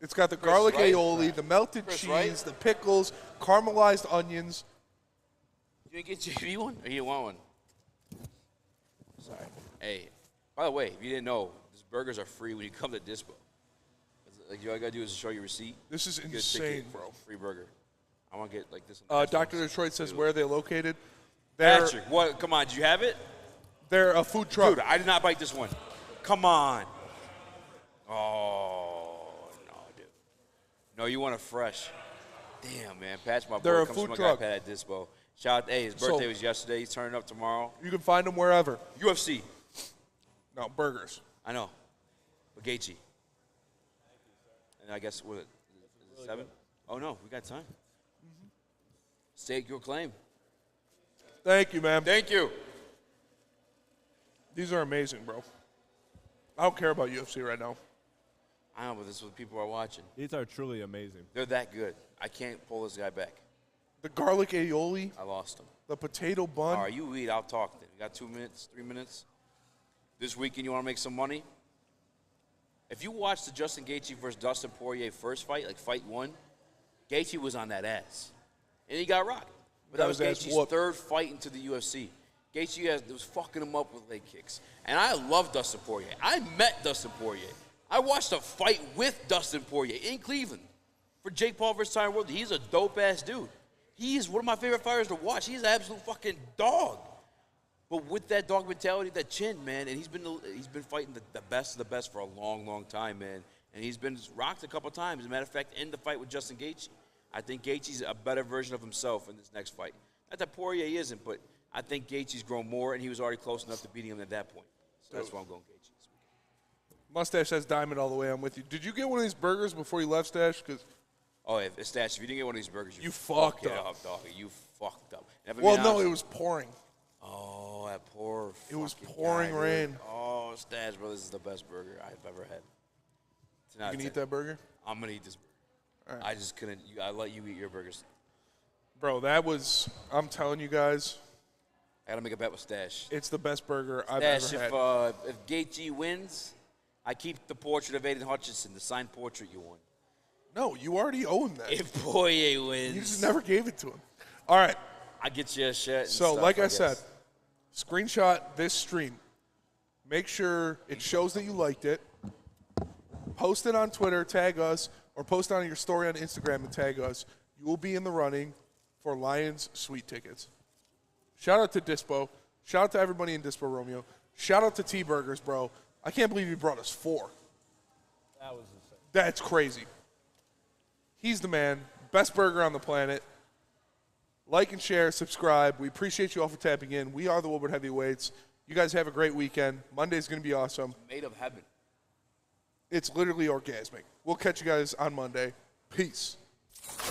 It's got the garlic aioli, the melted cheese, the pickles, caramelized onions. You didn't get JB one? Or you want one? Sorry. Hey, by the way, if you didn't know, these burgers are free when you come to Dispo. Like, all you gotta do is show your receipt. This is get a insane, ticket, bro. Free burger. I want to get like this. Dr. Detroit says where are they located? Patrick, what? Come on, did you have it? They're a food truck. Dude, I did not bite this one. Come on. Oh, no, dude. No, you want a fresh. Damn, man. Patch my boy. They're a Comes food from truck. my guy Pat at Dispo. Shout out, hey, his birthday was yesterday. He's turning up tomorrow. You can find him wherever. UFC. No, burgers. I know. But Gaethje. And I guess, what, is it 7? Oh, no, we got time. Stake your claim. Thank you, man. Thank you. These are amazing, bro. I don't care about UFC right now. I know, but this is what people are watching. These are truly amazing. They're that good. I can't pull this guy back. The garlic aioli. I lost him. The potato bun. All right, you eat. I'll talk then. You got 2 minutes, 3 minutes? This weekend you want to make some money? If you watch the Justin Gaethje versus Dustin Poirier first fight, like fight 1, Gaethje was on that ass. And he got rocked. But that was Gaethje's third fight into the UFC. Gaethje was fucking him up with leg kicks. And I love Dustin Poirier. I met Dustin Poirier. I watched a fight with Dustin Poirier in Cleveland for Jake Paul versus Tyron Woodley. He's a dope-ass dude. He is one of my favorite fighters to watch. He's an absolute fucking dog. But with that dog mentality, that chin, man, and he's been fighting the best of the best for a long, long time, man. And he's been rocked a couple times. As a matter of fact, in the fight with Justin Gaethje, I think Gaethje's a better version of himself in this next fight. Not that Poirier isn't, but I think Gaethje's grown more, and he was already close enough to beating him at that point. So that's why I'm going Gaethje this weekend. Mustache says diamond all the way. I'm with you. Did you get one of these burgers before you left, Stash? Because Stash, if you didn't get one of these burgers, you fucked up, dog. You fucked up. Well, no, it was pouring. Oh, that poor. It was pouring rain. Oh, Stash, bro, this is the best burger I've ever had. You can eat that burger? I'm gonna eat this burger. All right. I just couldn't. I let you eat your burgers. Bro, that was. I'm telling you guys. I gotta make a bet with Stash. It's the best burger I've Stash, ever had. If Gaethje wins, I keep the portrait of Aiden Hutchinson, the signed portrait you won. No, you already owe him that. If Poirier wins, you just never gave it to him. All right. I get you a shirt. So, like I said, screenshot this stream. Make sure it shows that you liked it. Post it on Twitter, tag us, or post on your story on Instagram and tag us. You will be in the running for Lions Suite tickets. Shout out to Dispo. Shout out to everybody in Dispo Romeo. Shout out to T-Burgers, bro. I can't believe he brought us 4. That was insane. That's crazy. He's the man. Best burger on the planet. Like and share, subscribe. We appreciate you all for tapping in. We are the Woodward Heavyweights. You guys have a great weekend. Monday's going to be awesome. Made of heaven. It's literally orgasmic. We'll catch you guys on Monday. Peace.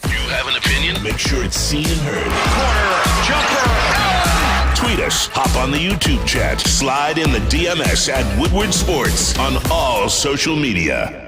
You have an opinion? Make sure it's seen and heard. Corner, jumper, tweet us, hop on the YouTube chat, slide in the DMS at Woodward Sports on all social media.